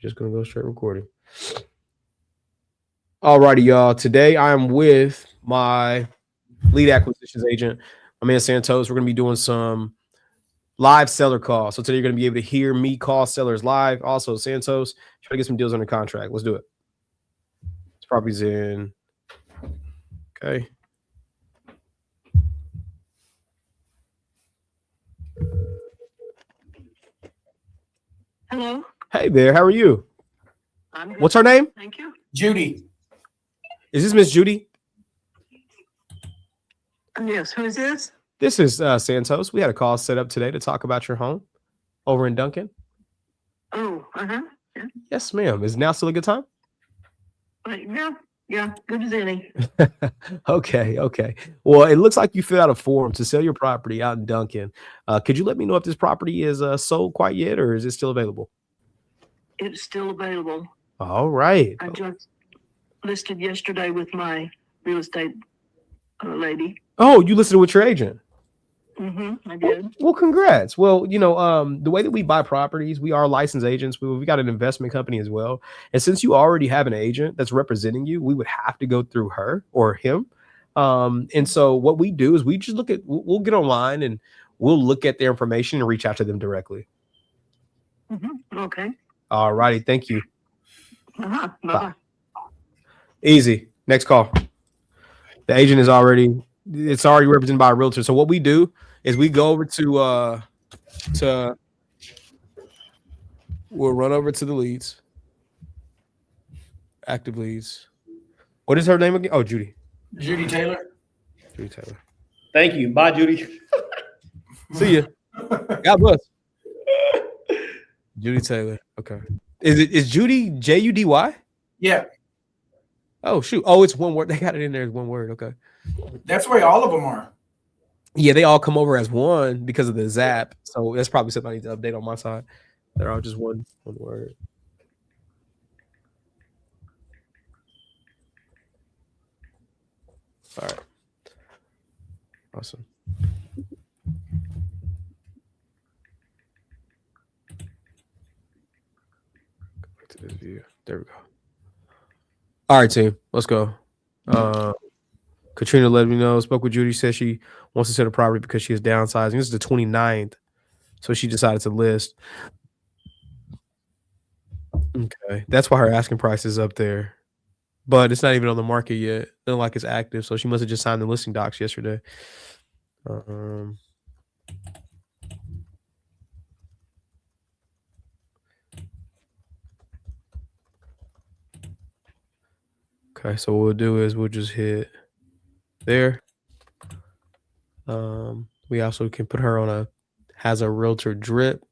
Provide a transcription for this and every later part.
Just gonna go straight recording. Alrighty, y'all. Today I am with my lead acquisitions agent, my man Santos. We're gonna be doing some live seller calls. So today you're gonna be able to hear me call sellers live. Also, Santos, try to get some deals under contract. Let's do it. This property's in. Okay. Hello. Hey there. How are you? I'm good. What's her name? Thank you. Judy. Is this Miss Judy? Yes. Who is this? This is Santos. We had a call set up today to talk about your home over in Duncan. Oh, yeah. Yes, ma'am. Is now still a good time? Yeah. Good as any. Okay. Well, it looks like you filled out a form to sell your property out in Duncan. Could you let me know if this property is sold quite yet, or is it still available? It's still available. All right. I just listed yesterday with my real estate lady. Oh, you listed with your agent. I did. Well, congrats. Well, the way that we buy properties, we are licensed agents. We got an investment company as well. And since you already have an agent that's representing you, we would have to go through her or him. And so what we do is we just we'll get online and we'll look at their information and reach out to them directly. Okay. All righty. Thank you. Bye-bye. Easy. Next call. The agent is already represented by a realtor. So what we do is we go over we'll run over to the leads. Active leads. What is her name again? Oh, Judy. Judy Taylor. Judy Taylor. Thank you. Bye, Judy. See ya. God bless. Judy Taylor. Okay. Is Judy Judy? Yeah. Oh, shoot. Oh, it's one word. They got it in there as one word. Okay. That's the way all of them are. Yeah, they all come over as one because of the Zap. So that's probably something I need to update on my side. They're all just one word. All right. Awesome. Go back to this view. There we go. All right, team. Let's go. Katrina let me know. Spoke with Judy. Said she wants to sell the property because she is downsizing. This is the 29th. So she decided to list. Okay. That's why her asking price is up there. But it's not even on the market yet. Not like it's active. So she must have just signed the listing docs yesterday. Okay, so what we'll do is we'll just hit there. We also can put her has a realtor drip.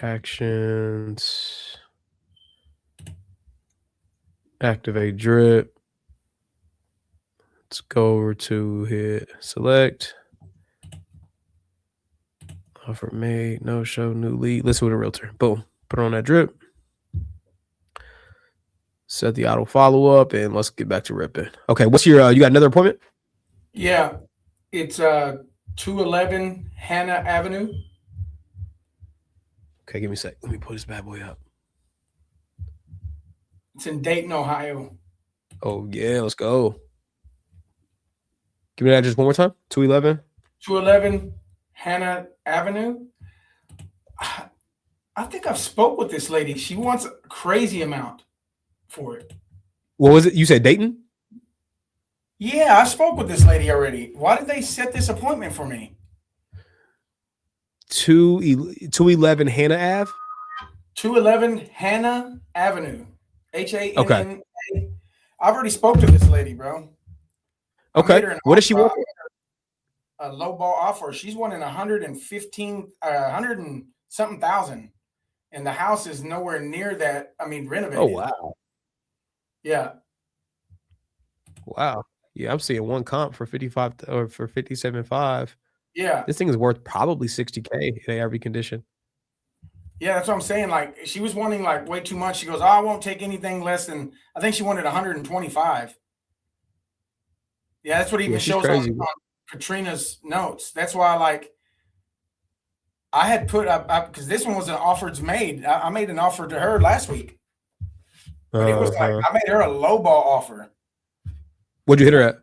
Actions. Activate drip. Let's go over to hit select. Offer made. No show. New lead. Listen with a realtor. Boom. Put her on that drip. Set the auto follow up and let's get back to ripping. Okay. What's your, you got another appointment? Yeah. It's 211 Hannah Avenue. Okay. Give me a sec. Let me pull this bad boy up. It's in Dayton, Ohio. Oh, yeah. Let's go. Give me that just one more time. 211. 211 Hannah Avenue. I think I've spoke with this lady. She wants a crazy amount for it. What was it? You said Dayton? Yeah, I spoke with this lady already. Why did they set this appointment for me? 211 Hannah Ave? 211 Hannah Avenue. Hanna. Okay. I've already spoke to this lady, bro. Okay. What does she want? A low ball offer. She's wanting 115, 100 and something thousand. And the house is nowhere near that. I mean, renovated. Oh, wow. Yeah. Wow. Yeah, I'm seeing one comp for 55 or for 57.5. Yeah. This thing is worth probably $60K in every condition. Yeah, that's what I'm saying. Like, she was wanting like way too much. She goes, "Oh, I won't take anything less than." I think she wanted 125. Yeah, that's what even Yeah, she's shows on crazy. Katrina's notes. That's why, like, I had put up because this one was an offers made. I made an offer to her last week, but it was like I made her a low ball offer. What'd you hit her at?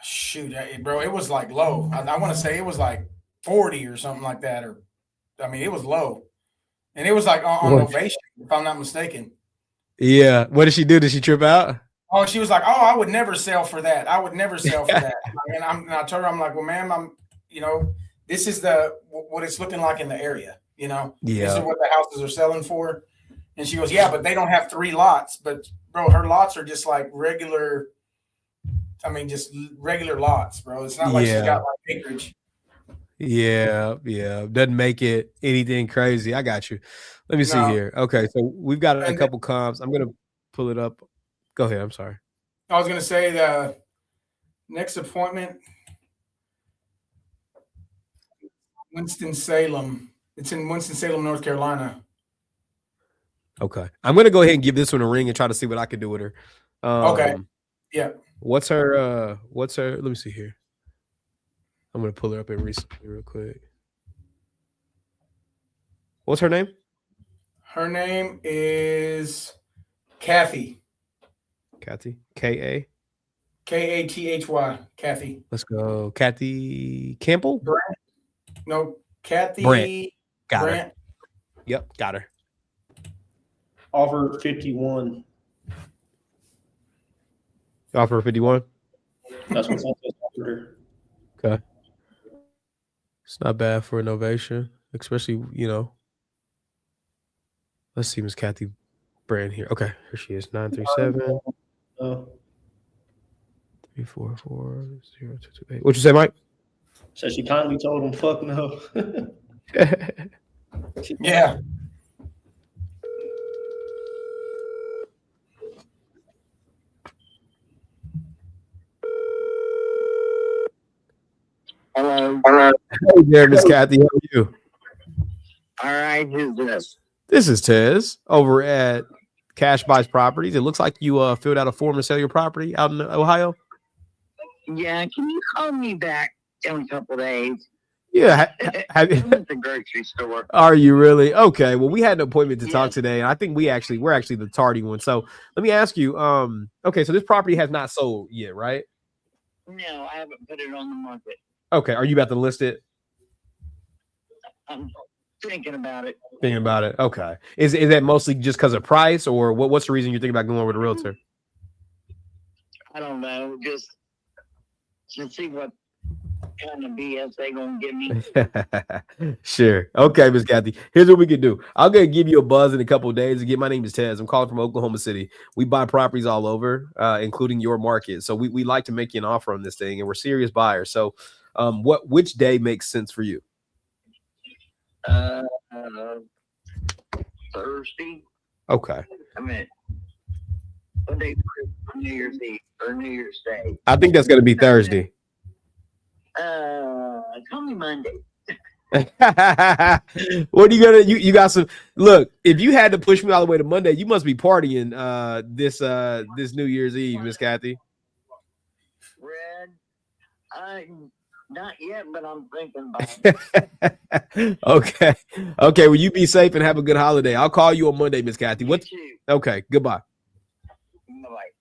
Shoot, bro, it was like low. I want to say it was like 40 or something like that, or I mean, it was low, and it was like on Novation, if I'm not mistaken. Yeah. What did she do? Did she trip out? Oh, she was like, "Oh, I would never sell for that. I would never sell for that." And I told her, I'm like, "Well, ma'am, this is what it's looking like in the area. This is what the houses are selling for." And she goes, "Yeah, but they don't have 3 lots." But bro, her lots are just like regular. I mean, just regular lots, bro. It's not like she's got like acreage. Yeah. Doesn't make it anything crazy. I got you. Let me see here. Okay, so we've got a couple comps. I'm gonna pull it up. Go ahead. I'm sorry. I was gonna say the next appointment, Winston-Salem. It's in Winston-Salem, North Carolina. Okay, I'm gonna go ahead and give this one a ring and try to see what I can do with her. Okay. Yeah. What's her? Let me see here. I'm gonna pull her up in recently real quick. What's her name? Her name is Kathy. Kathy. K-A? K-A-T-H-Y. Kathy. Let's go. Kathy Campbell? Brant. No, Kathy Brant. Got Brant. her. Yep, got her. Offer 51. Offer 51? That's what I offered her. Okay. It's not bad for innovation, especially, Let's see Miss Kathy Brand here. Okay, here she is. 937 344 0228. What'd you say, Mike? So she kindly told him, "Fuck no." Yeah. Hello. Hey there, Miss Kathy. How are you? All right. Who's this? This is Tez over at Cash Buys Properties. It looks like you filled out a form to sell your property out in Ohio. Yeah. Can you call me back in a couple days? Yeah. I'm at the grocery store. Are you really? Okay. Well, we had an appointment to talk today, and I think we're actually the tardy one. So let me ask you. Okay, so this property has not sold yet, right? No, I haven't put it on the market. Okay. Are you about to list it? I'm thinking about it. Thinking about it. Okay. Is that mostly just because of price, or what's the reason you're thinking about going with a realtor? I don't know. Just to see what kind of BS they gonna give me. Sure. Okay, Miss Kathy. Here's what we can do. I'll go give you a buzz in a couple of days. Again, my name is Tez. I'm calling from Oklahoma City. We buy properties all over, including your market. So we like to make you an offer on this thing, and we're serious buyers. So, which day makes sense for you? Thursday. Okay. I mean, what day? New Year's Eve or New Year's Day? I think that's going to be Thursday. Call me Monday. What are you gonna? You got some. Look, if you had to push me all the way to Monday, you must be partying this New Year's Eve, Miss Kathy. Red, not yet, but I'm thinking about it. Okay. Well, you be safe and have a good holiday. I'll call you on Monday, Miss Kathy. What? Okay. Goodbye. Bye.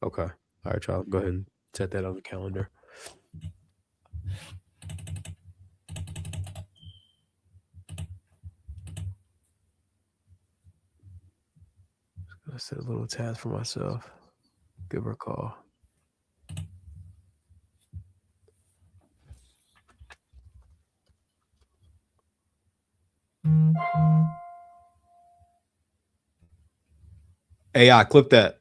Okay. All right, y'all. Go ahead and set that on the calendar. set a little task for myself. Give her a call. AI, clip that.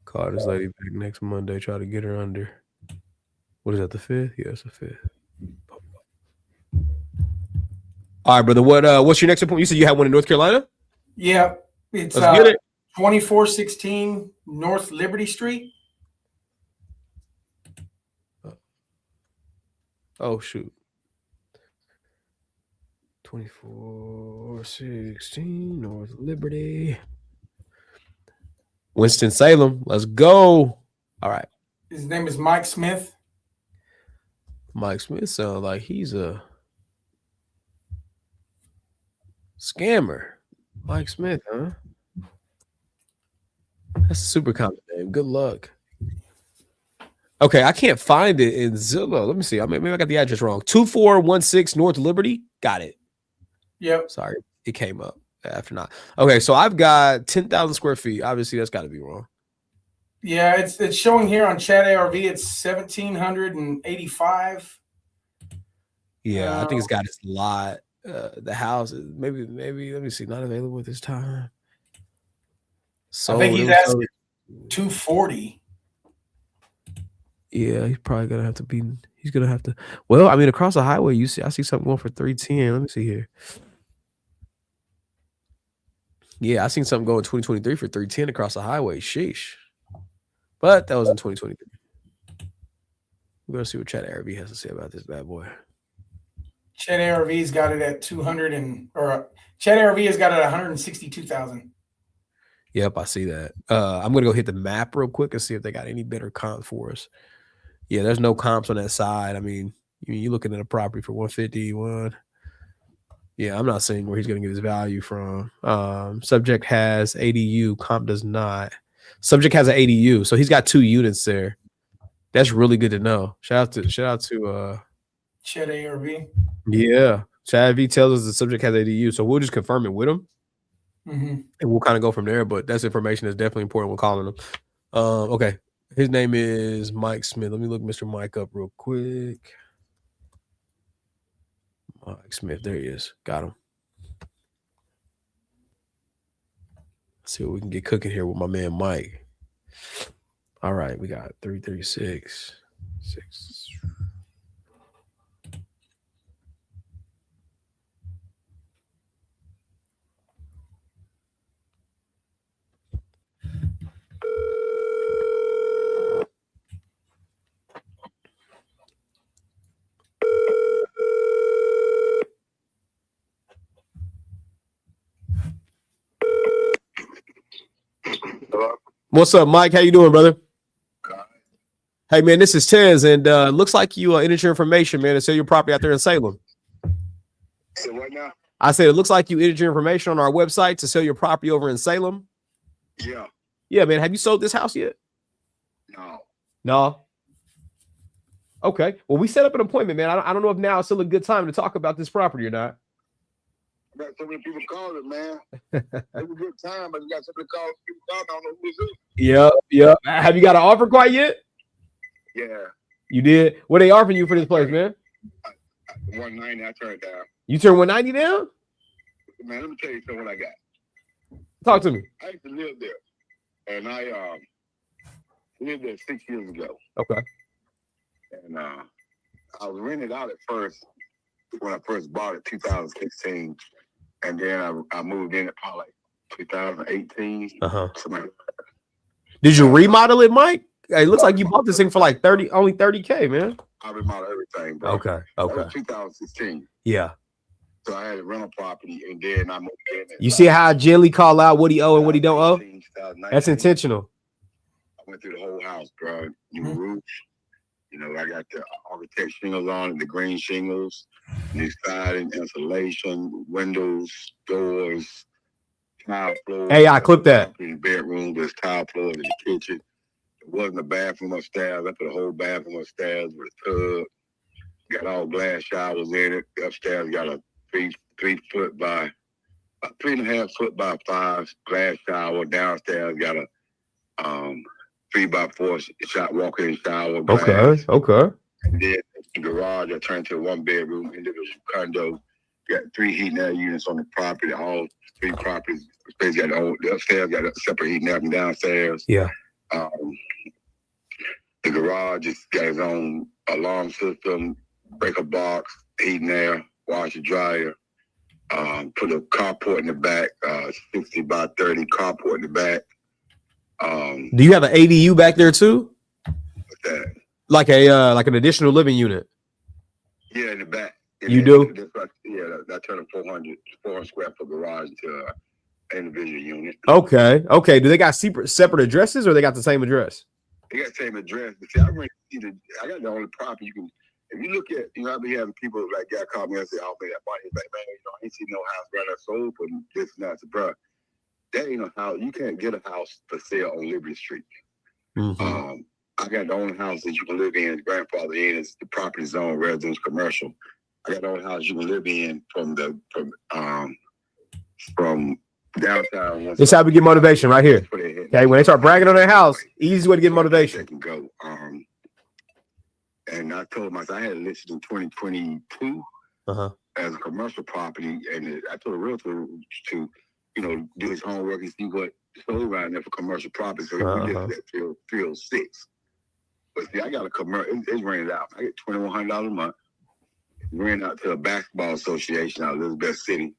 Call this lady back next Monday. Try to get her under. What is that? The 5th? Yeah, it's the 5th. All right, brother. What's your next appointment? You said you had one in North Carolina? Yeah, it's Let's get it. 2416 North Liberty Street. Oh shoot. 2416 North Liberty. Winston-Salem. Let's go. All right. His name is Mike Smith. Mike Smith sounds like he's a scammer. Mike Smith, huh? That's a super common name. Good luck. Okay, I can't find it in Zillow. Let me see. Maybe I got the address wrong. 2416 North Liberty. Got it. Yep. Sorry, it came up after not. Okay, so I've got 10,000 square feet. Obviously, that's got to be wrong. Yeah, it's showing here on Chat ARV. It's 1,785. Yeah, I think it's got its lot. The house is maybe. Let me see. Not available at this time. So I think he's asking 240. Yeah, he's probably gonna have to be. He's gonna have to. Well, I mean, across the highway, I see something going for 310. Let me see here. Yeah, I seen something go in 2023 for 310 across the highway. Sheesh. But that was in 2023. We're gonna see what Chat ARV has to say about this bad boy. Chat ARV's got it at 200 Chat ARV has got it at 162,000. Yep, I see that. I'm gonna go hit the map real quick and see if they got any better comp for us. Yeah, there's no comps on that side. I mean, you're looking at a property for 151. Yeah, I'm not seeing where he's gonna get his value from. Subject has ADU, comp does not. Subject has an ADU, so he's got 2 units there. That's really good to know. Shout out to Chat ARV. Yeah, Chad V tells us the subject has ADU, so we'll just confirm it with him. Mm-hmm. And we'll kind of go from there, but that's information that's definitely important when calling him. Okay. His name is Mike Smith. Let me look Mr. Mike up real quick. Mike Smith. There he is. Got him. Let's see what we can get cooking here with my man Mike. All right. We got 336. 6. Hello? What's up, Mike? How you doing, brother? Hey, man, this is Tez, and looks like you entered your information, man, to sell your property out there in Salem. Say what now? I said it looks like you entered your information on our website to sell your property over in Salem. Yeah. Yeah, man. Have you sold this house yet? No. No. Okay. Well, we set up an appointment, man. I don't know if now is still a good time to talk about this property or not. I got so many people calling, man. It was a good time, but you got so many people calling. I don't know who is who. Yep. Have you got an offer quite yet? Yeah. You did? What they offering you for this place, man? 190, I turned down. You turned 190 down? Man, let me tell you something what I got. Talk to me. I used to live there. And I lived there 6 years ago. Okay. And I was rented out at first when I first bought it, 2016. And then I moved in at probably like 2018. Uh-huh. Something like Did you remodel it, Mike? It looks like you bought this thing for like only 30K, man. I remodeled everything, bro. Okay. That Okay. was 2016. Yeah. So I had a rental property, and then I moved in. You see how I gently call out what he owe and what he don't owe? 2019. That's intentional. I went through the whole house, bro. New roof. You know, I got the architect shingles on, the green shingles, new siding, insulation, windows, doors, tile floor. Hey, I clipped that. In the bedroom, there's tile floor in the kitchen. It wasn't a bathroom upstairs. I put a whole bathroom upstairs with a tub. Got all glass showers in it. Upstairs got a 3.5 foot by 5 glass shower. Downstairs got a 3x4 shot walk-in shower. Glass. Okay. And then the garage I turned to a 1-bedroom individual condo. Got 3 heating air units on the property. All 3 properties. The upstairs got a separate heating air from downstairs. Yeah. The garage has got its own alarm system, breaker box, heating air, washer dryer. Put a carport in the back, 60 by 30 carport in the back. Do you have an ADU back there too? What's that? Like an additional living unit? Yeah, in the back. You do? I turned a 400 square foot garage into an individual unit. Okay. Do they got separate addresses or they got the same address? They got the same address. But see, I got the only property you can. If you look at, I be having people like that call me and say, "I'll pay that money." He's like, "Man, I ain't seen no house right now sold for this and that." So, bro, that ain't a house. You can't get a house for sale on Liberty Street. Mm-hmm. I got the only house that you can live in. Grandfather in is the property zone, residence, commercial. I got the only house you can live in from downtown. This is how we get motivation right here. Okay, when they start bragging on their house, easy way to get motivation. They can go. And I told myself I had it listed in 2022 as a commercial property, and I told the realtor to, do his homework and see what sold around there for commercial property, so he can get that field 6. But see, I got a commercial. It's rented out. I get $2,100 a month. Rent out to a basketball association out of Elizabeth City.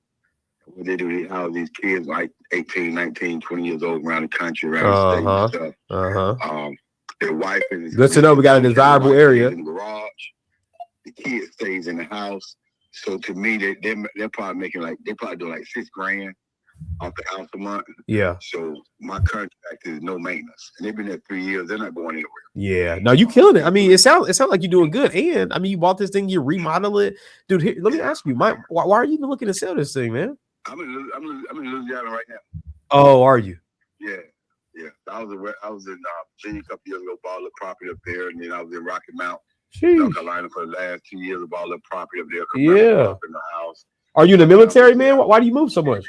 What they do, they house these kids like 18, 19, 20 years old around the country, around the state and stuff. Their wife is good to know we got a desirable area. In the garage. The kid stays in the house. So to me, they're probably making they're probably doing like $6,000 off the house a month. Yeah. So my contract is no maintenance. And they've been there 3 years. They're not going anywhere. Yeah. No, you killing it. I mean, it sounds like you're doing good. And I mean, you bought this thing, you remodel it. Dude, here, let me ask you, why are you even looking to sell this thing, man? I'm in Louisiana right now. Oh, are you? Yeah. I was in Virginia a couple years ago, bought a property up there, and then I was in Rocky Mount, North Carolina for the last 2 years, bought a property up there. Yeah. Up in the house. Are you in the military, man? Why do you move so much?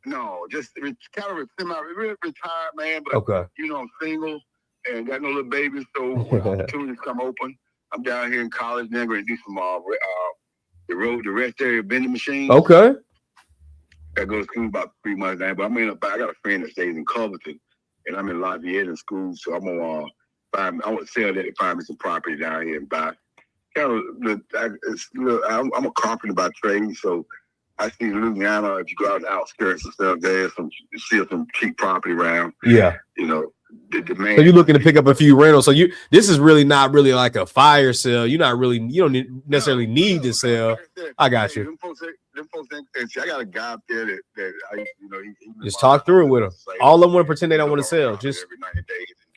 No, just kind of semi-retired, man. But okay. I'm single and got no little babies, so when opportunities come open, I'm down here in college now, going to do some the rest area vending machines. Okay. I go to school about 3 months now, but I got a friend that stays in Culverton, and I'm in Lafayette in school, so I'm gonna I want to sell that and find me some property down here and buy. I'm a carpenter by trade, so I see Louisiana. If you go out the outskirts and stuff, there's some cheap property around. Yeah, the demand. So you're looking to pick up a few rentals. So this is really not really like a fire sale. You don't necessarily need to sell. I got you. Them folks I got a guy up there that I, he just talk through it with them. All of them want to pretend they don't want to sell. Just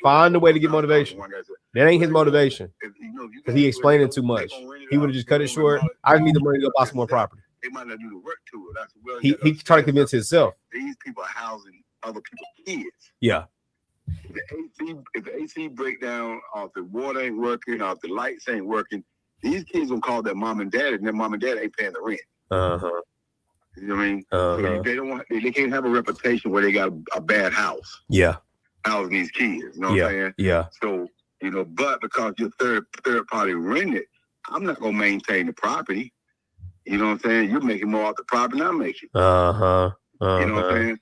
find a way to get motivation. That ain't his motivation. Because he explained it too much. He would have just cut it short. I need the money to go buy some more property. They might not do the work to it. That's well. He tried to convince himself. These people are housing other people's kids. Yeah. If the AC breakdown, or if the water ain't working, or if the lights ain't working, these kids gonna call their mom and dad, and their mom and dad ain't paying the rent. You know what I mean? So they don't want. They can't have a reputation where they got a bad house. Yeah. Housing these kids. You know what I'm saying? Yeah. So but because you're third party rented, I'm not gonna maintain the property. You know what I'm saying? You're making more off the property than I'm making. You know what I'm saying?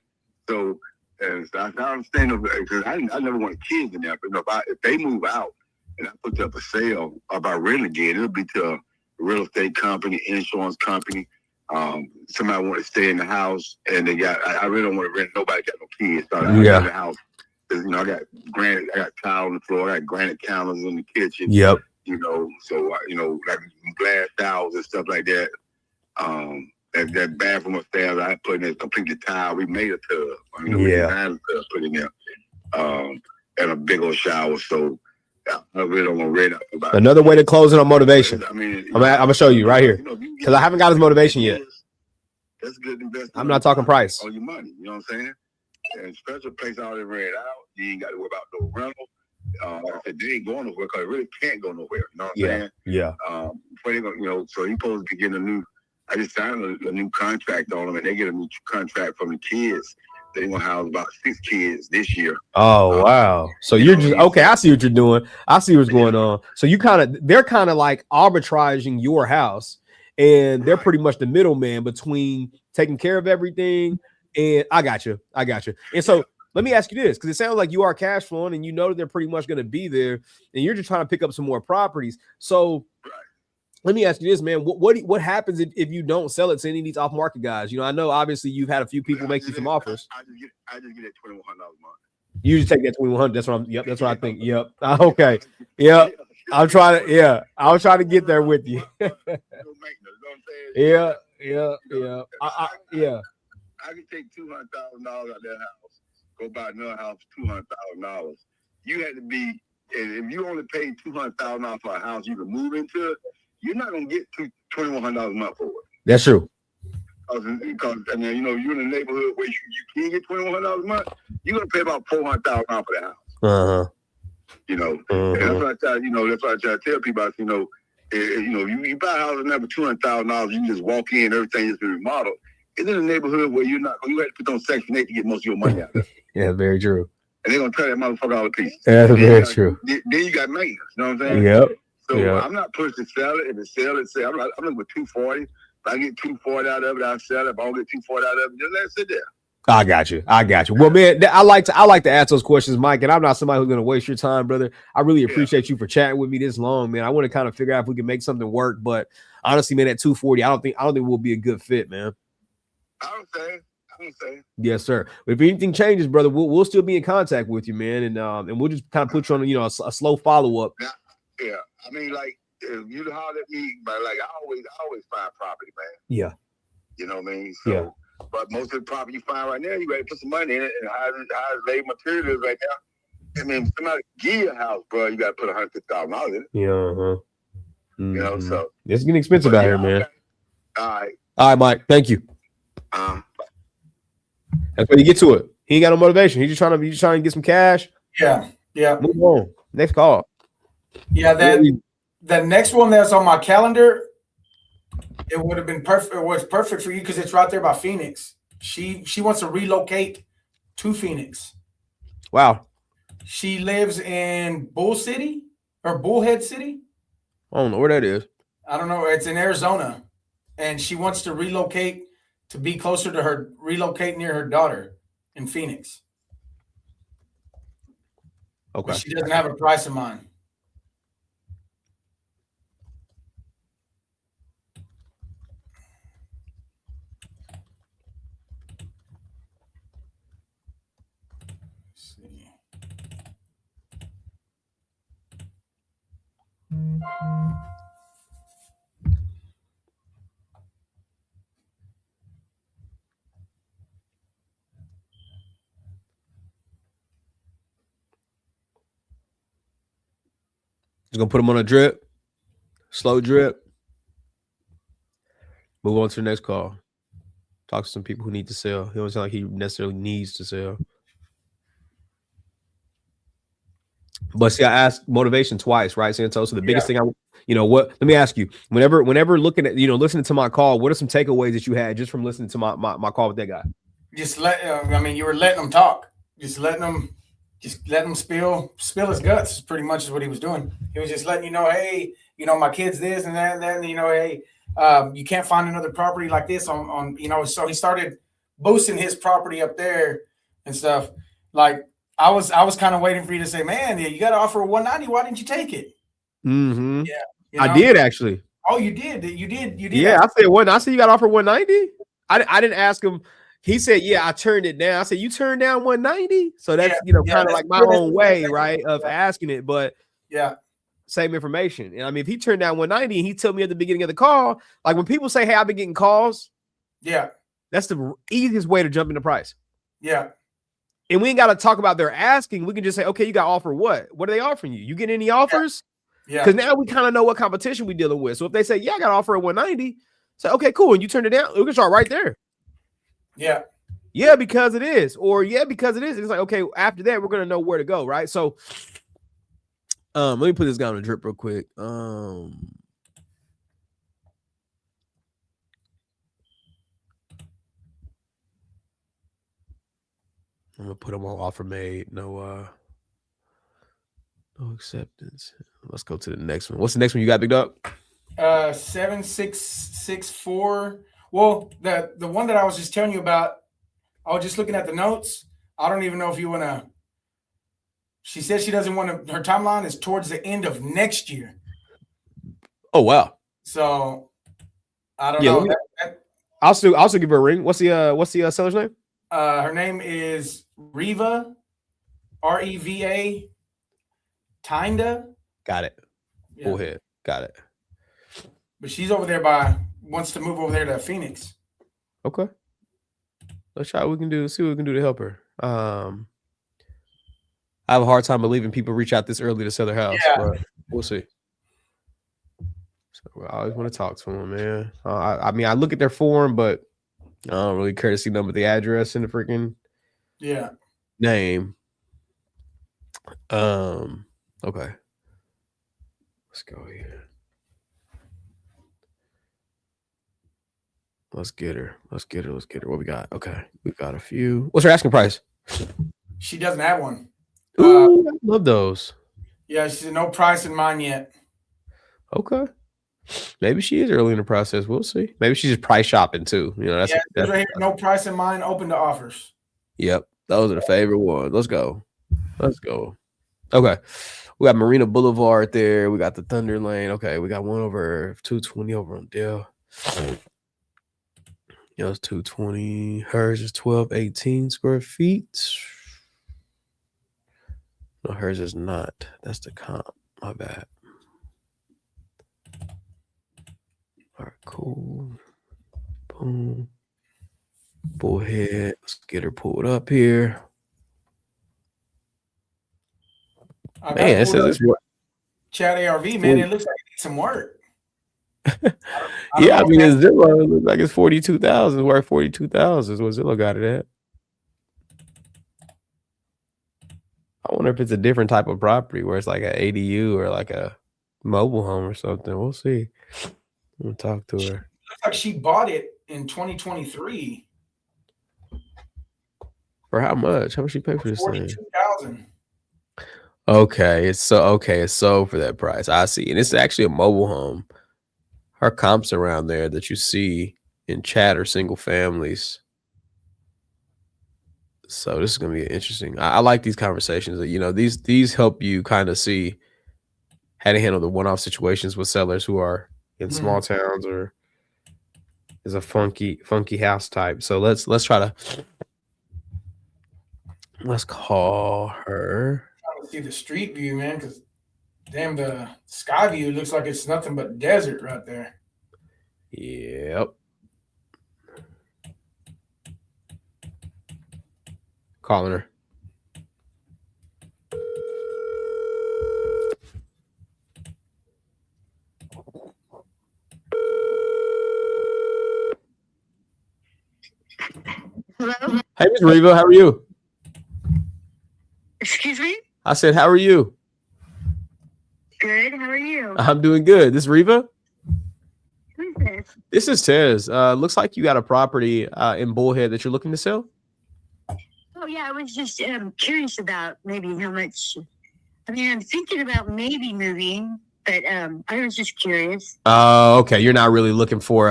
So, I understand because I never wanted kids in there. But if they move out and I put up a sale about renting again, it'll be to a real estate company, insurance company. Somebody want to stay in the house, and I really don't want to rent. Nobody got no kids. So I rent the house. I got tile on the floor. I got granite counters in the kitchen. Yep. You know, so like glass towels and stuff like that. That bathroom upstairs, I put in a completely tile. We made a tub. We designed a tub, put in there, and a big old shower. So I really don't want to read about another way to close it on motivation. I mean, I'm gonna show you right here because I haven't got his motivation yet. That's a good investment. I'm not talking price on your money. You know what I'm saying? And special place already rented out. You ain't got to worry about no rental. Like I said, they ain't going nowhere because it really can't go nowhere. You know what I'm saying? Yeah. Before they go, so he's supposed to be getting a new. I just signed a new contract on them, and they get a new contract from the kids. They're gonna house about 6 kids this year. Oh wow! So you're just okay. I see what you're doing. I see what's going on. So they're kind of like arbitraging your house, and they're pretty much the middleman between taking care of everything. And I got you. And so let me ask you this, because it sounds like you are cash flowing, and you know that they're pretty much going to be there, and you're just trying to pick up some more properties. So let me ask you this, man. What happens if you don't sell it to any of these off market guys? You know, I know obviously you've had a few people make you some offers. I just get that $2,100 a month. You just take that $2,100. That's what I'm. Yep, that's what I think. Yep. Okay. Yep. I'm trying to. Yeah, I was trying to get there with you. Yeah. I can take $200,000 out of that house, go buy another house for $200,000. You had to be, and if you only paid $200,000 for a house you can move into it, you're not gonna get $2,100 a month for it. That's true. Because and then you're in a neighborhood where you can get $2,100 a month, you're gonna pay about $400,000 for the house. And that's what I try. That's what I try to tell people. You buy a house and for $200,000, you can just walk in, everything is remodeled. It's in a neighborhood where you have to put on Section 8 to get most of your money out of it. Yeah, very true. And they're gonna tear that motherfucker all to pieces. Yeah, that's very true. Then you got maintenance. You know what I'm saying? Yep. So I'm not pushed to sell it. If it sell, I'm looking for 240. If I get 240 out of it, I'll sell it. If I don't get 240 out of it, just let it sit there. I got you. Well, man, I like to ask those questions, Mike, and I'm not somebody who's going to waste your time, brother. I really appreciate you for chatting with me this long, man. I want to kind of figure out if we can make something work, but honestly, man, at 240, I don't think we'll be a good fit, man. I don't say. Yes, sir. If anything changes, brother, we'll still be in contact with you, man, and we'll just kind of put you on, a slow follow up. Yeah, I mean, like if you holler at me, but like I always find property, man. Yeah. You know what I mean? So, but most of the property you find right now, you got to put some money in it, and how labor materials right now. I mean, somebody give you a house, bro, you got to put $150,000 in it. Yeah. You know, so it's getting expensive out here, man. Okay. All right, Mike. Thank you. That's when you get to it. He ain't got no motivation. He's just trying to get some cash. Yeah. Move on. Next call. Yeah, the next one that's on my calendar, it would have been perfect. It was perfect for you because it's right there by Phoenix. She wants to relocate to Phoenix. Wow. She lives in Bullhead City. I don't know where that is. I don't know. It's in Arizona, and she wants to relocate to be closer to relocate near her daughter in Phoenix. Okay. But she doesn't have a price in mind. Just gonna put them on a drip, slow drip. Move on to the next call. Talk to some people who need to sell. He don't sound like he necessarily needs to sell. But see, I asked motivation twice, right, Santos? So the biggest thing let me ask you, whenever looking at, listening to my call, what are some takeaways that you had just from listening to my call with that guy? Just you were letting him talk. Just letting him spill his guts, pretty much is what he was doing. He was just letting you know, hey, my kid's this and that, and then, hey, you can't find another property like this on so he started boosting his property up there and stuff. Like I was kind of waiting for you to say, man, you got to offer 190. Why didn't you take it? Mm-hmm. Yeah. I did actually. Oh, you did. You did. Yeah. I said you got to offer 190. I didn't ask him. He said, yeah, I turned it down. I said, you turned down 190. So that's, kind of like my own way, right, of asking it. But yeah, same information. And I mean, if he turned down 190 and he told me at the beginning of the call, like when people say, hey, I've been getting calls. Yeah. That's the easiest way to jump into price. Yeah. And we ain't got to talk about their asking. We can just say, okay, you got offer what? What are they offering you? You get any offers? Yeah. Because now we kind of know what competition we're dealing with. So if they say, yeah, I got an offer at 190, say, okay, cool. And you turn it down, we can start right there. Yeah. Yeah, because it is. Or yeah, because it is. It's like, okay, after that, we're going to know where to go, right? So let me put this guy on a drip real quick. I'm going to put him on offer made. No acceptance. Let's go to the next one. What's the next one you got, big dog? 7664. Well, the one that I was just telling you about, I was just looking at the notes. I don't even know if you want to. She said she doesn't want to. Her timeline is towards the end of next year. Oh wow. So I don't know. I'll still give her a ring. What's the seller's name? Her name is Reva, REVA. Tynda. Got it. Yeah. Go ahead. Got it. But she's over there wants to move over there to Phoenix. Okay. Let's try what we can do. See what we can do to help her. I have a hard time believing people reach out this early to sell their house. Yeah. But we'll see. So I always want to talk to them, man. I mean, I look at their form, but I don't really care to see them with the address and the freaking name. Okay. Let's go here. Let's get her. What we got? Okay. We got a few. What's her asking price? She doesn't have one. Ooh, I love those. Yeah, she said no price in mind yet. Okay. Maybe she is early in the process. We'll see. Maybe she's just price shopping too. You know, that's right here, no price in mind, open to offers. Yep. Those are the favorite ones. Let's go. Okay. We got Marina Boulevard there. We got the Thunder Lane. Okay. We got one over 220 over on Dale. It's 220. Hers is 1218 square feet. No, hers is not. That's the comp. My bad. All right, cool. Boom. Bullhead. Let's get her pulled up here. Man, it says it's what? Chat ARV, man. It looks like it needs some work. Yeah, I mean, it's Zillow. It looks like it's 42,000. Worth 42,000 is what Zillow got it at. I wonder if it's a different type of property where it's like an ADU or like a mobile home or something. We'll see. We'll talk to her. Looks like she bought it in 2023. For how much? How much she pay for this thing? $42,000. Okay, it's sold for that price. I see, and it's actually a mobile home. Her comps around there that you see in chat are single families. So this is gonna be interesting. I like these conversations. That, you know, these help you kind of see how to handle the one-off situations with sellers who are in small towns or is a funky house type. So let's call her. I'm trying to see the street view, man, because damn, the sky view looks like it's nothing but desert right there. Yep. Calling her. Hello? Hey, Ms. Reva, how are you? Excuse me? I said, how are you? Good. How are you? I'm doing good. This is Reva? Who's this? This is Tez. Looks like you got a property in Bullhead that you're looking to sell. Oh, yeah. I was just curious about maybe how much. I mean, I'm thinking about maybe moving, but I was just curious. Oh, okay. You're not really looking for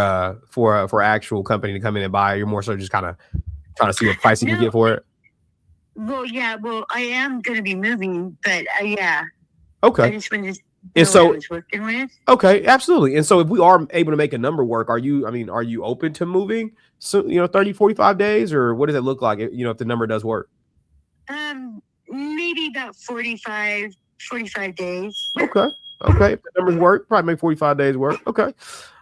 actual company to come in and buy. You're more so just kind of trying to see what price you can get for it. Well, yeah. Well, I am going to be moving, but yeah. Okay. I just wanted to And so, what I was working with. Okay, absolutely. And so if we are able to make a number work, are you open to moving? So, 30, 45 days, or what does it look like, if the number does work? Maybe about 45 days. Okay. Okay, if the numbers work, probably make 45 days work. Okay.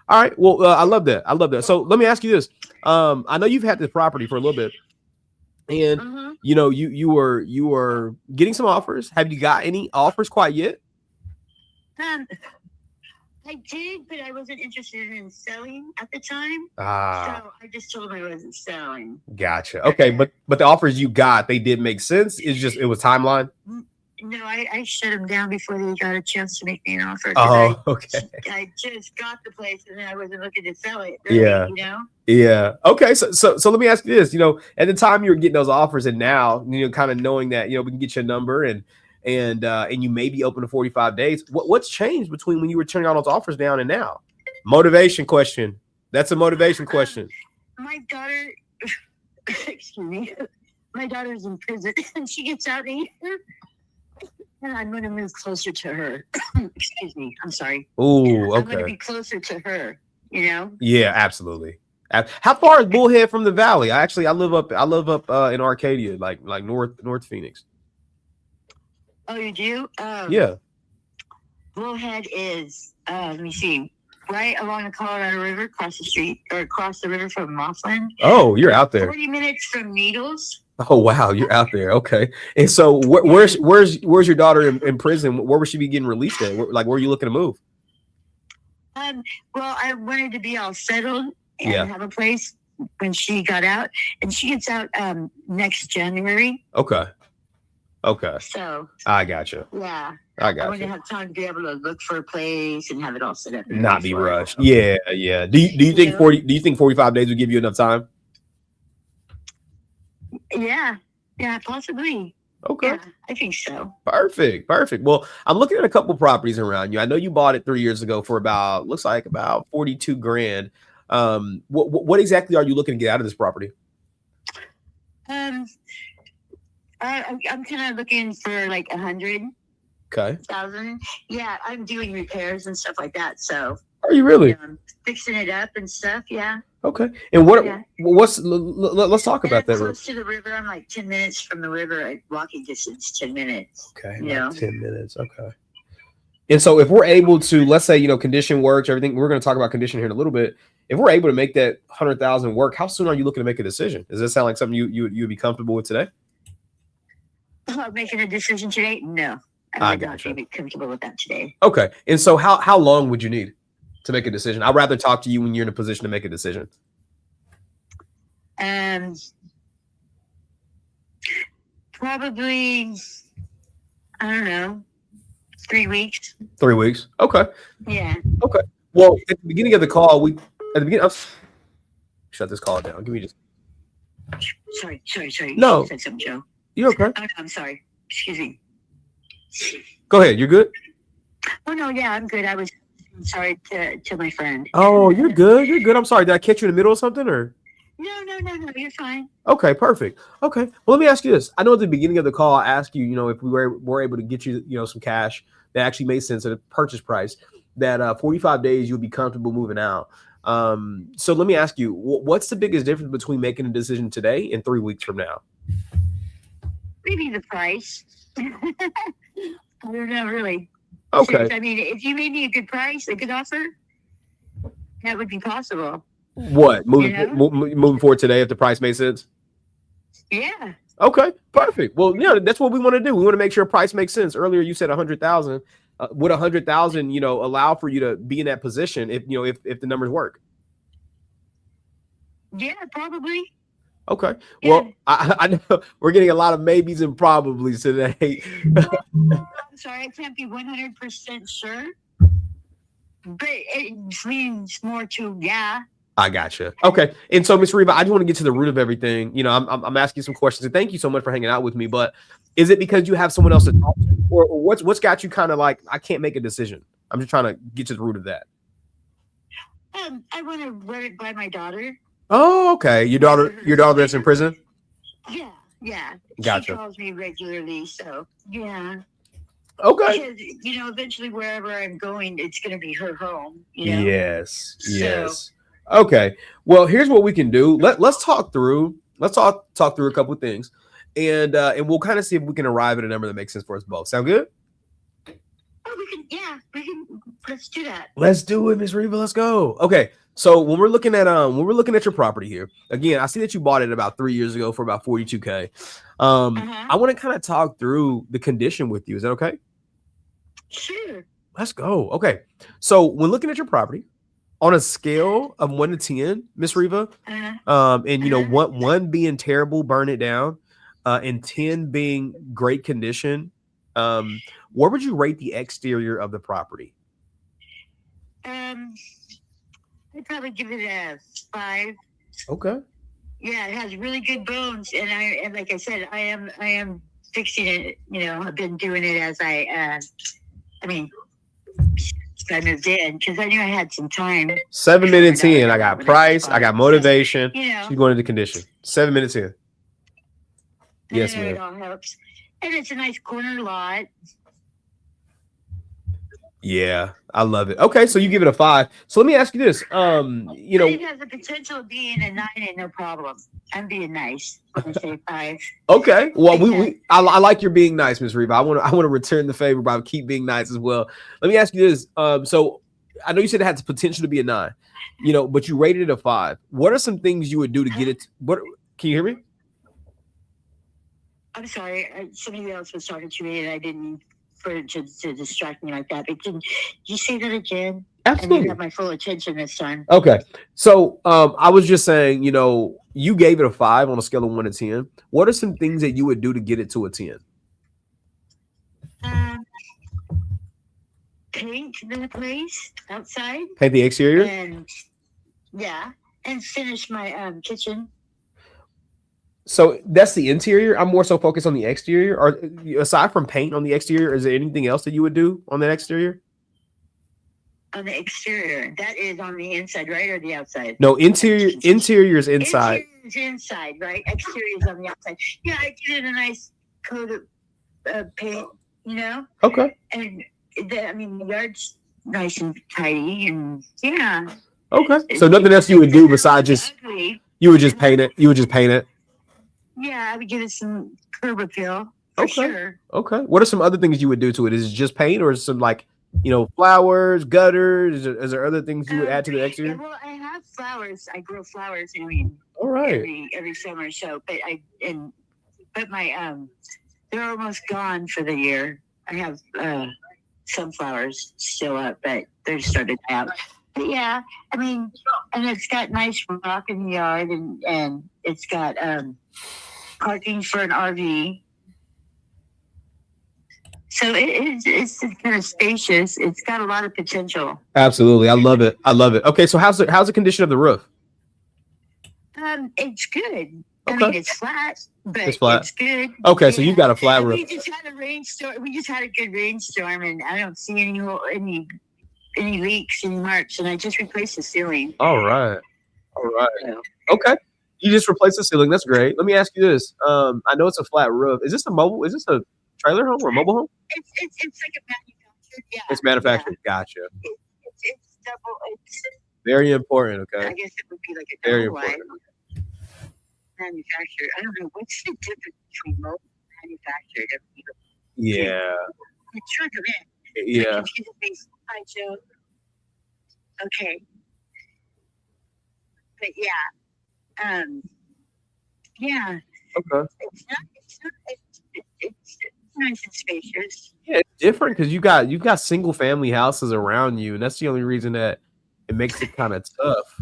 All right. Well, I love that. I love that. So let me ask you this. I know you've had this property for a little bit, and you know you were getting some offers. Have you got any offers quite yet? I did, but I wasn't interested in selling at the time. So I just told him I wasn't selling. Gotcha. Okay, but the offers you got, they did make sense. It's just it was timeline. No, I shut them down before they got a chance to make me an offer. Okay. I just got the place and then I wasn't looking to sell it. Really, Yeah. You know? Yeah. Okay. So let me ask you this. You know, at the time you were getting those offers, and now you know, kind of knowing that we can get you a number and you may be open to 45 days. What's changed between when you were turning all those offers down and now? Motivation question. That's a motivation question. My daughter, excuse me, my daughter's in prison and she gets out in a year. And I'm going to move closer to her. Excuse me. I'm sorry. Ooh, okay. I'm going to be closer to her, you know? Yeah, absolutely. How far is Bullhead from the Valley? I live up in Arcadia, like North Phoenix. Oh, you do? Yeah. Bullhead is, let me see, right along the Colorado River, across the street, or across the river from Mifflin. Oh, you're out there. 40 minutes from Needles. Oh wow, you're out there. Okay. And so where's your daughter in prison? Where would she be getting released at? Where are you looking to move? Well, I wanted to be all settled and have a place when she got out, and she gets out next January. Okay. So I gotcha. Yeah. I got want to have time to be able to look for a place and have it all set up. Not be rushed. Yeah. Do you think 45 days would give you enough time? Yeah, possibly. Okay. Yeah, I think so. Perfect. Well, I'm looking at a couple properties around you. I know you bought it 3 years ago for looks like about 42 grand. What exactly are you looking to get out of this property? I'm kind of looking for like 100,000. Yeah, I'm doing repairs and stuff like that. So are you really fixing it up and stuff? Yeah. Okay. And let's talk about that. Close to the river. I'm like 10 minutes from the river at walking distance, 10 minutes. Okay. Yeah. 10 minutes. Okay. And so if we're able to, let's say, condition works, everything, we're going to talk about condition here in a little bit. If we're able to make that 100,000 work, how soon are you looking to make a decision? Does that sound like something you'd be comfortable with today? Making a decision today? No. I would not be comfortable with that today. Okay. And so how long would you need to make a decision? I'd rather talk to you when you're in a position to make a decision. Probably, I don't know, 3 weeks. 3 weeks. Okay. Yeah. Okay. Well, at the beginning of the call, shut this call down. Give me just. Sorry. No. You said something, Joe. You okay? Oh, no, I'm sorry. Excuse me. Go ahead. You're good? Oh, no, yeah, I'm good. I was sorry to my friend. Oh, you're good. I'm sorry. Did I catch you in the middle of something or? No, you're fine. Okay, perfect. Okay. Well, let me ask you this. I know at the beginning of the call, I asked you, if we were able to get you, some cash that actually made sense at a purchase price, that 45 days you'll be comfortable moving out. So let me ask you, what's the biggest difference between making a decision today and 3 weeks from now? Maybe the price. I don't know, really. Okay. I mean, if you made me a good price, a good offer, that would be possible. What? Moving forward today if the price made sense? Yeah. Okay, perfect. Well, that's what we want to do. We want to make sure price makes sense. Earlier you said 100,000. Would 100,000, allow for you to be in that position if the numbers work? Yeah, probably. Okay. Yeah. Well, I know we're getting a lot of maybes and probablys today. I'm sorry, I can't be 100% sure, but it leans more to yeah. I gotcha. Okay. And so, Ms. Reba, I just want to get to the root of everything. I'm asking you some questions, and thank you so much for hanging out with me. But is it because you have someone else to talk to, or what's got you kind of like, I can't make a decision? I'm just trying to get to the root of that. I want to run it by my daughter. Oh, okay. Your daughter that's in prison? Yeah. Gotcha. She calls me regularly, so yeah. Okay. Because, eventually wherever I'm going, it's going to be her home. Yes. Okay. Well, here's what we can do. Let's talk through a couple of things, and we'll kind of see if we can arrive at a number that makes sense for us both. Sound good? Let's do that. Let's do it, Miss Reva. Let's go. Okay. So when we're looking at your property here, again, I see that you bought it about 3 years ago for about 42K. I want to kind of talk through the condition with you. Is that okay? Sure. Let's go. Okay. So when looking at your property on a scale of 1 to 10, Miss Reva, and you know, one being terrible, burn it down, and 10 being great condition, where would you rate the exterior of the property? I'd probably give it a 5. Okay. Yeah, it has really good bones, and like I said, I am fixing it. You know, I've been doing it as I moved in because I knew I had some time. 7 minutes in, I got price, I got motivation. You know, she's going into condition. 7 minutes in. Yes, ma'am. It all helps, and it's a nice corner lot. Yeah, I love it. Okay, so you give it a 5. So let me ask you this. You know, it has the potential of being a 9 and no problem. I'm being nice. I say 5. Okay. Well, I like your being nice, Ms. Reva. I want to return the favor by keep being nice as well. Let me ask you this. So I know you said it had the potential to be a 9, you know, but you rated it a 5. What are some things you would do to get it? Can you hear me? I'm sorry. Somebody else was talking to me and I didn't to distract me like that. But did you say that again? Absolutely. And you have my full attention this time. Okay. So I was just saying, you know, you gave it a 5 on a scale of 1 to 10. What are some things that you would do to get it to a 10? Paint the place outside. Paint the exterior? And finish my kitchen. So that's the interior. I'm more so focused on the exterior. Or aside from paint on the exterior, is there anything else that you would do on that exterior? On the exterior, that is on the inside, right, or the outside? No, interior is inside. Interior is inside, right? Exterior is on the outside. Yeah, I did a nice coat of paint, you know. Okay. And the yard's nice and tidy, and yeah. Okay. So nothing else you would do besides just ugly. You would just paint it. You would just paint it. Yeah, I would give it some curb appeal for sure. Okay. What are some other things you would do to it? Is it just paint, or is some like, you know, flowers, gutters? Is there other things you would add to the exterior? Well, I have flowers. I grow flowers. All right. Every summer. So, but my they're almost gone for the year. I have some flowers still up, but they're started out. But yeah, and it's got nice rock in the yard, and it's got parking for an RV. So it's kind of spacious. It's got a lot of potential. Absolutely. I love it. Okay, so how's the condition of the roof? It's good. Okay. It's flat, but it's good. Okay, so you got a flat roof. We just had a rainstorm. We just had a good rainstorm, and I don't see any leaks, any marks, and I just replaced the ceiling. All right. Okay. You just replaced the ceiling. That's great. Let me ask you this. I know it's a flat roof. Is this a trailer home or a mobile home? It's like a manufactured. Yeah. It's manufactured. Yeah. Gotcha. It's double. It's very important. Okay. I guess it would be like a very double important. Manufactured. I don't know what's the difference between mobile and manufactured. Yeah. It's true to me. Yeah. Hi, Joe. Okay. But yeah. Yeah. Okay. It's nice and spacious. Yeah, it's different because you've got single family houses around you, and that's the only reason that it makes it kind of tough.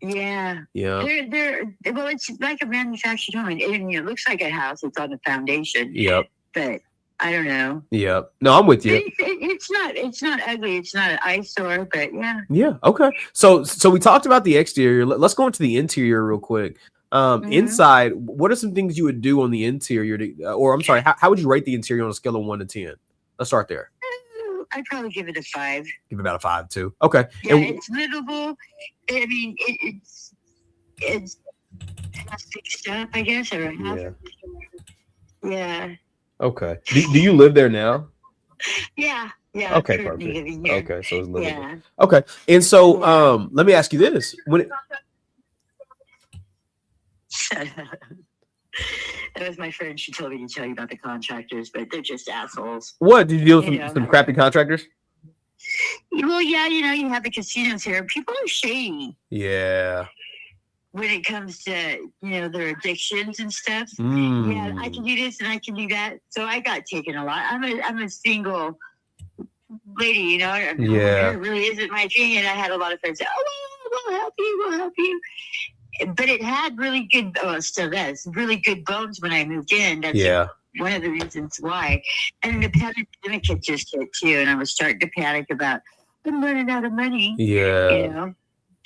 Yeah. Yeah. Well, it's like a manufactured home. It looks like a house. It's on the foundation. Yep. But I don't know. Yep. No, I'm with you. It's not ugly. It's not an eyesore, but yeah. Yeah. Okay. So we talked about the exterior. Let's go into the interior real quick. Inside, what are some things you would do on the interior how would you rate the interior on a scale of 1 to 10? Let's start there. I'd probably give it a 5. Give it about a 5 too. Okay. Yeah, it's livable. It's half fixed up, I guess, or half. Yeah. Okay. Do you live there now? Yeah. Okay, perfect. Okay, so it's livable. Yeah. Okay. And so let me ask you this. That was my friend. She told me to tell you about the contractors, but they're just assholes. What, did you deal with some crappy contractors? Well, yeah, you have the casinos here. People are shady. Yeah. When it comes to, their addictions and stuff. Yeah, I can do this and I can do that. So I got taken a lot. I'm a single lady, Yeah. It really isn't my thing. And I had a lot of friends say, oh, we'll help you. But it had really good, still does, really good bones when I moved in. That's one of the reasons why. And the pandemic had just hit too. And I was starting to panic about, I'm running out of money. Yeah.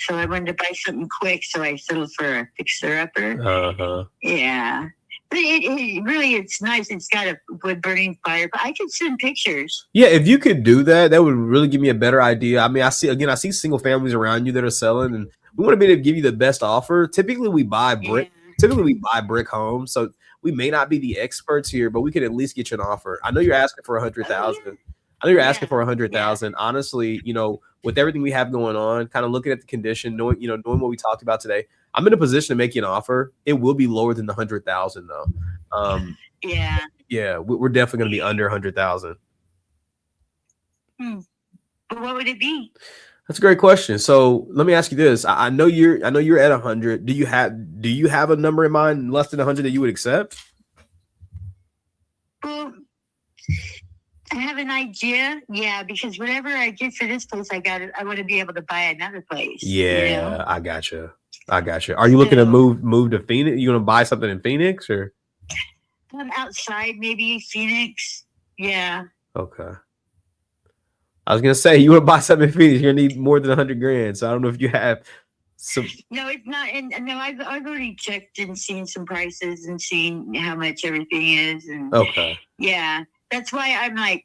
So I wanted to buy something quick, so I settled for a fixer-upper. Yeah. But it really, it's nice. It's got a wood-burning fire, but I can send pictures. Yeah, if you could do that, that would really give me a better idea. I mean, I see single families around you that are selling, and we want to be able to give you the best offer. Typically, we buy brick. Yeah. Typically, we buy brick homes, so we may not be the experts here, but we could at least get you an offer. I know you're asking for $100,000. I know you're asking for 100,000. Honestly, with everything we have going on, kind of looking at the condition, knowing what we talked about today, I'm in a position to make you an offer. It will be lower than the 100,000 though. Yeah, we're definitely going to be under 100,000. But what would it be? That's a great question. So let me ask you this: I know you're at 100. Do you have a number in mind less than 100 that you would accept? Well, I have an idea, because whatever I get for this place, I want to be able to buy another place. Yeah, I gotcha. Are you looking to move to Phoenix? You going to buy something in Phoenix or? Outside, maybe Phoenix. Yeah. Okay. I was gonna say you want to buy something in Phoenix, you're gonna need more than 100 grand. So I don't know if you have some. No, it's not. And no, I've already checked and seen some prices and seen how much everything is. And okay. Yeah. That's why I'm like,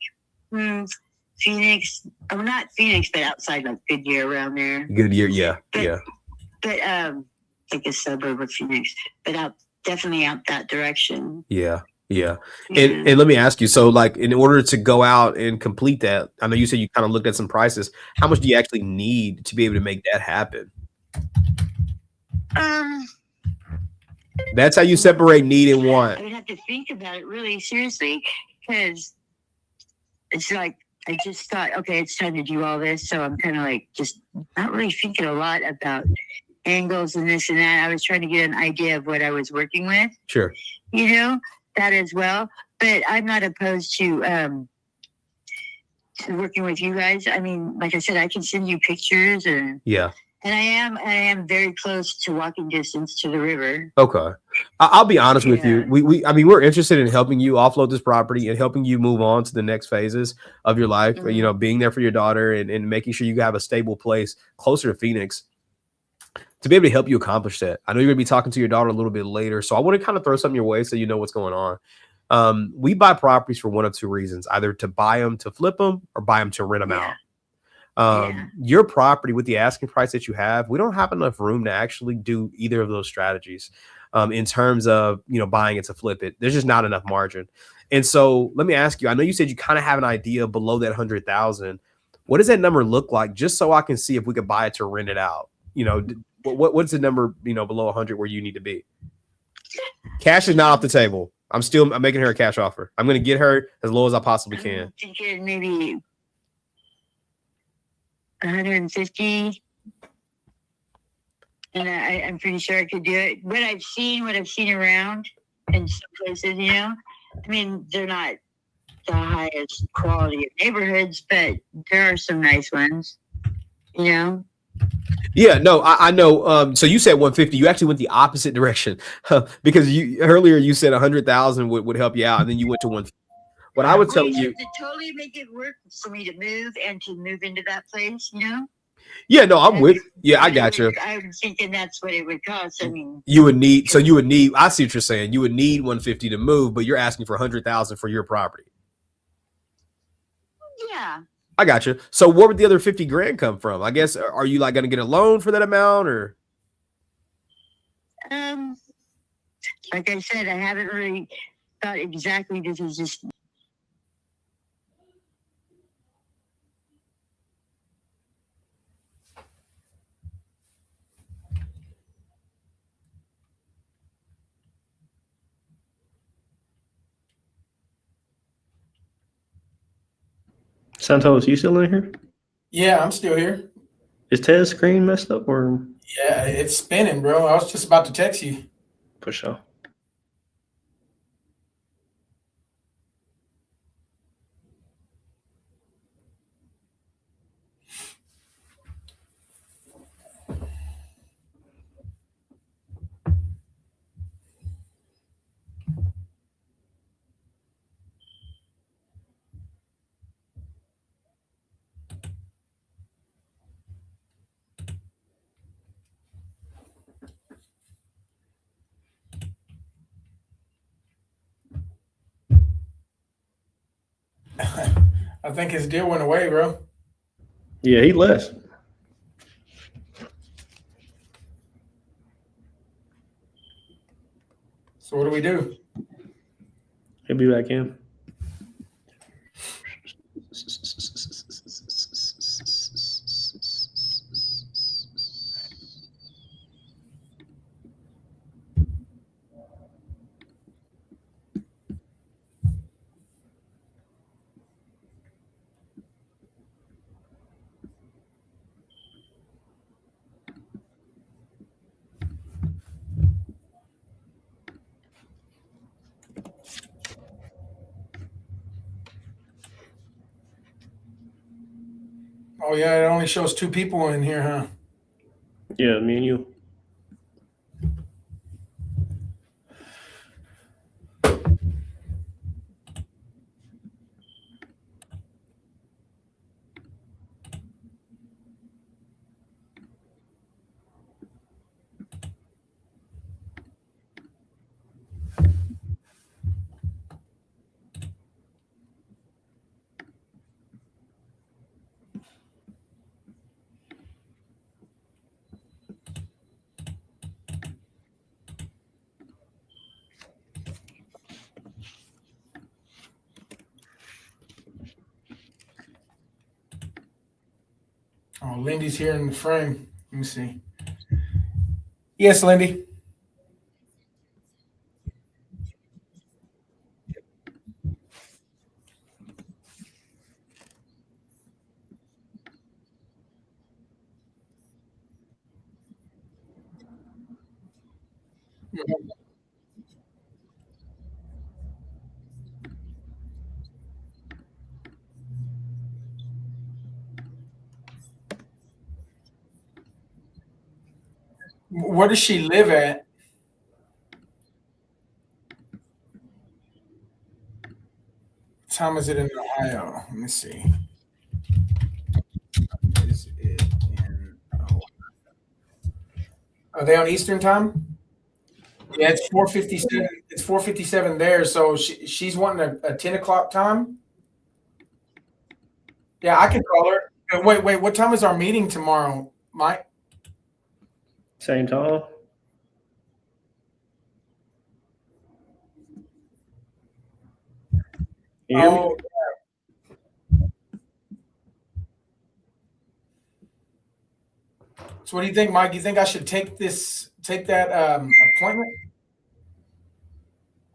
Phoenix. I'm not Phoenix, but outside, like Goodyear around there. Goodyear, yeah. But like a suburb of Phoenix, but definitely out that direction. Yeah. And let me ask you, so like in order to go out and complete that, I know you said you kind of looked at some prices. How much do you actually need to be able to make that happen? That's how you separate need and want. I would have to think about it really seriously, because it's like I just thought, okay, it's time to do all this. So I'm kind of like just not really thinking a lot about angles and this and that. I was trying to get an idea of what I was working with. Sure. That as well. But I'm not opposed to working with you guys. I mean, like I said, I can send you pictures and And I am very close to walking distance to the river. Okay. I'll be honest with you. We're interested in helping you offload this property and helping you move on to the next phases of your life. Mm-hmm. Being there for your daughter and making sure you have a stable place closer to Phoenix to be able to help you accomplish that. I know you're going to be talking to your daughter a little bit later, so I want to kind of throw something your way so you know what's going on. We buy properties for one of two reasons, either to buy them to flip them or buy them to rent them out. Your property with the asking price that you have, we don't have enough room to actually do either of those strategies in terms of, buying it to flip it. There's just not enough margin. And so let me ask you, I know you said you kind of have an idea below that 100,000. What does that number look like? Just so I can see if we could buy it to rent it out. What's the number, below 100 where you need to be? Cash is not off the table. I'm making her a cash offer. I'm going to get her as low as I possibly can. I'm thinking maybe 150. And I'm pretty sure I could do it. What I've seen around in some places, they're not the highest quality of neighborhoods, but there are some nice ones, Yeah, no, I know. So you said 150. You actually went the opposite direction because earlier you said 100,000 would help you out, and then you went to 150. What I would tell you to totally make it work for me to move and to move into that place, Yeah, no, I'm with. Yeah, I got you. I'm thinking that's what it would cost. You would need. I see what you're saying. You would need 150 to move, but you're asking for 100,000 for your property. Yeah. I got you. So where would the other 50 grand come from? I guess, are you like going to get a loan for that amount or? Like I said, I haven't really thought exactly. This is just. Santos, you still in here? Yeah, I'm still here. Is Tez's screen messed up or? Yeah, it's spinning, bro. I was just about to text you. For sure. I think his deal went away, bro. Yeah, he left. So what do we do? He'll be back in. Oh yeah, it only shows 2 people in here, huh? Yeah, me and you. Oh, Lindy's here in the frame. Let me see. Yes, Lindy. Where does she live at? What time is it in Ohio? Let me see. Is it in Ohio? Are they on Eastern time? Yeah, it's 4:57. It's 4:57 there. So she's wanting a 10 o'clock time. Yeah, I can call her. Wait. What time is our meeting tomorrow, Mike? Same time. You hear me? Oh, so what do you think, Mike? You think I should take that appointment?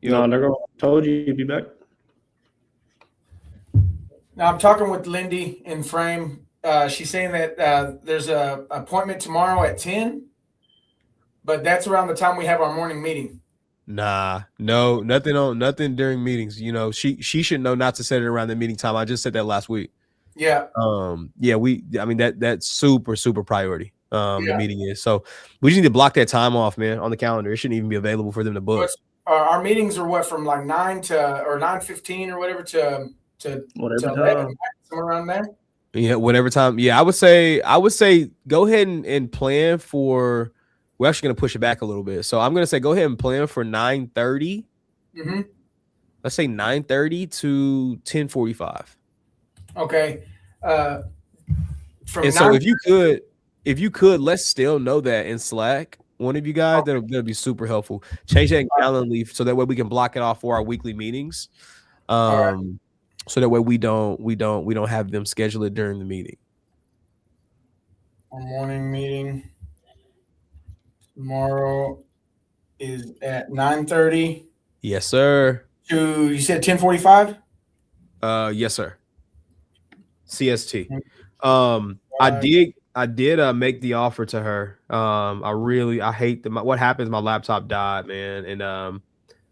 No, they're going. Told you you'd be back. Now I'm talking with Lindy in frame. She's saying that there's a appointment tomorrow at 10, but that's around the time we have our morning meeting. Nah, no, nothing during meetings. You know, she should know not to set it around the meeting time. I just said that last week. Yeah. Yeah, I mean that's super priority. Yeah. The meeting is. So we just need to block that time off, man, on the calendar. It shouldn't even be available for them to book. Our meetings are what, from like 9 to or 9:15 or whatever to Whatever 11, time. somewhere around there. Yeah, whatever time. Yeah, I would say go ahead and plan for. We're actually gonna push it back a little bit. So I'm gonna say go ahead and plan for 9:30. Mm-hmm. Let's say 9:30 to 10:45. Okay. And so if you could, let's still know that in Slack. One of you guys, that'll be super helpful. Change that in Calendly so that way we can block it off for our weekly meetings. Right. So that way we don't have them schedule it during the meeting. Our morning meeting tomorrow is at 9:30. Yes, sir. You said 10:45? Yes, sir. CST. I did make the offer to her. I hate what happens. My laptop died, man, and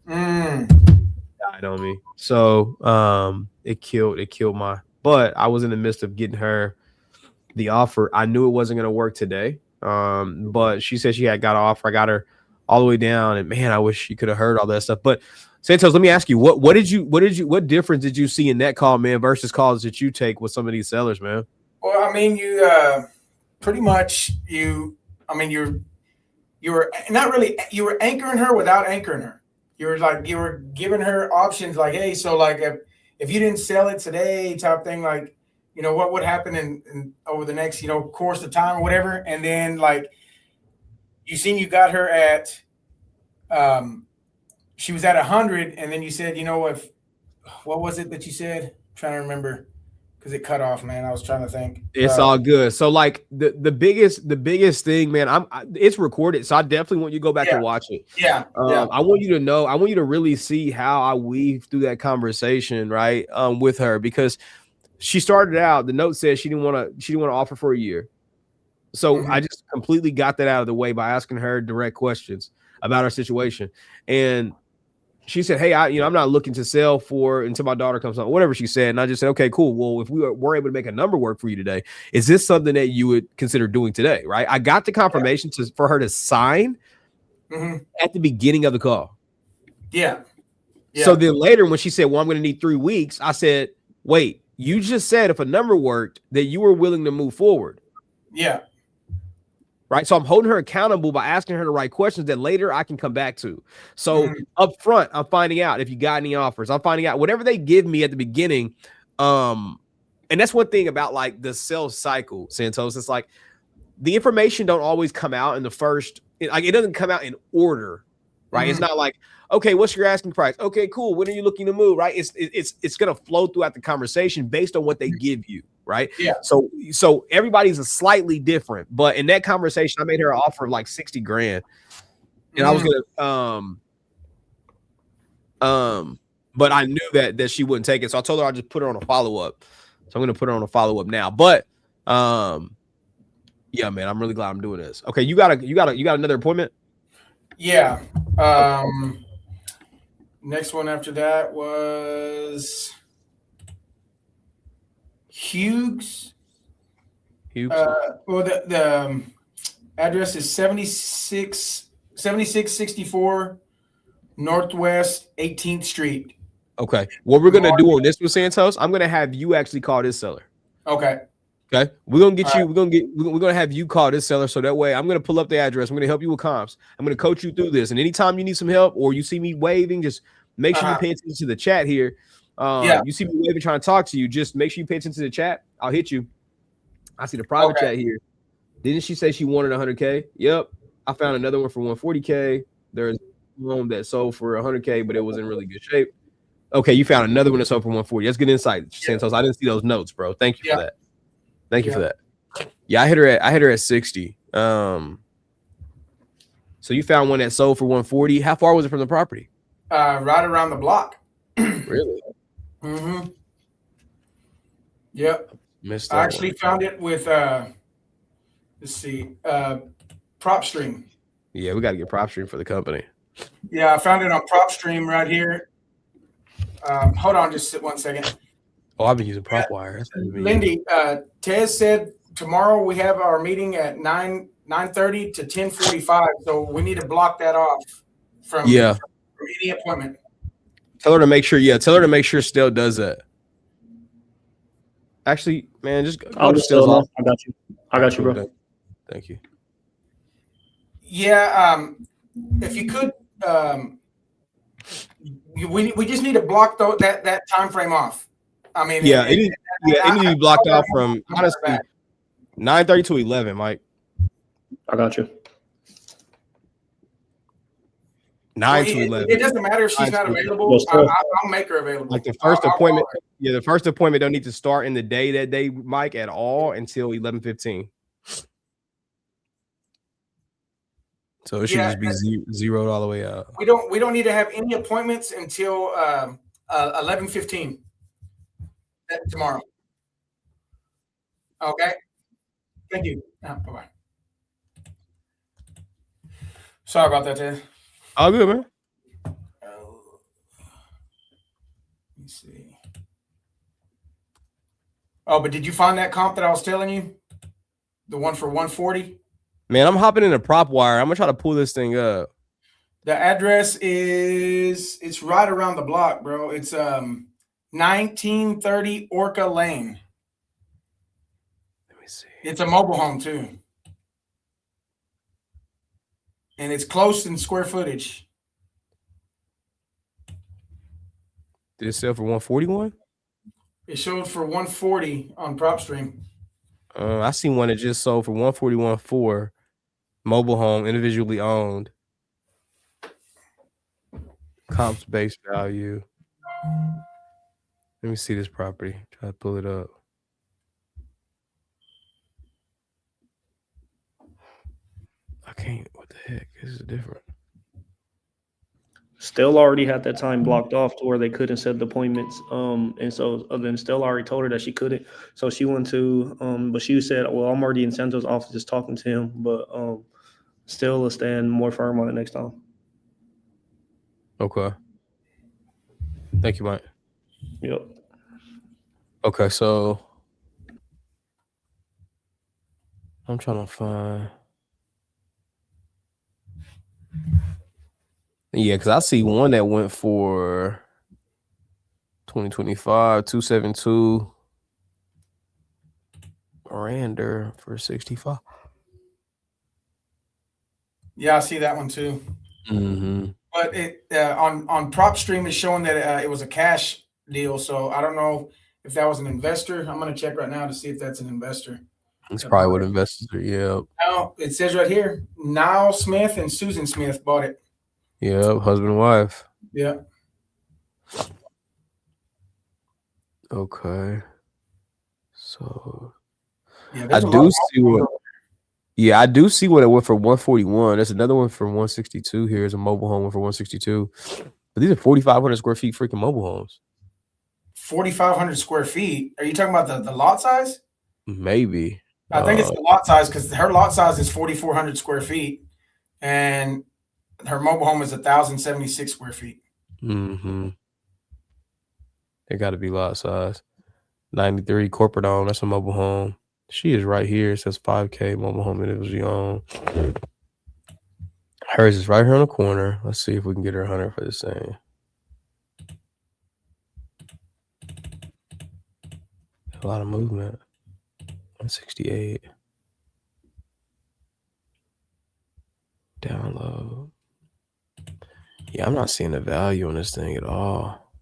died on me. So it killed my. But I was in the midst of getting her the offer. I knew it wasn't going to work today. But she said she had got an offer. I got her all the way down, and man, I wish she could have heard all that stuff. But Santos, let me ask you, what difference did you see in that call, man, versus calls that you take with some of these sellers, man? Well, I mean, you pretty much you were not really, you were anchoring her without anchoring her. You were giving her options like, hey, so like if you didn't sell it today, type thing, like, you know, what would happen in over the next, you know, course of time or whatever. And then like you got her at she was at 100, and then you said, you know, what was it that you said? I'm trying to remember because it cut off, man. I was trying to think. It's all good. So like the biggest thing, man, it's recorded, so I definitely want you to go back and watch it. Yeah. I want you to know, I want you to really see how I weave through that conversation, right? With her, because she started out, the note says she didn't want to offer for a year. So I just completely got that out of the way by asking her direct questions about her situation. And she said, hey, I'm not looking to sell for until my daughter comes home, whatever she said. And I just said, okay, cool. Well, if we're able to make a number work for you today, is this something that you would consider doing today? Right. I got the confirmation for her to sign at the beginning of the call. Yeah. So then later when she said, well, I'm going to need 3 weeks, I said, wait, you just said if a number worked that you were willing to move forward. Yeah. Right. So I'm holding her accountable by asking her the right questions that later I can come back to. So up front, I'm finding out if you got any offers. I'm finding out whatever they give me at the beginning. And that's one thing about like the sales cycle, Santos. It's like the information don't always come out in the first, like it doesn't come out in order. Right. It's not like, okay, what's your asking price? Okay, cool. When are you looking to move? Right. It's going to flow throughout the conversation based on what they give you. Right. Yeah. So everybody's a slightly different, but in that conversation, I made her an offer of like 60 grand. And I was gonna but I knew that she wouldn't take it. So I told her I'll just put her on a follow-up. So I'm gonna put her on a follow-up now. But yeah, man, I'm really glad I'm doing this. Okay, you got another appointment? Yeah. Next one after that was Hughes. Well, the address is 7664 Northwest 18th Street. Okay. What we're gonna do on this with Santos, I'm gonna have you actually call this seller. Okay. Okay. We're gonna have you call this seller, so that way I'm gonna pull up the address. I'm gonna help you with comps. I'm gonna coach you through this. And anytime you need some help or you see me waving, just make sure you pay attention to the chat here. You see me waving trying to talk to you, just make sure you pay attention to the chat. I'll hit you. I see the private chat here. Didn't she say she wanted 100K? Yep. I found another one for 140K. There's one that sold for 100K, but it was in really good shape. Okay, you found another one that sold for 140. That's good insight, Santos. I didn't see those notes, bro. Thank you for that. Thank you for that. Yeah, I hit her at 60. So you found one that sold for 140. How far was it from the property? Right around the block. Really? Mm-hmm. Yep. Missed I actually found it with let's see, PropStream. Yeah, we got to get PropStream for the company. Yeah, I found it on PropStream right here. Hold on just 1 second. Oh, I've been using PropWire. Lindy, Tez said tomorrow we have our meeting at 9:30 to 10:45, so we need to block that off from any appointment. Tell her to make sure. Yeah, tell her to make sure Stell does that. Actually, man, just go to Stell's off. I got you, bro. Thank you. Yeah, if you could, we just need to block that time frame off. I mean, it needs to be blocked off from honestly 9:30 to 11, Mike. I got you. 9 to 11. It doesn't matter if she's not available. I'll make her available. Like the first appointment, the first appointment don't need to start in the day that day, Mike, at all until 11:15. So it should just be zeroed all the way out. We don't need to have any appointments until 11:15 tomorrow. Okay. Thank you. Bye-bye. Sorry about that, Ted. All good, man. Let me see. Oh, but did you find that comp that I was telling you? The one for 140? Man, I'm hopping in a prop wire. I'm gonna try to pull this thing up. The address it's right around the block, bro. It's 1930 Orca Lane. Let me see. It's a mobile home too. And it's close in square footage. Did it sell for 141? It showed for 140 on PropStream. I seen one that just sold for 141.4. Mobile home, individually owned. Comps base value. Let me see this property. Try to pull it up. I can't. What the heck? This is different. Stella already had that time blocked off to where they couldn't set the appointments. And so then Stella already told her that she couldn't. So she went to, but she said, well, I'm already in Santos' office just talking to him. But Stella stand more firm on it next time. Okay. Thank you, Mike. Yep. Okay, so I'm trying to find. Yeah, because I see one that went for 2025, 272. Miranda for 65. Yeah, I see that one too. Mm-hmm. But it on PropStream is showing that it was a cash deal. So I don't know if that was an investor. I'm going to check right now to see if that's an investor. It's probably what investors are. Yeah. No, it says right here, Niall Smith and Susan Smith bought it. Yeah, husband and wife. Yeah. Okay. So Yeah, I do see what. Yeah, I do see what it went for 141. There's another one for 162. Here's a mobile home one for 162. But these are 4,500 square feet freaking mobile homes. 4,500 square feet. Are you talking about the lot size? Maybe. I think it's the lot size because her lot size is 4,400 square feet, and her mobile home is 1,076 square feet. Mm-hmm. It got to be lot size. 93 corporate owned. That's a mobile home. She is right here. It says 5K mobile home individually owned. Hers is right here on the corner. Let's see if we can get her 100 for the same. A lot of movement. 168. Download. Yeah, I'm not seeing the value on this thing at all.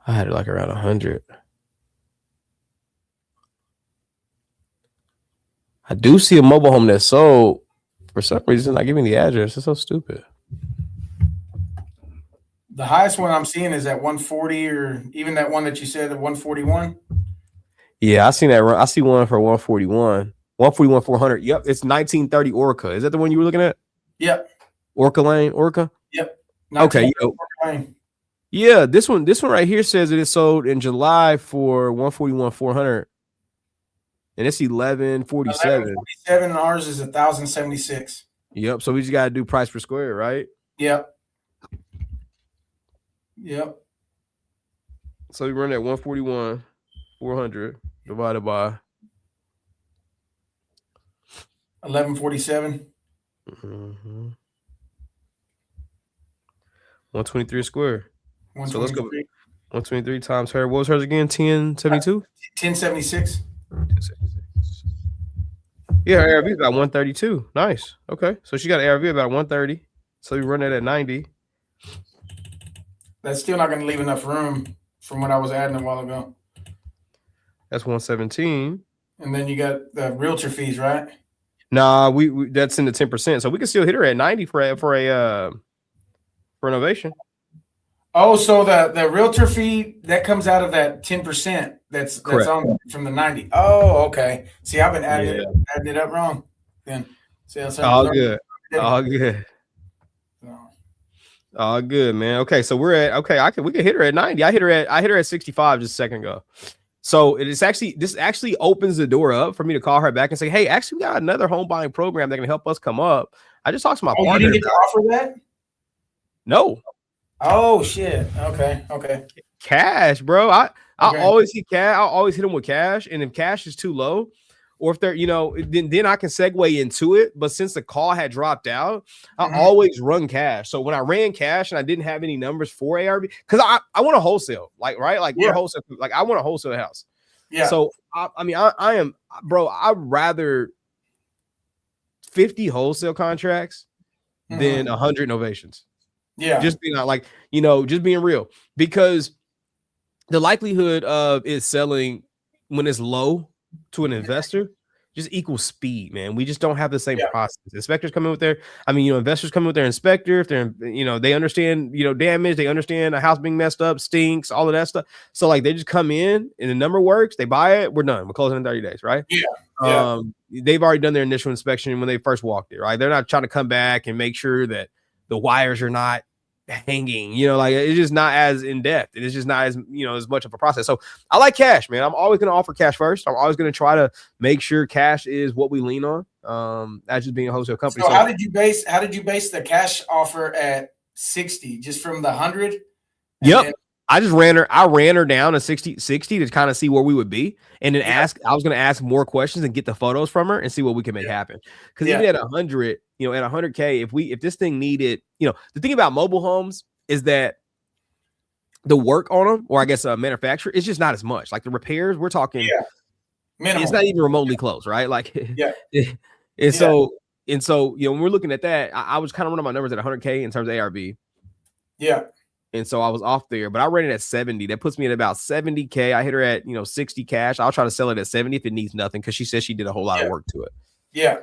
I had it like around 100. I do see a mobile home that sold. For some reason, not giving the address. It's so stupid. The highest one I'm seeing is at 140, or even that one that you said at 141. Yeah, I seen that. I see one for 141. 141, 400. Yep, it's 1930 Orca. Is that the one you were looking at? Yep. Orca Lane, Orca? Yep. Okay. Yeah, this one right here says that it sold in July for 141, 400. And it's 1147. 1147, and ours is 1,076. Yep. So we just gotta do price per square, right? Yep. Yep. So we run at 141, 400 divided by 1147. 123 a square. 123. So let's go 123 times her. What was hers again? 1072? 1076. Yeah, her ARV is about 132. Nice. Okay. So she got an ARV about 130. So we run it at 90. That's still not going to leave enough room from what I was adding a while ago. That's 117. And then you got the realtor fees, right? Nah, we that's in the 10%. So we can still hit her at 90 for renovation. Oh, so the realtor fee that comes out of that 10% that's on from the 90. Oh, okay. See, I've been adding it up wrong. Then see, all good. All good. All good, man. Okay, so we can hit her at 90. I hit her at 65 just a second ago. So this actually opens the door up for me to call her back and say, hey, actually, we got another home buying program that can help us come up. I just talked to my partner. You didn't get to offer that? No. Oh shit. Okay. Cash, bro. I always hit cash. I always hit them with cash. And if cash is too low, or if they're, then I can segue into it. But since the call had dropped out, I always run cash. So when I ran cash and I didn't have any numbers for ARV, because I want to wholesale, we're wholesale. Like I want to wholesale the house. Yeah. So I am, bro. I'd rather 50 wholesale contracts than 100 novations. Yeah. Just being just being real, because the likelihood of it selling when it's low to an investor just equals speed, man. We just don't have the same process. Inspectors come in with their, investors come in with their inspector. If they're, they understand, damage, they understand a house being messed up, stinks, all of that stuff. So like they just come in and the number works, they buy it, we're done. We're closing in 30 days, right? Yeah. They've already done their initial inspection when they first walked it, right? They're not trying to come back and make sure that the wires are not hanging, it's just not as in depth, and it's just not as as much of a process. So I like cash, man. I'm always going to offer cash first. I'm always going to try to make sure cash is what we lean on, as just being a wholesale company. So how did you base the cash offer at 60, just from the 100? Yep. I ran her down to 60 to kind of see where we would be, and then I was going to ask more questions and get the photos from her and see what we can make happen. Because even at 100, at 100K, if this thing needed, the thing about mobile homes is that the work on them, or I guess a manufacturer, is just not as much. Like the repairs, we're talking, it's not even remotely close, right? Like, so when we're looking at that, I was kind of running my numbers at 100K in terms of ARV. Yeah. And so I was off there, but I ran it at 70. That puts me at about 70K. I hit her at 60 cash. I'll try to sell it at 70 if it needs nothing, because she says she did a whole lot of work to it. Yeah.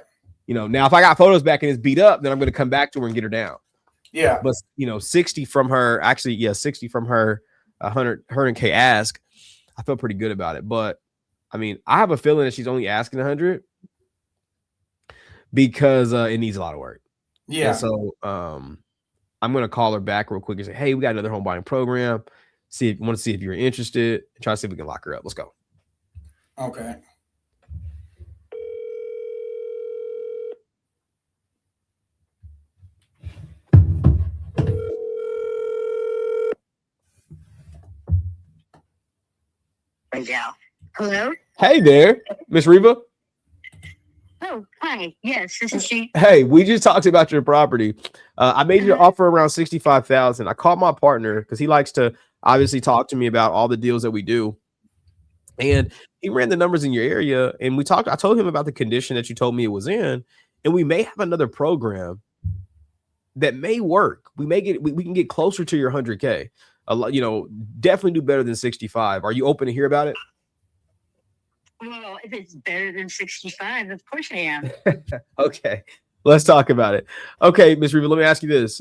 Now if I got photos back and it's beat up, then I'm going to come back to her and get her down. Yeah. But 60 from her, 60 from her 100K ask, I feel pretty good about it. But I have a feeling that she's only asking 100 because it needs a lot of work. Yeah. And so I'm going to call her back real quick and say, hey, we got another home buying program. Want to see if you're interested, and try to see if we can lock her up. Let's go. Okay. Yeah. Hello? Hey there, Miss Reva. Oh, hi. Yes, this is she. Hey, we just talked about your property. I made you an offer around $65,000. I called my partner because he likes to obviously talk to me about all the deals that we do. And he ran the numbers in your area, and I told him about the condition that you told me it was in, and we may have another program that may work. We can get closer to your 100K. Definitely do better than 65. Are you open to hear about it? Well, if it's better than 65, of course I am. Okay, let's talk about it. Okay, Ms. Reva, let me ask you this.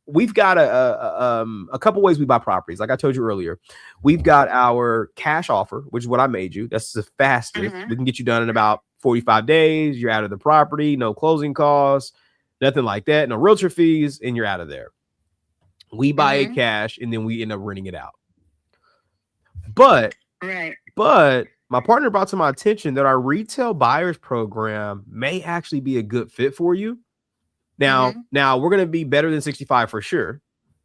We've got a couple ways we buy properties. Like I told you earlier, we've got our cash offer, which is what I made you. That's the fastest. We can get you done in about 45 days. You're out of the property, no closing costs, nothing like that, no realtor fees, and you're out of there. We buy it cash, and then we end up renting it out. But my partner brought to my attention that our retail buyers program may actually be a good fit for you. Now we're going to be better than 65 for sure.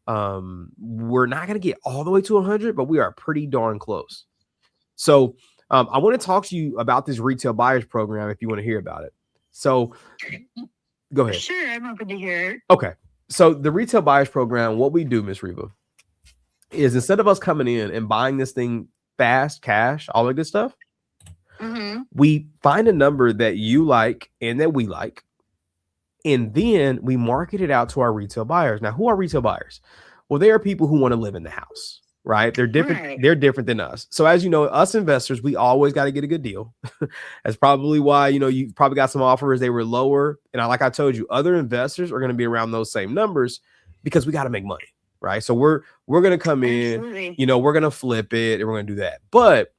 We're not going to get all the way to 100, but we are pretty darn close. So I want to talk to you about this retail buyers program if you want to hear about it. So go ahead. Sure, I'm open to hear. Okay. So the retail buyers program, what we do, Ms. Reva, is instead of us coming in and buying this thing fast, cash, all that good stuff, we find a number that you like and that we like, and then we market it out to our retail buyers. Now, who are retail buyers? Well, they are people who want to live in the house, right? They're different. Right. They're different than us. So as you know, us investors, we always got to get a good deal. That's probably why, you've probably got some offers. They were lower. And like I told you, other investors are going to be around those same numbers because we got to make money, right? So we're going to come in, we're going to flip it, and we're going to do that. But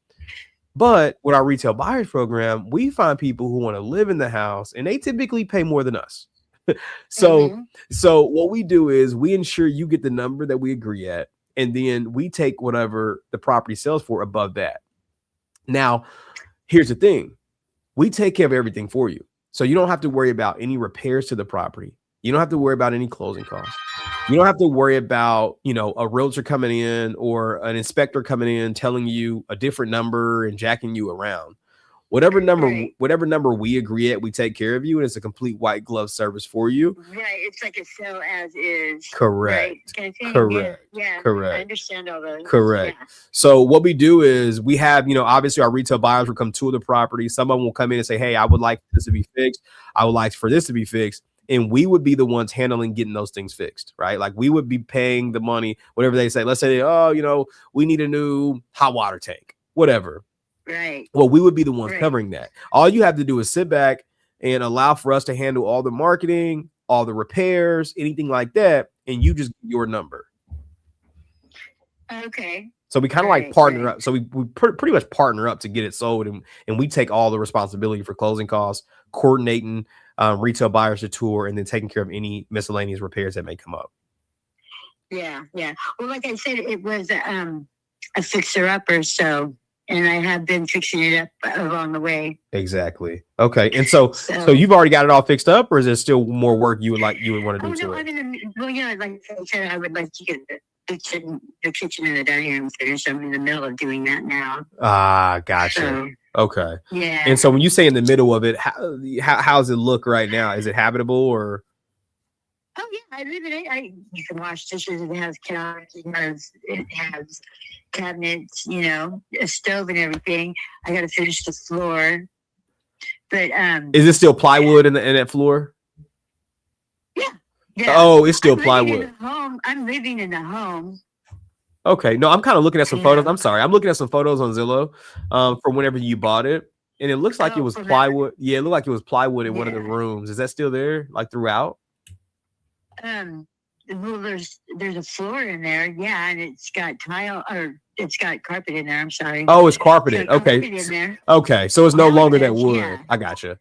with our retail buyers program, we find people who want to live in the house, and they typically pay more than us. So what we do is we ensure you get the number that we agree at, and then we take whatever the property sells for above that. Now, here's the thing. We take care of everything for you. So you don't have to worry about any repairs to the property. You don't have to worry about any closing costs. You don't have to worry about, a realtor coming in or an inspector coming in telling you a different number and jacking you around. Whatever number we agree at, we take care of you, and it's a complete white glove service for you. Right. It's like a sell as is. Correct. Right? Kind of thing. Correct. Yeah. Correct. I understand all those. Correct. Yeah. So what we do is we have, obviously our retail buyers will come to the property. Someone will come in and say, hey, I would like this to be fixed. I would like for this to be fixed. And we would be the ones handling getting those things fixed, right? Like we would be paying the money, whatever they say. Let's say, we need a new hot water tank, whatever. Right. Well, we would be the ones covering that. All you have to do is sit back and allow for us to handle all the marketing, all the repairs, anything like that. And you just get your number. Okay. So we kind of like partner up. So we pretty much partner up to get it sold. And we take all the responsibility for closing costs, coordinating retail buyers to tour, and then taking care of any miscellaneous repairs that may come up. Yeah. Yeah. Well, like I said, it was a fixer-upper. So, and I have been fixing it up along the way. Exactly. Okay. And so you've already got it all fixed up, or is there still more work you would want to do to it? Like I said, I would like to get the kitchen and the dining room finished. I'm in the middle of doing that now. Ah, gotcha. So, okay. Yeah. And so when you say in the middle of it, how does it look right now? Is it habitable or? Oh yeah, I live in it. You can wash dishes. It has counters. It has cabinets. A stove and everything. I got to finish the floor. But is it still plywood in that floor? Yeah. Yeah. Oh, it's still plywood. I'm living in the home. Okay. No, I'm kind of looking at some photos. I'm sorry. I'm looking at some photos on Zillow from whenever you bought it. And it looks like it was plywood. Yeah, it looked like it was plywood in one of the rooms. Is that still there, like throughout? Well, there's a floor in there. Yeah, and it's got it's got carpet in there. I'm sorry. Oh, it's carpeted. Okay. Carpet in there. Okay. So it's no longer that wood. Yeah. I gotcha.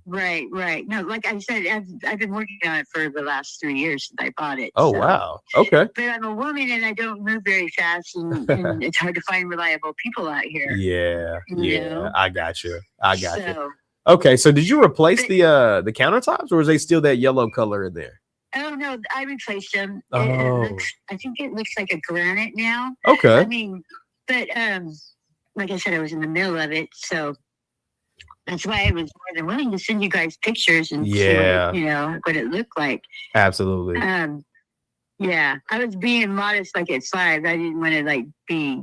Right. No, like I said, I've been working on it for the last 3 years since I bought it. Oh, wow. Okay. But I'm a woman and I don't move very fast, and it's hard to find reliable people out here. Yeah. Yeah. I got you. So, okay. So did you replace the countertops, or is they still that yellow color in there? Oh no, I replaced them. Oh. I think it looks like a granite now. Okay. I mean, but like I said, I was in the middle of it, so that's why I was more than willing to send you guys pictures and see what it looked like. Absolutely. Yeah, I was being modest, like at 5. I didn't want to be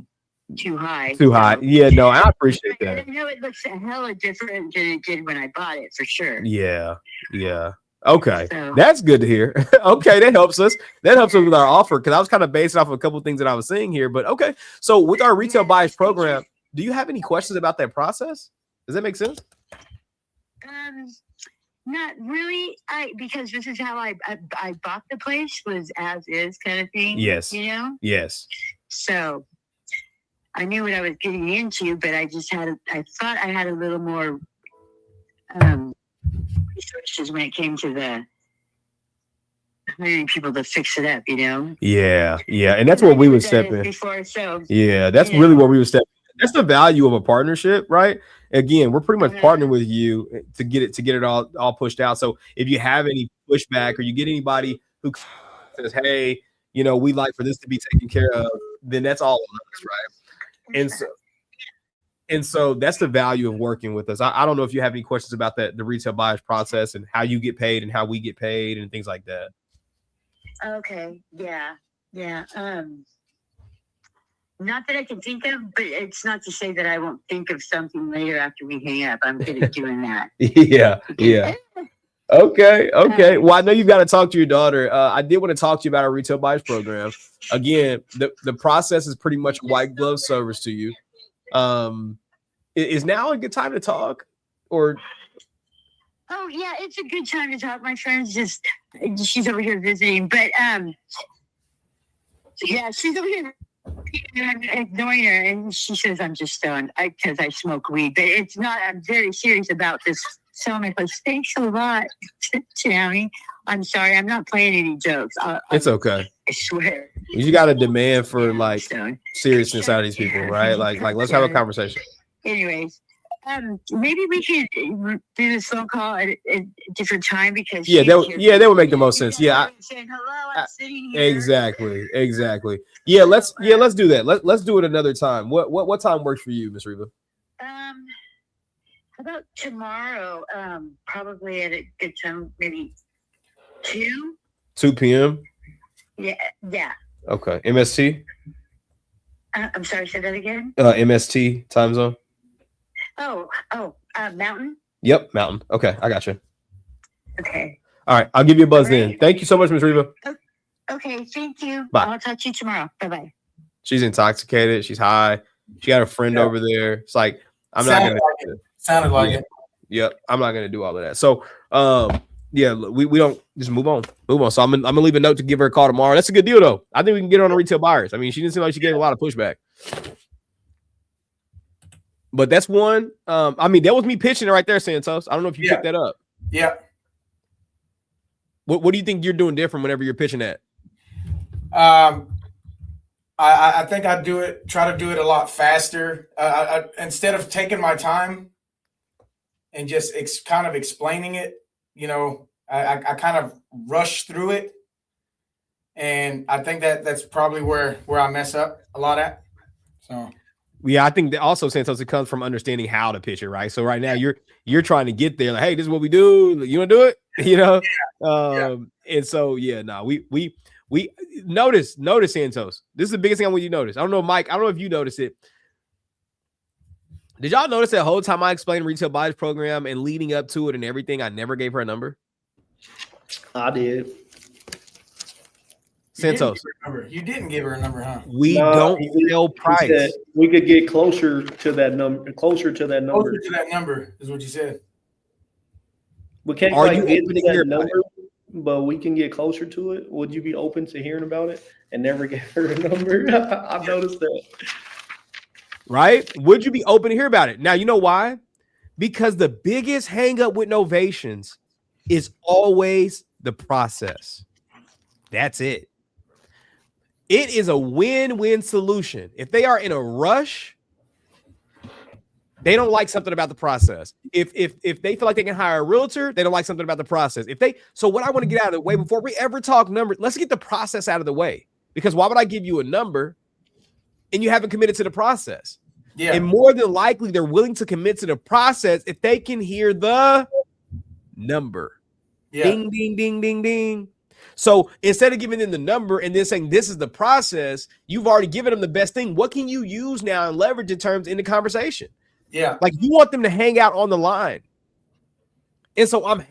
too high. Yeah, no, I appreciate that. I know it looks a hella different than it did when I bought it, for sure. Yeah. Okay, that's good to hear. Okay, that helps us. That helps us with our offer, because I was kind of based off of a couple of things that I was seeing here. But okay, so with our retail buyers program, do you have any questions about that process? Does that make sense? Not really. Because this is how I bought the place, was as is kind of thing. Yes. Yes. So I knew what I was getting into, but I thought I had a little more resources when it came to the hiring people to fix it up, Yeah, and that's where we would step in. Before, so yeah, that's really where we would step in. That's the value of a partnership, right? Again, we're pretty much partnering with you to get it all pushed out. So if you have any pushback, or you get anybody who says, hey, we'd like for this to be taken care of, then that's all on us, right? And so that's the value of working with us. I don't know if you have any questions about the retail buyers process and how you get paid and how we get paid and things like that. Okay. Yeah. Not that I can think of, but it's not to say that I won't think of something later after we hang up. I'm good at doing that. Yeah. Okay. Well, I know you've got to talk to your daughter. I did want to talk to you about our retail buyers program. Again, the process is pretty much white glove service to you. Is now a good time to talk, or? Oh yeah, it's a good time to talk. My friend's she's over here visiting, but yeah, she's over here. I'm ignoring her, and she says I'm just stoned because I smoke weed, but it's not. I'm very serious about this. So I'm like, thanks a lot, Tammy. I'm sorry, I'm not playing any jokes. It's okay. I swear. You got a demand for seriousness out of these people, right? Like let's have a conversation. Anyways, maybe we could do this phone call at a different time because that would make the most sense. Yeah, saying hello, I'm sitting here. Exactly. Yeah, let's do that. Let's do it another time. What time works for you, Miss Reva? How about tomorrow? Probably at a good time, maybe 2 p.m. Yeah. Okay. MST. I'm sorry. Say that again. MST time zone. Oh, Mountain. Yep, Mountain. Okay, I got you. Okay. All right, I'll give you a buzz then. Thank you so much, Miss Reva. Okay, thank you. Bye. I'll talk to you tomorrow. Bye-bye. She's intoxicated. She's high. She got a friend over there. It's like Sounded like it. Yep, I'm not gonna do all of that. So, we don't just move on. So I'm gonna leave a note to give her a call tomorrow. That's a good deal though. I think we can get her on the retail buyers. I mean, she didn't seem like she gave a lot of pushback. But that's one. I mean, that was me pitching it right there, Santos. I don't know if you picked that up. Yeah. What do you think you're doing different whenever you're pitching that? I think I try to do it a lot faster. I instead of taking my time and just kind of explaining it, I kind of rush through it. And I think that's probably where I mess up a lot at. So. Yeah, I think that also, Santos, it comes from understanding how to pitch it, right? So right now you're trying to get there, like, hey, this is what we do. You want to do it? And so we notice Santos. This is the biggest thing I want you to notice. I don't know, Mike. I don't know if you noticed it. Did y'all notice that whole time I explained retail buyers program and leading up to it and everything, I never gave her a number? I did. Santos. You didn't give her a number, huh? We don't know price. We could get closer to that number. Closer to that number is what you said. We can't get to that number, but we can get closer to it. Would you be open to hearing about it and never give her a number? I've noticed that. Right? Would you be open to hear about it? Now, you know why? Because the biggest hang up with novations is always the process. That's it. It is a win-win solution. If they are in a rush, they don't like something about the process. If they feel like they can hire a realtor, they don't like something about the process. So what I want to get out of the way before we ever talk numbers, let's get the process out of the way. Because why would I give you a number and you haven't committed to the process? Yeah. And more than likely, they're willing to commit to the process if they can hear the number. Yeah. Ding, ding, ding, ding, ding. So instead of giving them the number and then saying this is the process, you've already given them the best thing. What can you use now and leverage in terms in the conversation? Yeah. Like you want them to hang out on the line. And so I'm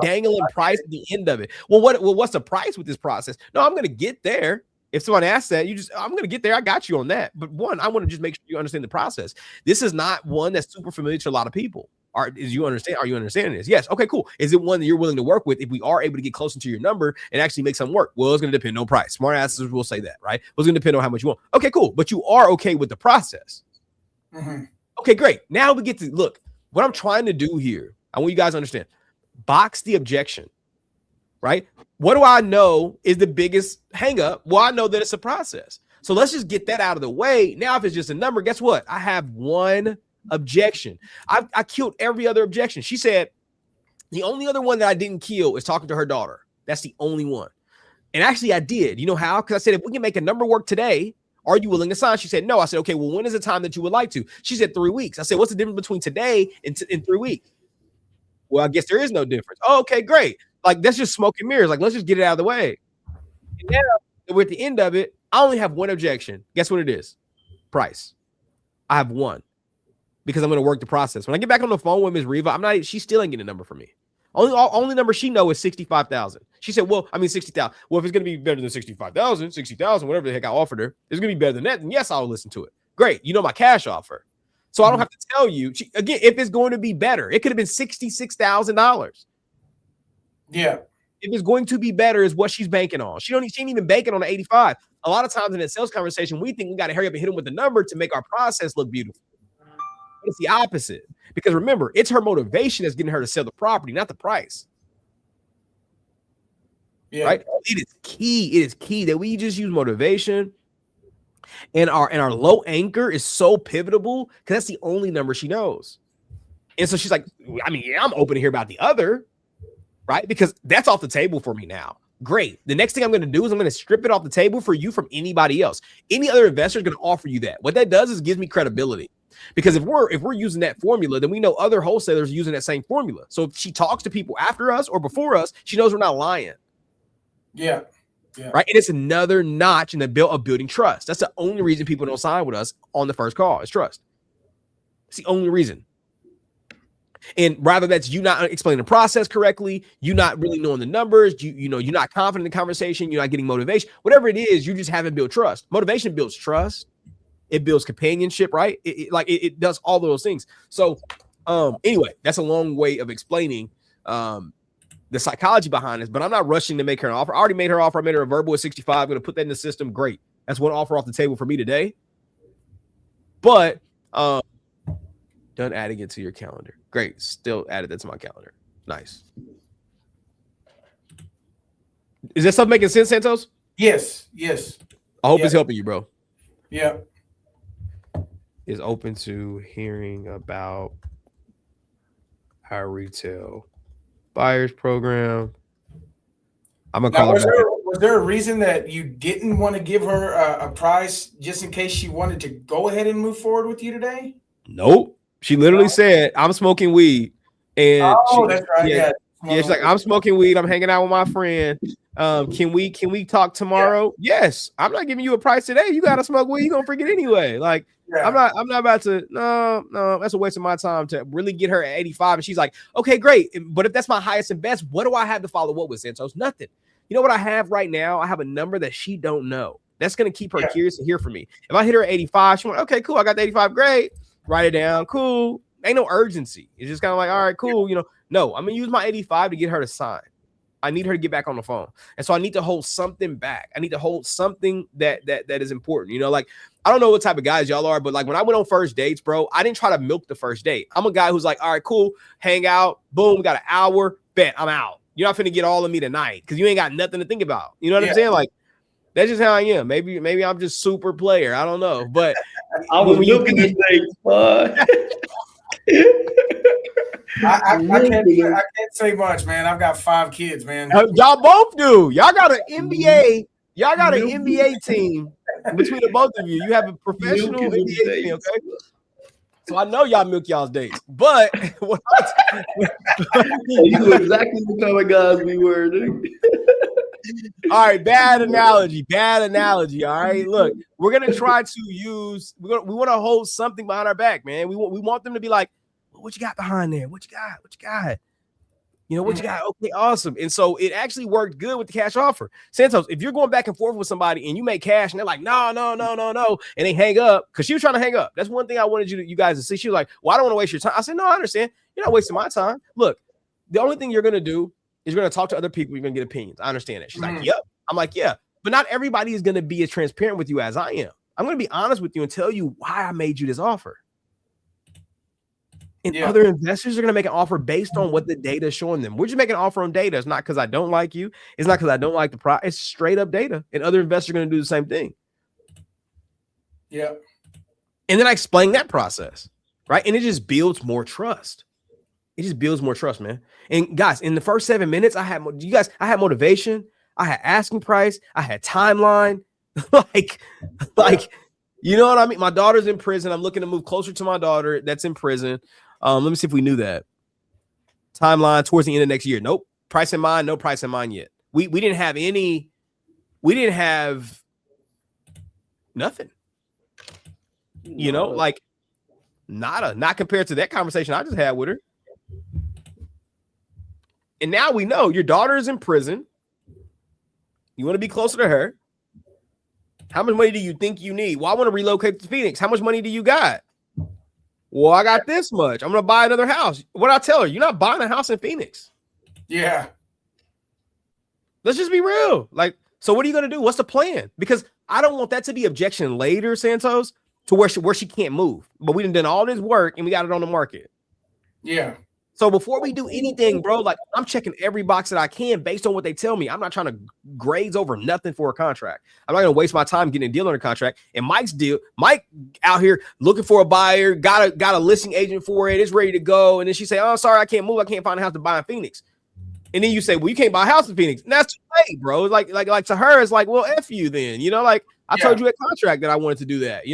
dangling price at the end of it. Well, what's the price with this process? No, I'm going to get there. If someone asks that, I'm going to get there. I got you on that. But one, I want to just make sure you understand the process. This is not one that's super familiar to a lot of people. Are you understanding this? Yes. Okay, cool. Is it one that you're willing to work with if we are able to get closer to your number and actually make something work? Well, it's going to depend on price. Smart asses will say that, right? Well, it's going to depend on how much you want. Okay, cool. But you are okay with the process. Mm-hmm. Okay, great. Now we get to look. What I'm trying to do here, I want you guys to understand. Box the objection, right? What do I know is the biggest hang up? Well, I know that it's a process. So let's just get that out of the way. Now, if it's just a number, guess what? I have one objection. I killed every other objection. She said the only other one that I didn't kill is talking to her daughter. That's the only one. And actually I did. You know how? Because I said, if we can make a number work today, are you willing to sign? She said, no. I said, okay, well, when is the time that you would like to? She said 3 weeks. I said, what's the difference between today and 3 weeks? Well, I guess there is no difference. Oh, okay, great. Like, that's just smoke and mirrors. Like, let's just get it out of the way. And now that we're at the end of it, I only have one objection. Guess what it is? Price. I have one. Because I'm going to work the process. When I get back on the phone with Ms. Reva, she still ain't getting a number from me. Only number she knows is 65,000. She said, 60,000. Well, if it's going to be better than 65,000, 60,000, whatever the heck I offered her, it's going to be better than that. Then yes, I'll listen to it. Great. You know my cash offer. So I don't have to tell you. Again, if it's going to be better, it could have been $66,000. Yeah. If it's going to be better is what she's banking on. She ain't even banking on the 85. A lot of times in that sales conversation, we think we got to hurry up and hit them with the number to make our process look beautiful. It's the opposite. Because remember, it's her motivation that's getting her to sell the property, not the price. Yeah. Right? It is key. It is key that we just use motivation And our low anchor is so pivotal because that's the only number she knows. And so she's like, I mean, yeah, I'm open to hear about the other, right? Because that's off the table for me now. Great. The next thing I'm going to do is I'm going to strip it off the table for you from anybody else. Any other investor is going to offer you that. What that does is gives me credibility. Because if we're using that formula, then we know other wholesalers are using that same formula. So if she talks to people after us or before us, she knows we're not lying. Yeah. Right. And it's another notch in the build of building trust. That's the only reason people don't sign with us on the first call is trust. It's the only reason. And rather that's you not explaining the process correctly, you not really knowing the numbers, you know, you're not confident in the conversation, you're not getting motivation, whatever it is, you just haven't built trust. Motivation builds trust. It builds companionship, right? It does all those things. So anyway, that's a long way of explaining the psychology behind this, but I'm not rushing to make her an offer. I already made her offer. I made her a verbal at 65. I'm going to put that in the system. Great. That's one offer off the table for me today. But done adding it to your calendar. Great. Still added that to my calendar. Nice. Is that stuff making sense, Santos? Yes. I hope it's helping you, bro. Yeah. Is open to hearing about our retail buyers program. I'm gonna call her. Was there a reason that you didn't want to give her a price just in case she wanted to go ahead and move forward with you today? Nope. She literally said, "I'm smoking weed," and that's right. Yeah. She's like, "I'm smoking weed. I'm hanging out with my friend. Can we talk tomorrow?" Yeah. Yes. I'm not giving you a price today. You gotta smoke weed. You gonna forget anyway. Like. Yeah. I'm not about to. No, that's a waste of my time to really get her at 85. And she's like, okay, great. But if that's my highest and best, what do I have to follow up with, Santos? Nothing. You know what I have right now? I have a number that she don't know. That's going to keep her curious to hear from me. If I hit her at 85, she went, okay, cool. I got the 85. Great. Write it down. Cool. Ain't no urgency. It's just kind of like, all right, cool. You know, no, I'm going to use my 85 to get her to sign. I need her to get back on the phone. And so I need to hold something back. I need to hold something that is important. You know, like, I don't know what type of guys y'all are, but like when I went on first dates, bro, I didn't try to milk the first date. I'm a guy who's like, all right, cool. Hang out. Boom. Got an hour. Bet I'm out. You're not finna get all of me tonight because you ain't got nothing to think about. You know what I'm saying? Like, that's just how I am. Maybe I'm just super player. I don't know. But I was milking this thing, I can't say much, man. I've got 5 kids, man. Y'all both do. Y'all got an NBA. Y'all got an NBA team between the both of you. You have a professional NBA team, okay? So I know y'all milk y'all's dates, but you know exactly what kind of guys we were. All right, bad analogy. All right, look, we're gonna try to use. We want to hold something behind our back, man. We want them to be like, what you got behind there? What you got? You know, what you got? Okay, awesome. And so it actually worked good with the cash offer. Santos, if you're going back and forth with somebody and you make cash and they're like, no, and they hang up, because she was trying to hang up. That's one thing I wanted you guys to see. She was like, well, I don't want to waste your time. I said, no, I understand. You're not wasting my time. Look, the only thing you're going to do is you're going to talk to other people. You're going to get opinions. I understand that. She's like, yep. I'm like, yeah. But not everybody is going to be as transparent with you as I am. I'm going to be honest with you and tell you why I made you this offer. And other investors are going to make an offer based on what the data is showing them. We're just making an offer on data. It's not because I don't like you. It's not because I don't like the price. It's straight up data. And other investors are going to do the same thing. Yeah. And then I explain that process, right? And it just builds more trust. Man. And guys, in the first 7 minutes, I had motivation. I had asking price. I had timeline. like, you know what I mean? My daughter's in prison. I'm looking to move closer to my daughter that's in prison. Let me see if we knew that. Timeline towards the end of next year. Nope. Price in mind. No price in mind yet. We didn't have any. We didn't have nothing. You know, like nada. Not compared to that conversation I just had with her. And now we know your daughter is in prison. You want to be closer to her. How much money do you think you need? Well, I want to relocate to Phoenix. How much money do you got? Well, I got this much. I'm going to buy another house. What I tell her, you're not buying a house in Phoenix. Yeah. Let's just be real. Like, so what are you going to do? What's the plan? Because I don't want that to be objection later, Santos, to where she can't move. But we done all this work and we got it on the market. Yeah. So before we do anything, bro, like I'm checking every box that I can based on what they tell me. I'm not trying to grades over nothing for a contract. I'm not gonna waste my time getting a deal on a contract. And Mike out here looking for a buyer, got a listing agent for it, it's ready to go. And then she say, "Oh, sorry, I can't move. I can't find a house to buy in Phoenix." And then you say, "Well, you can't buy a house in Phoenix." And that's too late, bro. Like to her, it's like, well, F you then. Like I told you at contract that I wanted to do that,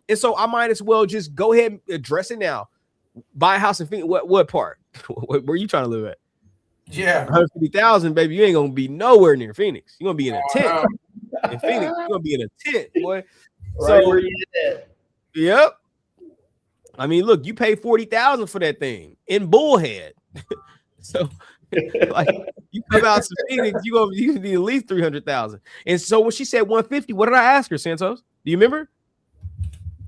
And so I might as well just go ahead and address it now. Buy a house in Phoenix. What part? Where are you trying to live at? Yeah. 150,000, baby. You ain't gonna be nowhere near Phoenix. You're gonna be in a tent. In Phoenix, you're gonna be in a tent, boy. So where you at? Yep. I mean, look, you paid 40,000 for that thing in Bullhead. So like you come out to Phoenix, you need at least 300,000. And so when she said 150, what did I ask her, Santos? Do you remember?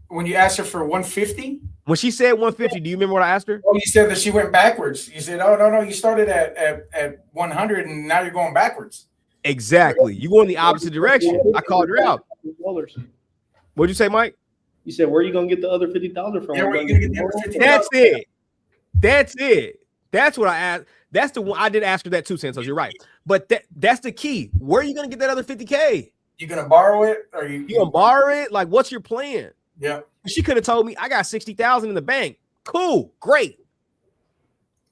When you asked her for 150? When she said 150, do you remember what I asked her? Oh, you said that she went backwards. You said, "Oh, no, you started at 100 and now you're going backwards." Exactly. You go in the opposite direction. I called her out. What'd you say, Mike? You said, where are you gonna get the other 50,000 from? Yeah, where you gonna get the other 50,000? That's it. That's what I asked. That's the one I did ask her that too, Santos. You're right. But that's the key. Where are you gonna get that other 50K? You gonna borrow it, or you gonna borrow it? Like, what's your plan? Yeah. She could have told me I got 60,000 in the bank. Cool, great.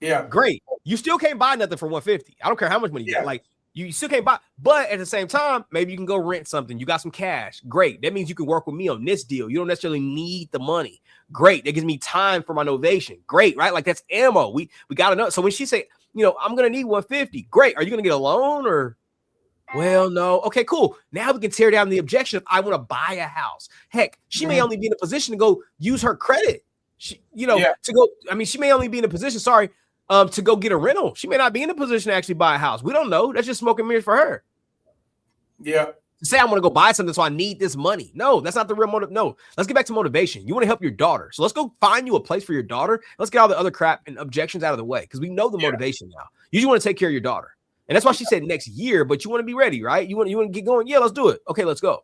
Yeah, great. You still can't buy nothing for 150. I don't care how much money you get. Like, you still can't buy, but at the same time, maybe you can go rent something. You got some cash. Great. That means you can work with me on this deal. You don't necessarily need the money. Great. That gives me time for my novation. Great, right? Like that's ammo. We got to know. So when she say, I'm gonna need 150. Great. Are you gonna get a loan or? Well, no. Okay, cool. Now we can tear down the objection if I want to buy a house. Heck, she may only be in a position to go use her credit. She, to go. I mean, she may only be in a position. Sorry. To go get a rental. She may not be in a position to actually buy a house. We don't know. That's just smoke and mirrors for her. Yeah. To say I want to go buy something, so I need this money. No, that's not the real motive. No, let's get back to motivation. You want to help your daughter. So let's go find you a place for your daughter. Let's get all the other crap and objections out of the way because we know the motivation now. You just want to take care of your daughter. And that's why she said next year, but you want to be ready, right? You want to get going. Yeah, let's do it. Okay, let's go.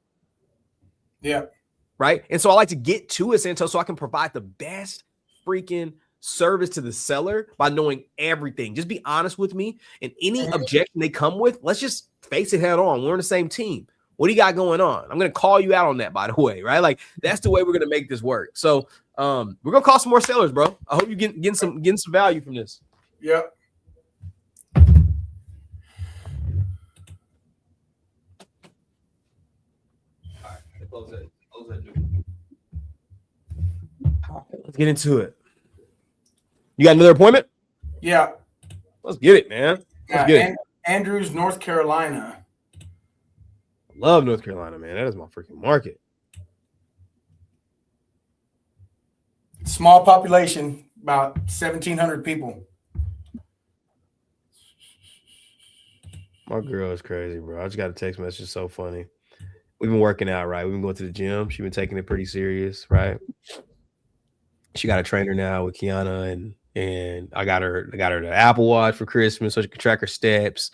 Yeah. Right. And so I like to get to it, Santos, so I can provide the best freaking service to the seller by knowing everything. Just be honest with me, and any objection they come with, let's just face it head on. We're on the same team. What do you got going on? I'm going to call you out on that, by the way, right? Like that's the way we're going to make this work. So we're going to call some more sellers, bro. I hope you're getting some value from this. Yeah. Close that door. All right, let's get into it. You got another appointment? Yeah. Let's get it, man. Let's get it. Andrews, North Carolina. I love North Carolina, man. That is my freaking market. Small population, about 1,700 people. My girl is crazy, bro. I just got a text message. So funny. We've been working out, right? We've been going to the gym. She's been taking it pretty serious, right? She got a trainer now with Kiana, and I got her the Apple Watch for Christmas so she can track her steps.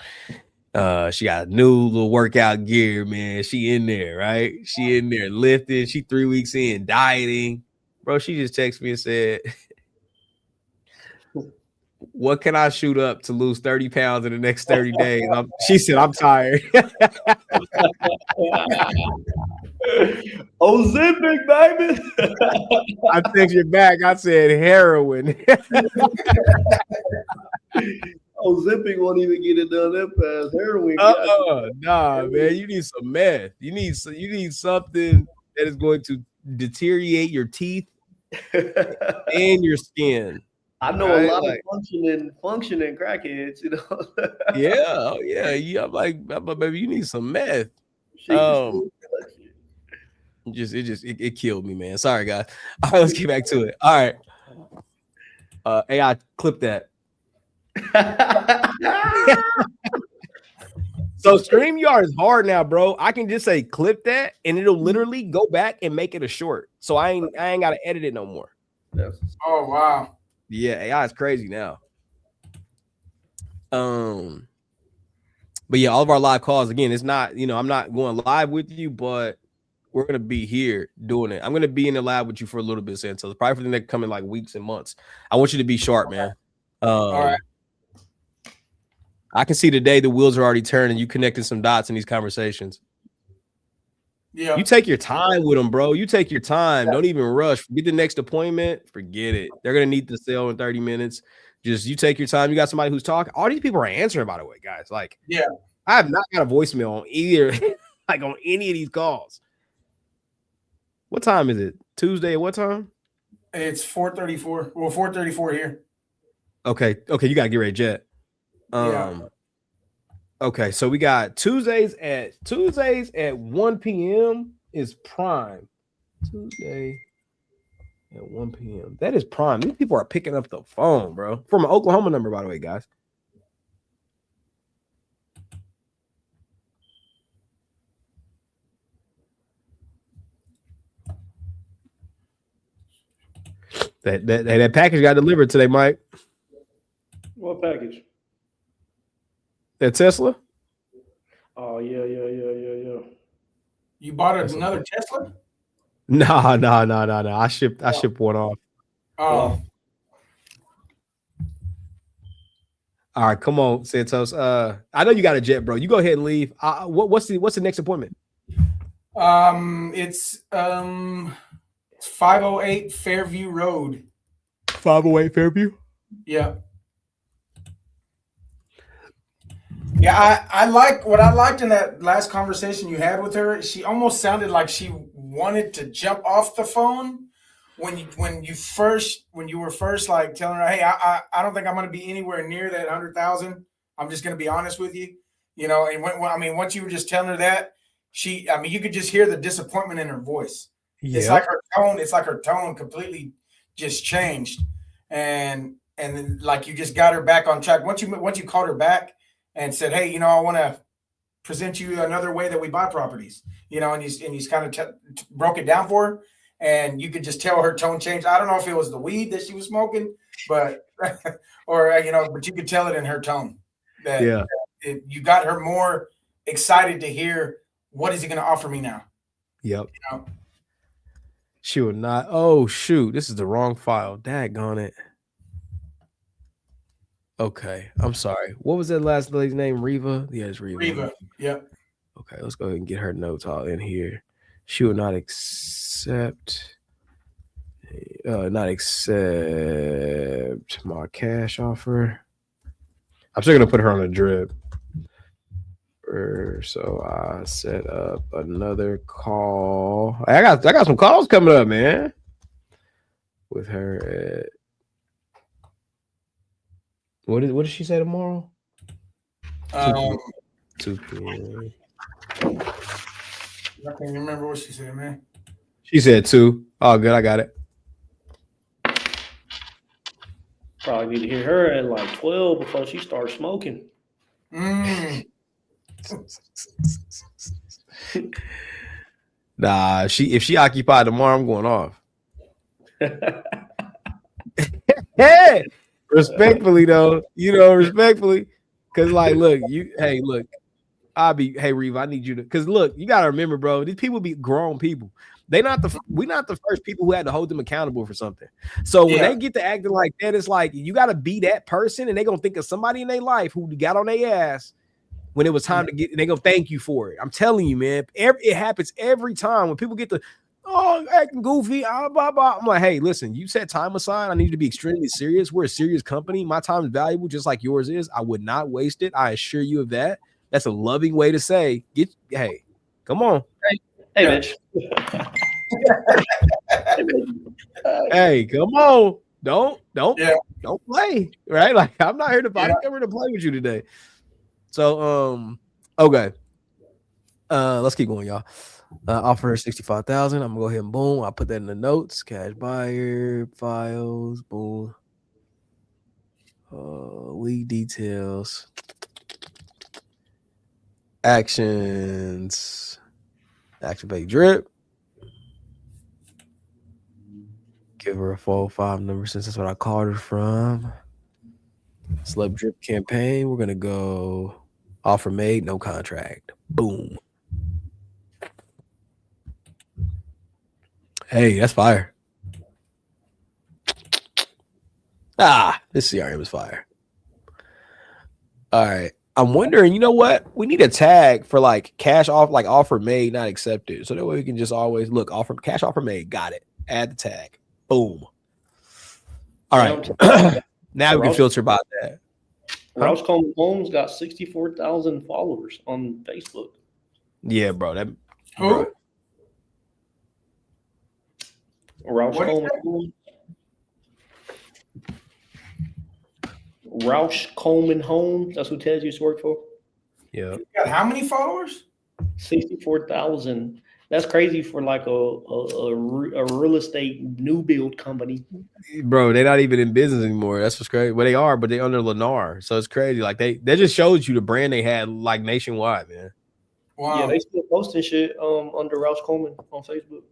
She got a new little workout gear, man. She in there, right? She in there lifting. She 3 weeks in dieting. Bro, she just texted me and said, what can I shoot up to lose 30 pounds in the next 30 days? She said, I'm tired. Ozempic, baby. I texted you back. I said heroin. Ozempic won't even get it done that fast. Heroin. Nah, man. You need some meth. You need something that is going to deteriorate your teeth and your skin. I know a lot of functioning crackheads, Yeah, I'm like, baby, you need some meth. It killed me, man. Sorry, guys. All right, let's get back to it. All right. AI, clip that. So StreamYard is hard now, bro. I can just say clip that, and it'll literally go back and make it a short. So I ain't got to edit it no more. Oh wow. Yeah, AI is crazy now. But yeah, all of our live calls again. It's not, I'm not going live with you, but we're gonna be here doing it. I'm gonna be in the lab with you for a little bit, Santos. Probably for the next coming like weeks and months. I want you to be sharp, man. All right. I can see today the wheels are already turning. You connected some dots in these conversations. Yeah. You take your time with them, bro. You take your time. Yeah. Don't even rush. Get the next appointment. Forget it. They're going to need the sale in 30 minutes. Just you take your time. You got somebody who's talking. All these people are answering, by the way, guys. Like, yeah, I have not got a voicemail on either, like on any of these calls. What time is it? Tuesday at what time? It's 4:34. Well, 4:34 here. Okay. You got to get ready, Jet. Yeah. Okay, so we got Tuesdays at 1 p.m. is prime. Tuesday at 1 p.m. That is prime. These people are picking up the phone, bro. From an Oklahoma number, by the way, guys. That package got delivered today, Mike. What package? That Tesla? Oh, yeah. You bought another Tesla? No. I shipped one off. Oh. All right, come on, Santos. I know you got a jet, bro. You go ahead and leave. What's the next appointment? It's 508 Fairview Road. 508 Fairview? Yeah. Yeah, I like what I liked in that last conversation you had with her. She almost sounded like she wanted to jump off the phone when you were first like telling her, hey, I don't think I'm going to be anywhere near that 100,000. I'm just going to be honest with you, and once you were just telling her that, you could just hear the disappointment in her voice. Yep. It's like her tone completely just changed, and then like you just got her back on track. Once you called her back and said, hey, I want to present you another way that we buy properties, and he's kind of broke it down for her, and you could just tell her tone changed. I don't know if it was the weed that she was smoking, but but you could tell it in her tone that you got her more excited to hear, what is he going to offer me now? Yep. She would not. Oh, shoot. This is the wrong file. Daggone it. Okay, I'm sorry. What was that last lady's name? Reva? Yeah, it's Reva. Reva, yeah. Okay, let's go ahead and get her notes all in here. She will not accept my cash offer. I'm still gonna put her on a drip. So I set up another call. I got some calls coming up, man. With her at What did she say tomorrow? 2 p.m. I can't remember what she said, man. She said 2. Oh, good. I got it. Probably need to hear her at like 12 before she starts smoking. Nah, if she occupied tomorrow, I'm going off. Hey, respectfully though, respectfully, because like, look, hey Reeve, I need you to, because look, you gotta remember, bro, these people be grown people. We're not the first people who had to hold them accountable for something. So when they get to acting like that, it's like you gotta be that person, and they gonna think of somebody in their life who got on their ass when it was time to get, and they gonna thank you for it. I'm telling you, man, it happens every time when people get to acting goofy, blah, blah. I'm like, hey, listen, you set time aside. I need to be extremely serious. We're a serious company. My time is valuable, just like yours is. I would not waste it. I assure you of that. That's a loving way to say, hey, come on. Hey, Mitch. Hey, come on. Don't play, right? Like, I'm not here to fight. I'm here to play with you today. So, okay. Let's keep going, y'all. Offer her 65,000. I'm gonna go ahead and boom. I'll put that in the notes. Cash buyer, files, boom. Lead details. Actions. Activate drip. Give her a 405 number since that's what I called her from. Celeb drip campaign. We're gonna go offer made, no contract. Boom. Hey, that's fire. This CRM is fire. All right. I'm wondering, you know what? We need a tag for like cash off, like offer made, not accepted. So that way we can just always look cash offer made. Got it. Add the tag. Boom. All right. Now we can filter by that. Roush Coleman Holmes got 64,000 followers on Facebook. Yeah, bro. Who? Roush Coleman Holmes. Roush Coleman Holmes. That's who Tez used to work for. Yeah. You got how many followers? 64,000. That's crazy for like a real estate new build company. Bro, they're not even in business anymore. That's what's crazy. Well, they are, but they under Lennar. So it's crazy. Like they just showed you the brand they had like nationwide, man. Wow. Yeah, they still posting shit under Roush Coleman on Facebook.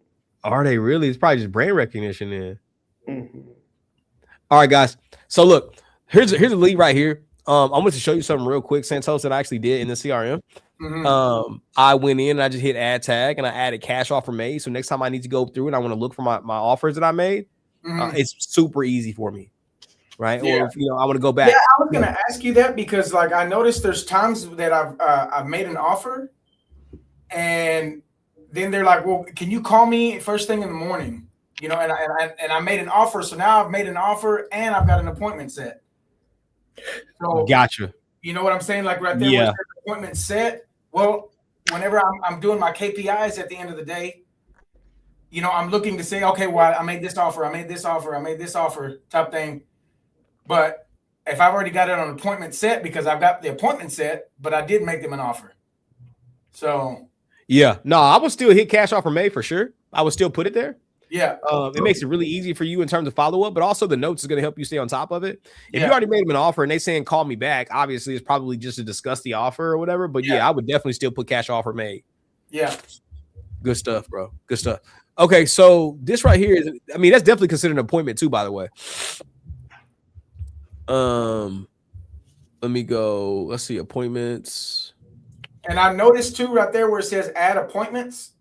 Are they really? It's probably just brand recognition then. Mm-hmm. All right, guys. So look, here's a lead right here. I want to show you something real quick, Santos, that I actually did in the CRM. Mm-hmm. I went in and I just hit add tag and I added cash offer made. So next time I need to go through and I want to look for my offers that I made, it's super easy for me. Right. Yeah. Or if I want to go back. Yeah, I was gonna ask you that because like I noticed there's times that I've made an offer and then they're like, well, can you call me first thing in the morning? And I made an offer. So now I've made an offer and I've got an appointment set. So gotcha. You know what I'm saying? Like right there, yeah. Where the appointment set. Well, whenever I'm doing my KPIs at the end of the day, I'm looking to say, okay, well, I made this offer, I made this offer type thing. But if I've already got it on appointment set because I've got the appointment set, but I did make them an offer. So yeah, no, I would still hit cash offer made for sure. I would still put it there. Yeah. It makes it really easy for you in terms of follow-up, but also the notes is going to help you stay on top of it. If you already made them an offer and they saying call me back, obviously it's probably just to discuss the offer or whatever. But yeah, I would definitely still put cash offer made. Yeah. Good stuff, bro. Good stuff. Okay, so this right here is, I mean, that's definitely considered an appointment too, by the way. Let me go. Let's see, appointments. And I noticed too right there where it says add appointments.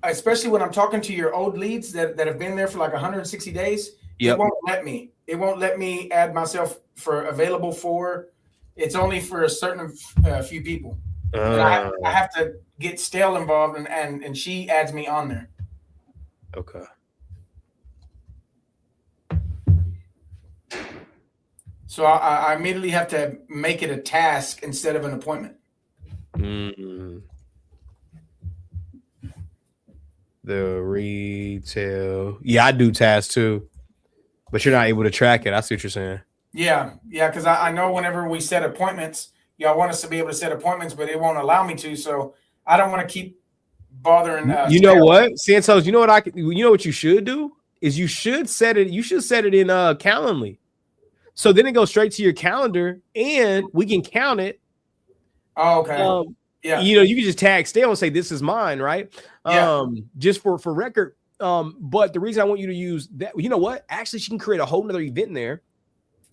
Especially when I'm talking to your old leads that have been there for like 160 days, it won't let me. It won't let me add myself for available for. It's only for a certain few people. And I have to get Stale involved, and she adds me on there. Okay. So I immediately have to make it a task instead of an appointment. Mm-hmm. The retail. Yeah, I do tasks too, but you're not able to track it. I see what you're saying. Yeah, because I know whenever we set appointments, y'all want us to be able to set appointments, but it won't allow me to. So I don't want to keep bothering. You know what, Santos? You know what you know what you should do is you should set it. You should set it in Calendly, so then it goes straight to your calendar, and we can count it. Oh, okay. Yeah. You can just tag Stale and say this is mine, right? Yeah. Just for record. But the reason I want you to use that, you know what? Actually, she can create a whole nother event in there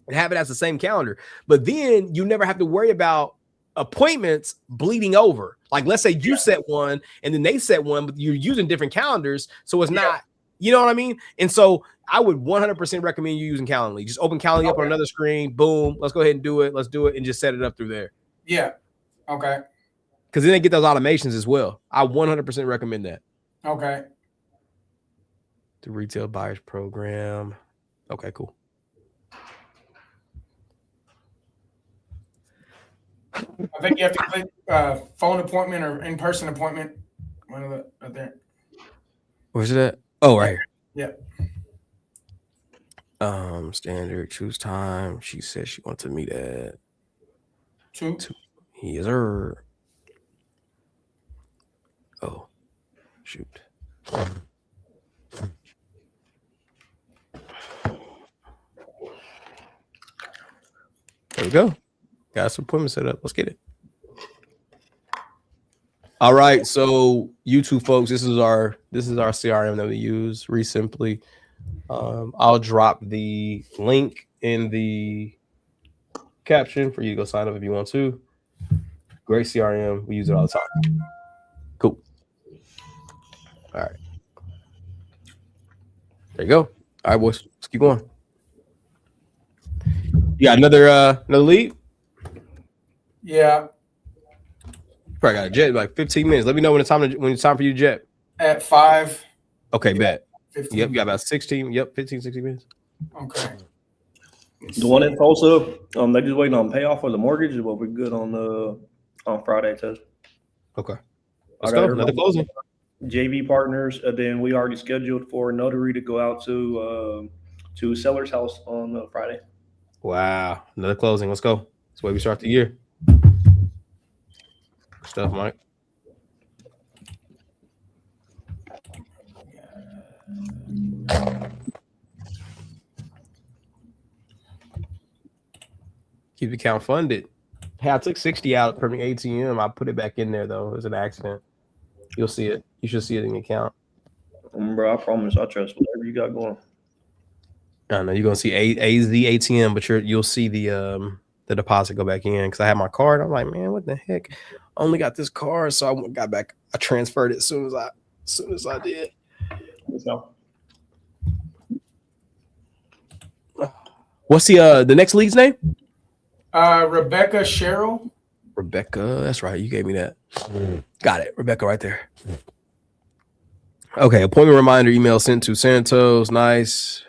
and have it as the same calendar. But then you never have to worry about appointments bleeding over. Like, let's say you set one and then they set one, but you're using different calendars. So it's not, you know what I mean? And so I would 100% recommend you using Calendly. Just open Calendly up on another screen. Boom. Let's go ahead and do it. Let's do it and just set it up through there. Yeah. Okay. Because then they get those automations as well. I 100% recommend that. Okay. The retail buyers program. Okay, cool. I think you have to click phone appointment or in-person appointment. One of the right there. Where's it at? Oh, right here. Yeah. Standard choose time. She said she wants to meet at 2. Yes, sir. Oh, shoot. There we go. Got some appointment set up. Let's get it. All right. So you two folks, this is our CRM that we use, Resimply. I'll drop the link in the caption for you to go sign up if you want to. Great CRM. We use it all the time. Cool. All right. There you go. All right, boys. Let's keep going. You got another lead? Yeah. Probably got a jet in like 15 minutes. Let me know when it's time for you to jet. At 5. Okay, bet. 15. Yep, you got about 16. Yep, 15, 16 minutes. Okay. The one in Tulsa, they just waiting on payoff for the mortgage, but we're good on Friday, Tez. Okay. Let's go. Another closing. JV partners, and then we already scheduled for a notary to go out to seller's house on Friday. Wow. Another closing. Let's go. That's the way we start the year. Good stuff, Mike. Keep the account funded. Hey, I took 60 out from the ATM. I put it back in there, though. It was an accident. You'll see it. You should see it in the account. Bro, I promise I trust whatever you got going. I know you're gonna see AZ ATM, but you'll see the deposit go back in because I had my card. I'm like, man, what the heck? I only got this card, so I got back. I transferred it as soon as I did. What's the next lead's name? Rebecca Cheryl. Rebecca, that's right. You gave me that. Got it. Rebecca right there. Okay, appointment reminder email sent to Santos. Nice.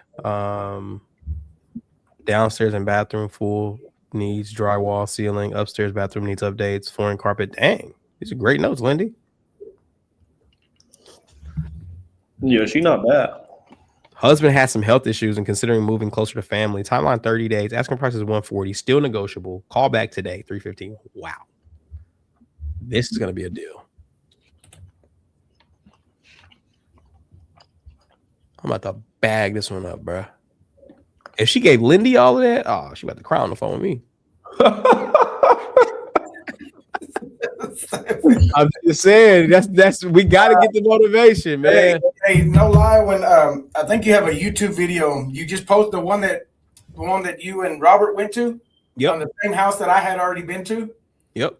Downstairs and bathroom full needs drywall, ceiling. Upstairs bathroom needs updates. Flooring, carpet. Dang, these are great notes, Lindy. Yeah, she not bad. Husband has some health issues and considering moving closer to family. Timeline 30 days. Asking price is 140. Still negotiable. Call back today. 315. Wow. This is going to be a deal. I'm about to bag this one up, bro. If she gave Lindy all of that, oh, she about to cry on the phone with me. I'm just saying that's we got to get the motivation, man. Hey, no lie. When I think you have a YouTube video, you just posted the one that you and Robert went to. Yep. On the same house that I had already been to. Yep.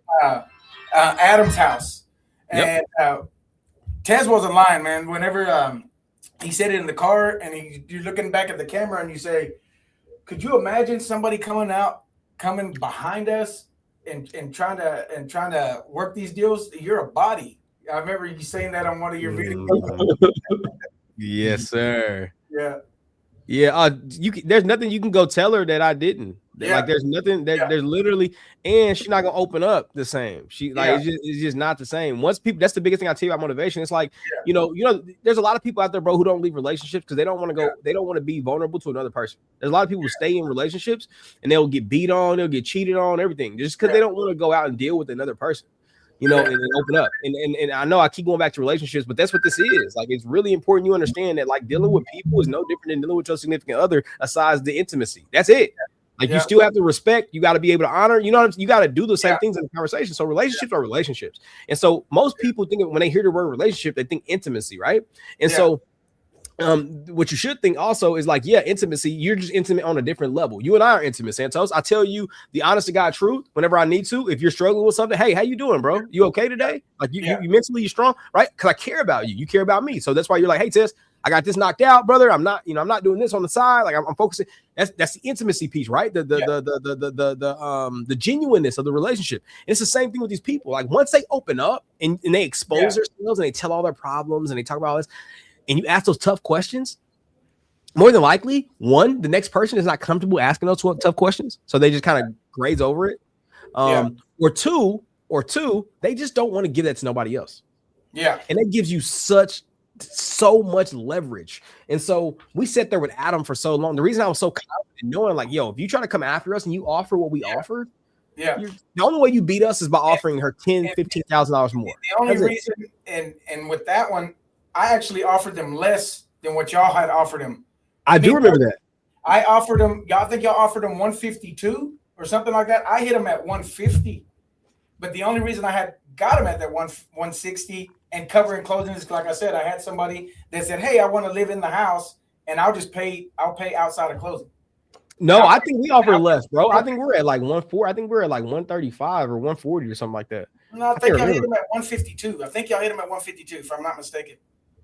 Adam's house, and yep. Tez wasn't lying, man. Whenever he said it in the car, and you're looking back at the camera, and you say, "Could you imagine somebody coming behind us and trying to work these deals? You're a body." I remember you saying that on one of your videos. Yes, sir. Yeah. Yeah. There's nothing you can go tell her that I didn't. Yeah. Like there's nothing that there's literally, and she's not gonna open up the same. She like it's just not the same. Once people, that's the biggest thing I tell you about motivation. It's like you know, there's a lot of people out there, bro, who don't leave relationships because they don't want to go. They don't want to be vulnerable to another person. There's a lot of people who stay in relationships and they'll get beat on, they'll get cheated on, everything just because they don't want to go out and deal with another person. You know, and open up. And I know I keep going back to relationships, but that's what this is. Like, it's really important you understand that, like, dealing with people is no different than dealing with your significant other, aside the intimacy. That's it. Like, you still have to respect. You got to be able to honor. You know, you got to do the same things in the conversation. So relationships are relationships. And so most people think when they hear the word relationship, they think intimacy, right? And so what you should think also is like, intimacy. You're just intimate on a different level. You and I are intimate, Santos. I tell you the honest to God truth whenever I need to. If you're struggling with something, hey, how you doing, bro? You okay today? Like you mentally, you strong, right? Because I care about you. You care about me. So that's why you're like, hey, Tess, I got this knocked out, brother. I'm not doing this on the side. Like I'm focusing. That's the intimacy piece, right? The genuineness of the relationship. And it's the same thing with these people. Like once they open up and they expose themselves and they tell all their problems and they talk about all this. And you ask those tough questions, more than likely, one, the next person is not comfortable asking those tough questions. So they just kind of graze over it. Or two, they just don't want to give that to nobody else. Yeah. And that gives you so much leverage. And so we sat there with Adam for so long. The reason I was so confident knowing like, if you try to come after us and you offer what we offer, the only way you beat us is by offering her $10,000, $15,000 more. The only reason, and with that one, I actually offered them less than what y'all had offered them. I do remember that. I offered them, I think y'all offered them 152 or something like that. I hit them at 150. But the only reason I had got them at that 160 and covering closing is, like I said, I had somebody that said, hey, I want to live in the house and I'll pay outside of closing. No, I think we offer less, bro. I think we're at like 140. I think we're at like 135 or 140 or something like that. No, I think y'all hit them at 152. I think y'all hit them at 152, if I'm not mistaken.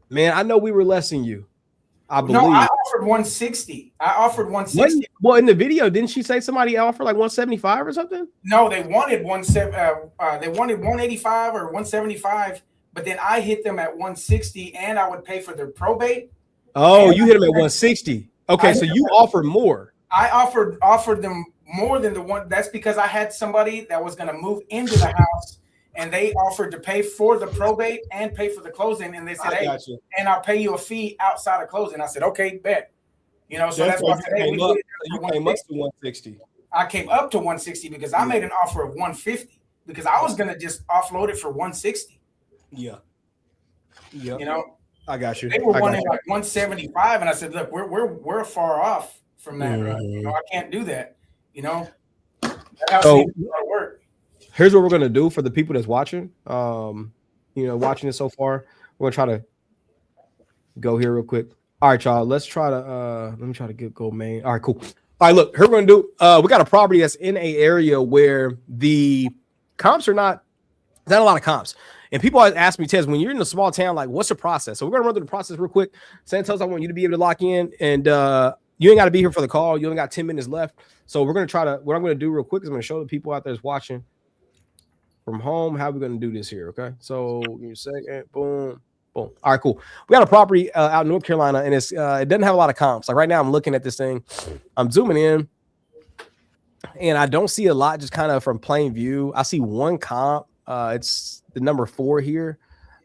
Man, I know we were less than you. I believe. No, I offered 160. I offered 160. Well, in the video, didn't she say somebody offered like 175 or something? No, they wanted 185 or 175, but then I hit them at 160, and I would pay for their probate. Oh, you hit them at 160. Okay, so you offered more. I offered them more than the one. That's because I had somebody that was going to move into the house, and they offered to pay for the probate and pay for the closing. And they said, "Hey, and I'll pay you a fee outside of closing." I said, "Okay, bet." You know, so that's why I said, "Hey, you came up to 160." I came up to 160 because I made an offer of 150 because I was going to just offload it for 160. Yeah. You know, I got you. They were wanting like 175, and I said, "Look, we're far off from that. You know, I can't do that. You know, so work." Here's what we're gonna do for the people that's watching. You know, watching it so far, we're gonna try to go here real quick. All right, y'all. Let's try to let me try to go main. All right, cool. All right, look, here we're gonna do. We got a property that's in a area where the comps are not a lot of comps. And people always ask me, Tez, when you're in a small town, like, what's the process? So we're gonna run through the process real quick. Santos, I want you to be able to lock in, and you ain't got to be here for the call. You only got 10 minutes left. So we're gonna try to. What I'm gonna do real quick is I'm gonna show the people out there that's watching from home how we're gonna do this here. Okay. So give me a second. Boom. Boom. All right, cool. We got a property out in North Carolina, and it doesn't have a lot of comps. Like right now, I'm looking at this thing. I'm zooming in, and I don't see a lot just kind of from plain view. I see one comp. It's the number 4 here.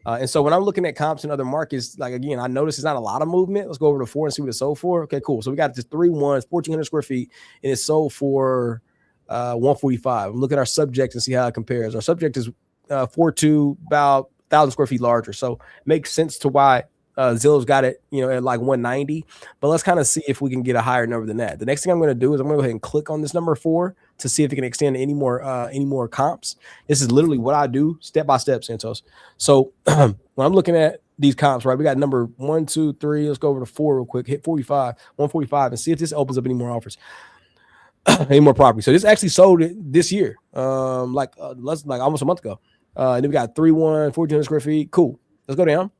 And so when I'm looking at comps in other markets, like again, I notice it's not a lot of movement. Let's go over to 4 and see what it's sold for. Okay, cool. So we got this 3-1, 1,400 square feet, and it's sold for 145. I'm looking at our subject and see how it compares. Our subject is 4.2, about 1,000 square feet larger. So it makes sense to why Zillow's got it, you know, at like 190. But let's kind of see if we can get a higher number than that. The next thing I'm going to do is I'm going to go ahead and click on this number 4 to see if it can extend any more comps. This is literally what I do step by step, Santos. So when I'm looking at these comps, right, we got number 1, 2, 3. Let's go over to 4 real quick. Hit 145, and see if this opens up any more offers, any more property. So this actually sold it this year, like almost a month ago. And then we got 3-1, 1,400 square feet. Cool. Let's go down.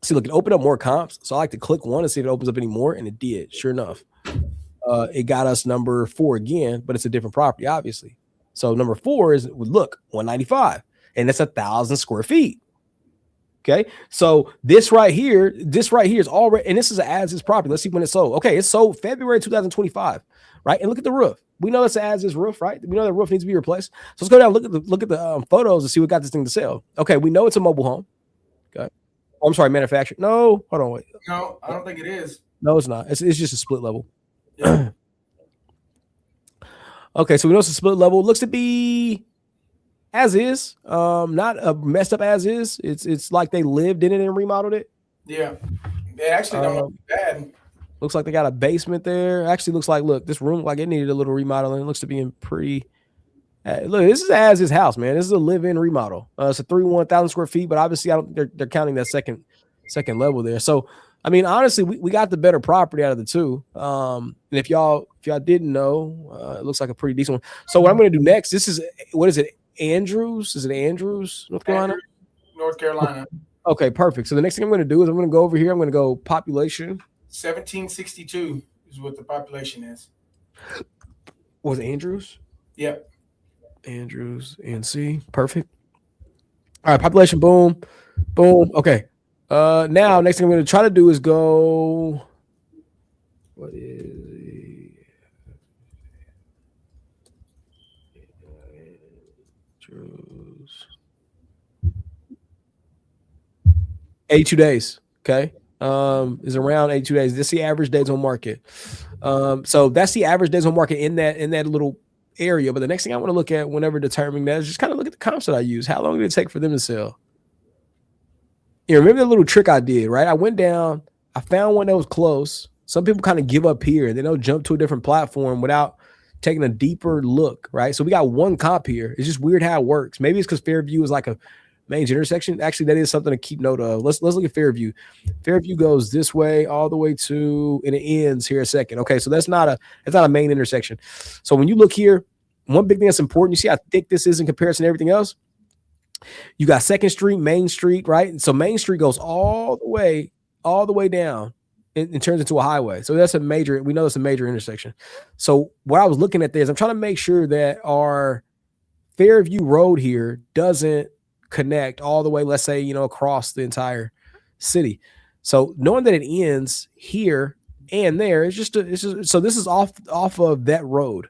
See, look, it opened up more comps. So I like to click 1 to see if it opens up any more, and it did. Sure enough, it got us number 4 again, but it's a different property, obviously. So number 4 is, look, 195, and it's 1,000 square feet. Okay, so this right here is already, and this is an as-is property. Let's see when it sold. Okay, it sold February 2025, right? And look at the roof. We know that's an as-is roof, right? We know the roof needs to be replaced. So let's go down, look at the photos and see what got this thing to sell. Okay, we know it's a mobile home. Okay. Oh, I'm sorry, manufactured. No, hold on, wait. No, I don't think it is. No, it's not. It's just a split level. Yeah. Okay, so we know it's a split level. It looks to be as is, not a messed up as is. It's like they lived in it and remodeled it. Yeah, they actually don't look bad. Looks like they got a basement there. Actually, looks like, look, this room, like it needed a little remodeling. It looks to be in pretty. Look, this is as is house, man. This is a live-in remodel. It's a 1,000 square feet, but obviously, they're counting that second level there. So, I mean, honestly, we got the better property out of the two. And if y'all didn't know, it looks like a pretty decent one. So what I'm going to do next, this is, what is it? Andrews? Is it Andrews, North Carolina? North Carolina. Okay, perfect. So the next thing I'm going to do is I'm going to go over here. I'm going to go population. 1762 is what the population is. Was it Andrews? Yep. Andrews, NC. Perfect. All right, population, boom, boom. Okay. Now, next thing I'm going to try to do is go. What is Andrews? 82 days. Okay. Is around 82 days. This is the average days on market. So that's the average days on market in that little area. But the next thing I want to look at whenever determining that is just kind of look at the comps that I use. How long did it take for them to sell? You remember the little trick I did, right? I went down, I found one that was close. Some people kind of give up here and they don't jump to a different platform without taking a deeper look, right? So we got one comp here. It's just weird how it works. Maybe it's because Fairview is like a main intersection. Actually, that is something to keep note of. Let's look at Fairview. Fairview goes this way all the way to, and it ends here a second. Okay, so that's not a main intersection. So when you look here, one big thing that's important, you see how thick this is in comparison to everything else? You got 2nd Street, Main Street, right? And so Main Street goes all the way down It turns into a highway. So that's we know it's a major intersection. So what I was looking at there is I'm trying to make sure that our Fairview Road here doesn't connect all the way, let's say, across the entire city. So knowing that it ends here and there, it's just so this is off of that road.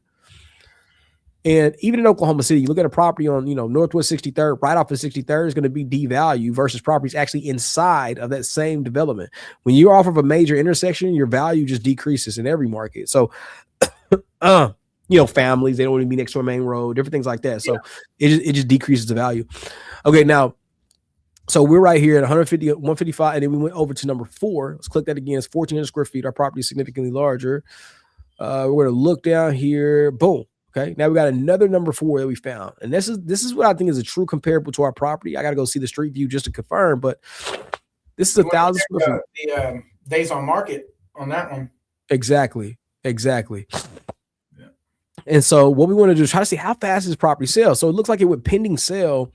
And even in Oklahoma City, you look at a property on, Northwest 63rd, right off of 63rd is going to be devalued versus properties actually inside of that same development. When you're off of a major intersection, your value just decreases in every market. So, families, they don't want to be next to a main road, different things like that. So it just decreases the value. Okay, now, so we're right here at 150, 155, and then we went over to number 4. Let's click that again. It's 1,400 square feet. Our property is significantly larger. We're going to look down here. Boom. Okay, now we got another number 4 that we found. And this is what I think is a true comparable to our property. I got to go see the street view just to confirm, but this is 1,000 square feet. The days on market on that one. Exactly. And so what we want to do is try to see how fast this property sells. So it looks like it went pending sale.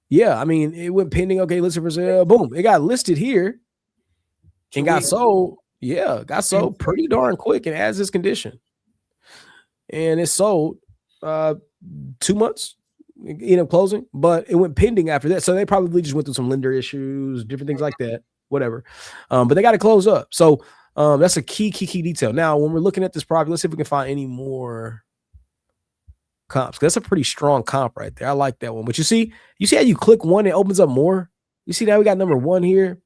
Yeah, I mean, it went pending. Okay, listed for sale. Boom. It got listed here and got sold. Yeah, got sold pretty darn quick and as is condition. And it sold 2 months, closing, but it went pending after that. So they probably just went through some lender issues, different things like that, whatever. But they got to close up. So that's a key detail. Now, when we're looking at this property, let's see if we can find any more comps. That's a pretty strong comp right there. I like that one. But you see how you click one, it opens up more. You see now we got number 1 here.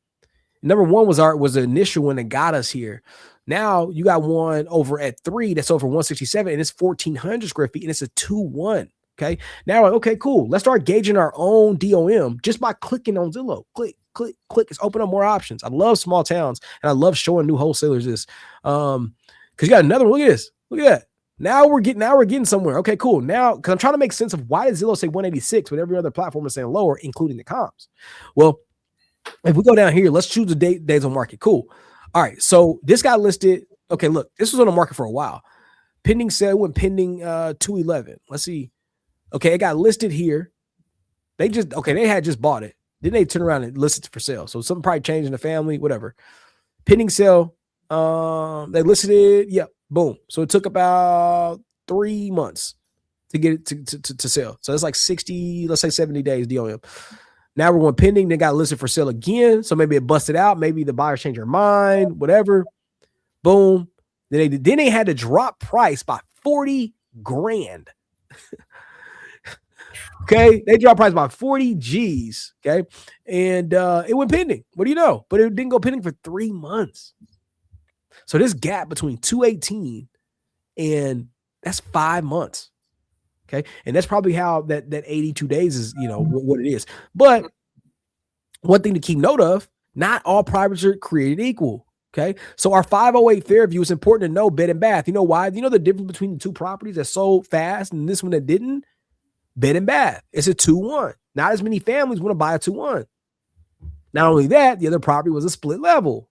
Number 1 was the initial one that got us here. Now you got one over at 3 that's over 167 and it's 1,400 square feet and it's a 2-1. Okay. Now, okay, cool. Let's start gauging our own DOM just by clicking on Zillow. Click. It's open up more options. I love small towns and I love showing new wholesalers this. Because you got another one. Look at this. Look at that. Now we're getting somewhere. Okay, cool. Now, because I'm trying to make sense of why does Zillow say 186 when every other platform is saying lower, including the comps. Well, if we go down here, let's choose the days on market. Cool. All right. So this got listed. Okay, look, this was on the market for a while. Pending sale went pending 211. Let's see. Okay, it got listed here. They had just bought it. Then they turn around and list it for sale. So something probably changed in the family, whatever. Pending sale. They listed it. Yep. Boom. So it took about 3 months to get it to sell. So it's like 60, let's say 70 days DOM. Now we're going pending. They got listed for sale again. So maybe it busted out. Maybe the buyers changed their mind, whatever. Boom. Then they had to drop price by 40 grand. Okay. They dropped price by 40 G's. Okay. And it went pending. What do you know? But it didn't go pending for 3 months. So this gap between 218 and that's 5 months. Okay. And that's probably how that 82 days is, what it is. But one thing to keep note of, not all privates are created equal. Okay. So our 508 Fairview is important to know bed and bath. You know why? You know the difference between the 2 properties that sold fast and this one that didn't? Bed and bath. It's a 2-1. Not as many families want to buy a 2-1. Not only that, the other property was a split level.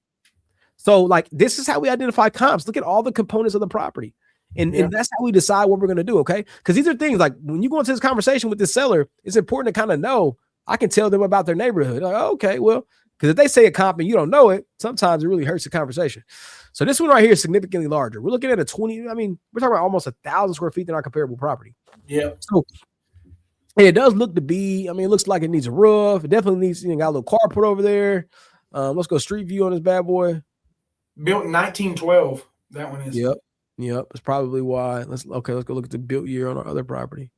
So like, this is how we identify comps. Look at all the components of the property. And that's how we decide what we're going to do, okay? Because these are things like when you go into this conversation with this seller, it's important to kind of know, I can tell them about their neighborhood. Like, oh, okay, well, because if they say a comp and you don't know it, sometimes it really hurts the conversation. So this one right here is significantly larger. We're looking at we're talking about almost 1,000 square feet in our comparable property. Yeah. So it does look to be, it looks like it needs a roof. It definitely needs, got a little carport over there. Let's go street view on this bad boy. Built in 1912. That one is. Yep. That's probably why. Let's go look at the built year on our other property.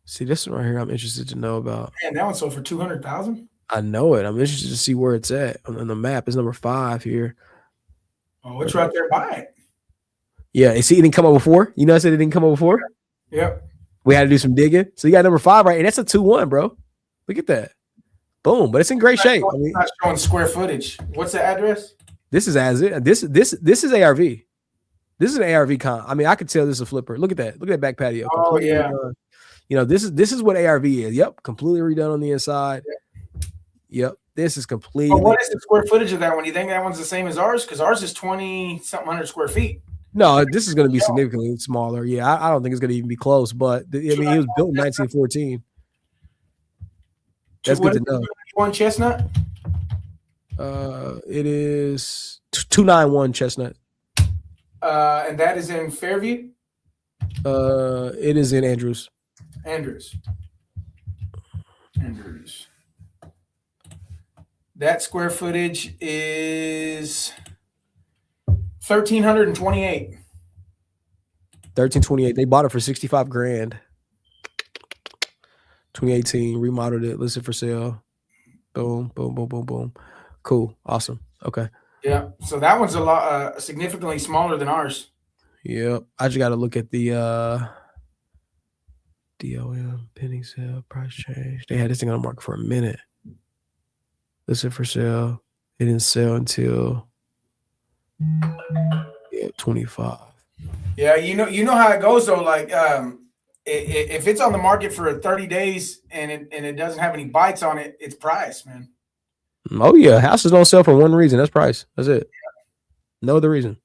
See, this one right here, I'm interested to know about. Man, that one sold for $200,000. I know it. I'm interested to see where it's at on the map. It's number 5 here. Oh, it's right there by it. Yeah, see, it didn't come up before. You know, I said it didn't come up before. Yep. We had to do some digging. So you got number 5 right, and that's a 2-1, bro. Look at that. Boom, but it's in great shape. It's not showing square footage. What's the address? This is this is ARV. This is an ARV comp. I could tell this is a flipper. Look at that. Look at that back patio. Oh yeah. This is what ARV is. Yep, completely redone on the inside. Yep, this is completely. But what is the square footage of that one? You think that one's the same as ours? Because ours is 20-something hundred square feet. No, this is going to be significantly smaller. Yeah, I don't think it's going to even be close. But it was built in 1914. That's good to know. 1 Chestnut. It is 291 Chestnut. And that is in Fairview. It is in Andrews. Andrews. That square footage is 1,328. 1328. They bought it for 65 grand. 2018, remodeled it, listed for sale. Boom, boom, boom, boom, boom. Cool, awesome. Okay. Yeah, so that one's a lot significantly smaller than ours. Yep. I just got to look at the DOM pending sale price change. They had this thing on the market for a minute. Listed for sale. It didn't sell until 25. Yeah, you know how it goes though. Like, if it's on the market for 30 days and it doesn't have any bites on it, it's price, man. Oh yeah, houses don't sell for one reason. That's price. That's it. No other reason.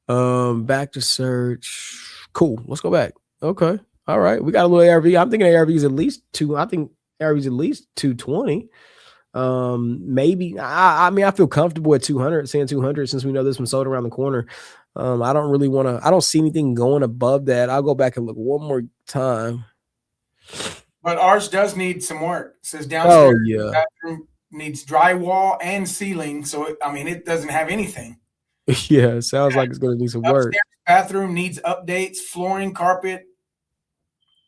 Back to search. Cool. Let's go back. Okay. All right. We got a little ARV. I'm thinking ARV is at least I think ARV is at least 220. Maybe. I mean, I feel comfortable at 200, saying 200 since we know this one sold around the corner. I don't really want to. I don't see anything going above that. I'll go back and look one more time. But ours does need some work. It says downstairs. Oh yeah. Bathroom needs drywall and ceiling. So it doesn't have anything. Yeah, it sounds like it's going to need some work. Bathroom needs updates, flooring, carpet.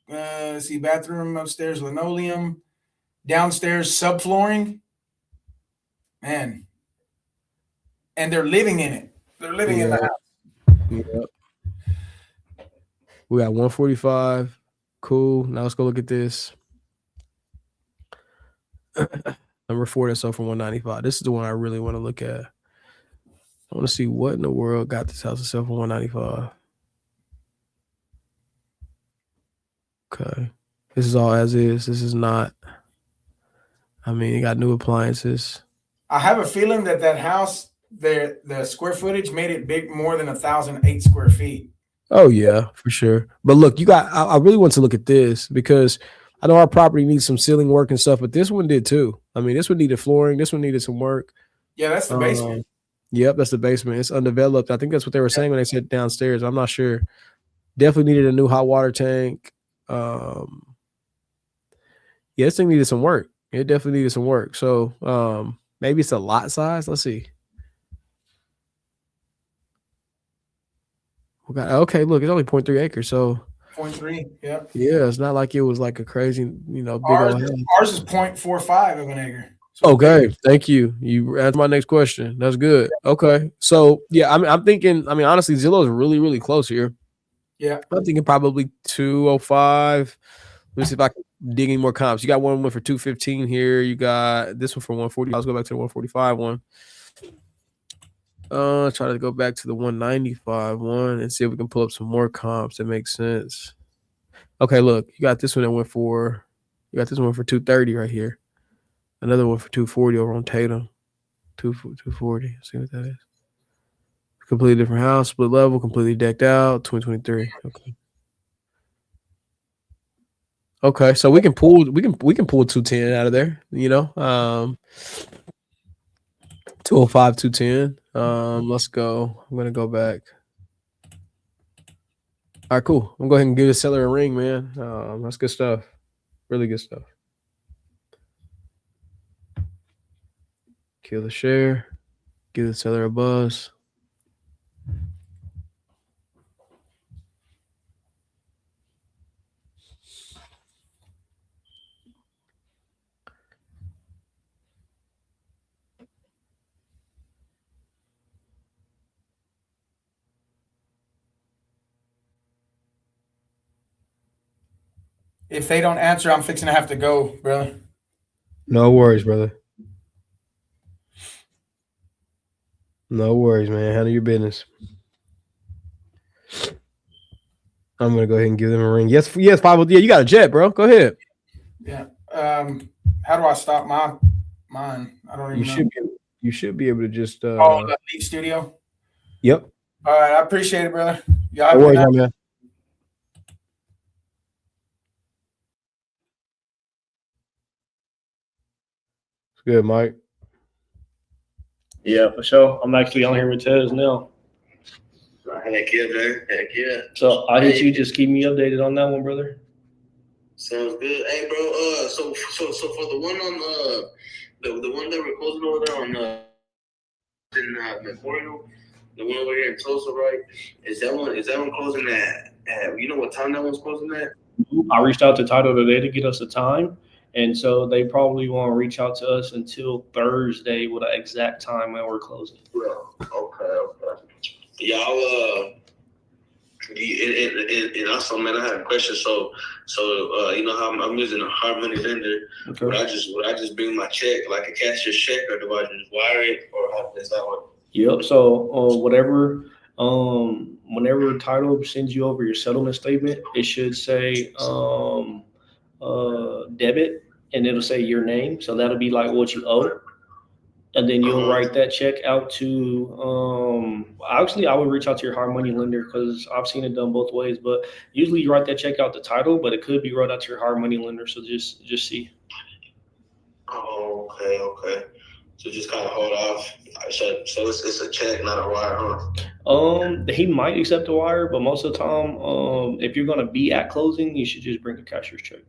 Let's see, bathroom upstairs, linoleum. Downstairs, subflooring. Man. And they're living in it. They're living in the house. Yep. We got 145. Cool. Now let's go look at this. Number 4 that sold for 195. This is the one I really want to look at. I want to see what in the world got this house to sell for 195. Okay. This is all as is. This is not. I mean, it got new appliances. I have a feeling that house, the square footage made it big more than 1,008 square feet. Oh yeah, for sure. But look, I really want to look at this because I know our property needs some ceiling work and stuff, but this one did too. I mean, this one needed flooring. This one needed some work. Yeah, that's the basement. Yep, that's the basement. It's undeveloped. I think that's what they were saying when they said downstairs. I'm not sure. Definitely needed a new hot water tank. Yeah, this thing needed some work. It definitely needed some work. So maybe it's a lot size. Let's see. Okay, look, it's only 0.3 acres. So 0.3, yeah. Yeah, it's not like it was like a crazy, big old house. Ours is 0.45 of an acre. So okay, thank you. You answered my next question. That's good. Okay, so yeah, I'm thinking. I mean, honestly, Zillow is really, really close here. Yeah, I'm thinking probably 205. Let me see if I can dig any more comps. You got one for 215 here. You got this one for 140. Let's go back to the 145 one. Try to go back to the 195 one and see if we can pull up some more comps that make sense. Okay, look, you got this one that went for. You got this one for 230 right here. Another one for 240 over on Tatum. 240. See what that is. Completely different house, split level, completely decked out. 2023. Okay. Okay, so we can pull 210 out of there. 205, 210. Let's go. I'm gonna go back. All right, cool. I'm gonna go ahead and give the seller a ring, man. That's good stuff. Really good stuff. Kill the share. Give the seller a buzz. if they don't answer, I'm fixing to have to go, brother. No worries, brother. No worries, man. Handle your business. I'm gonna go ahead and give them a ring. Yes, 5. Yeah, you got a jet, bro. Go ahead. Yeah. How do I stop mine? I don't even know. You should be able to just leave studio. Yep. All right, I appreciate it, brother. No worries, man. good, Mike? Yeah, for sure. I'm actually on here with Tez now. Heck yeah, man. Heck yeah. So I hit you. Just keep me updated on that one, brother. Sounds good. Hey, bro. So for the one on the one that we're closing over there on in Memorial, the one over here in Tulsa, right? Is that one closing at you know what time that one's closing at? I reached out to Title today to get us a time, and so they probably won't reach out to us until Thursday with an exact time when we're closing. Yeah. Okay. Y'all and also, man, I have a question. So you know how I'm using a hard money lender. Okay. Would I just bring my check, like a cashier's check, or do I just wire it, or how does that work? Yep. So whenever Title sends you over your settlement statement, it should say debit, and it'll say your name. So that'll be like what you owe. And then you'll write that check out to actually I would reach out to your hard money lender because I've seen it done both ways. But usually you write that check out to Title, but it could be wrote out to your hard money lender. So just see. Oh, okay. So just kind of hold off. So it's a check, not a wire, huh? He might accept a wire, but most of the time, if you're gonna be at closing, you should just bring a cashier's check.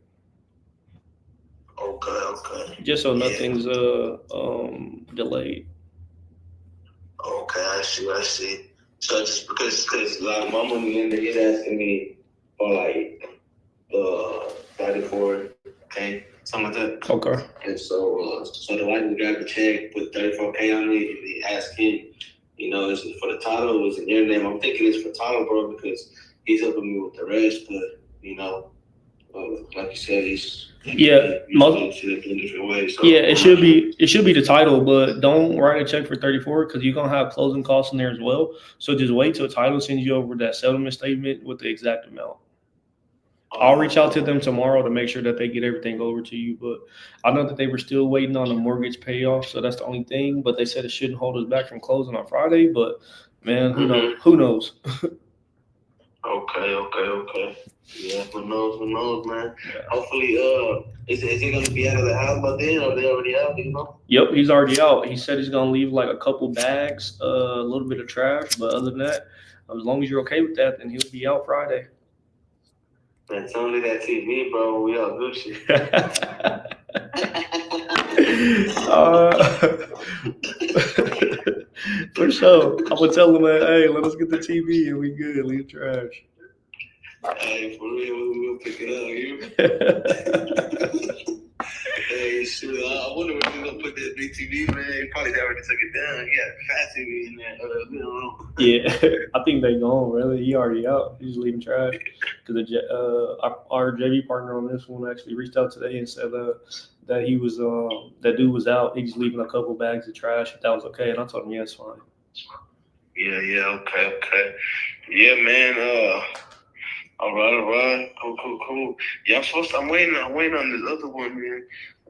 Okay. Just so nothing's delayed. Okay, I see. So just because like my money in there, he's asking me for like 34K, something like that. Okay. And so the wife would grab the check, put 34K on it, and he asked him, you know, is it for the title? It was in your name. I'm thinking it's for title, bro, because he's helping me with the rest. But you know, like you said, he's different ways. So it should be the title, but don't write a check for 34 because you're gonna have closing costs in there as well. So just wait till Title sends you over that settlement statement with the exact amount. I'll reach out to them tomorrow to make sure that they get everything over to you. But I know that they were still waiting on the mortgage payoff, so that's the only thing. But they said it shouldn't hold us back from closing on Friday. But man, who knows? Okay. Yeah, who knows, man. Yeah. Hopefully, is he gonna be out of the house by then, or they already out? You know? Yep, he's already out. He said he's gonna leave like a couple bags, a little bit of trash, but other than that, as long as you're okay with that, then he'll be out Friday. Man, tell me that TV, bro. We all Gucci. For sure. I'm gonna tell him, hey, let us get the TV and we good. Leave trash. Hey, for real, we'll pick it up. Hey, shoot, I wonder when he's gonna put that big TV, man. He probably already took it down. He got a fat TV in there. Yeah, I think they gone, really. He already out. He's leaving trash. Because our JV partner on this one actually reached out today and said that he was that dude was out. He's leaving a couple bags of trash. If that was okay, and I told him, yeah, it's fine. Yeah, okay. Yeah, man. All right. Cool. Yeah, I'm waiting on this other one, man.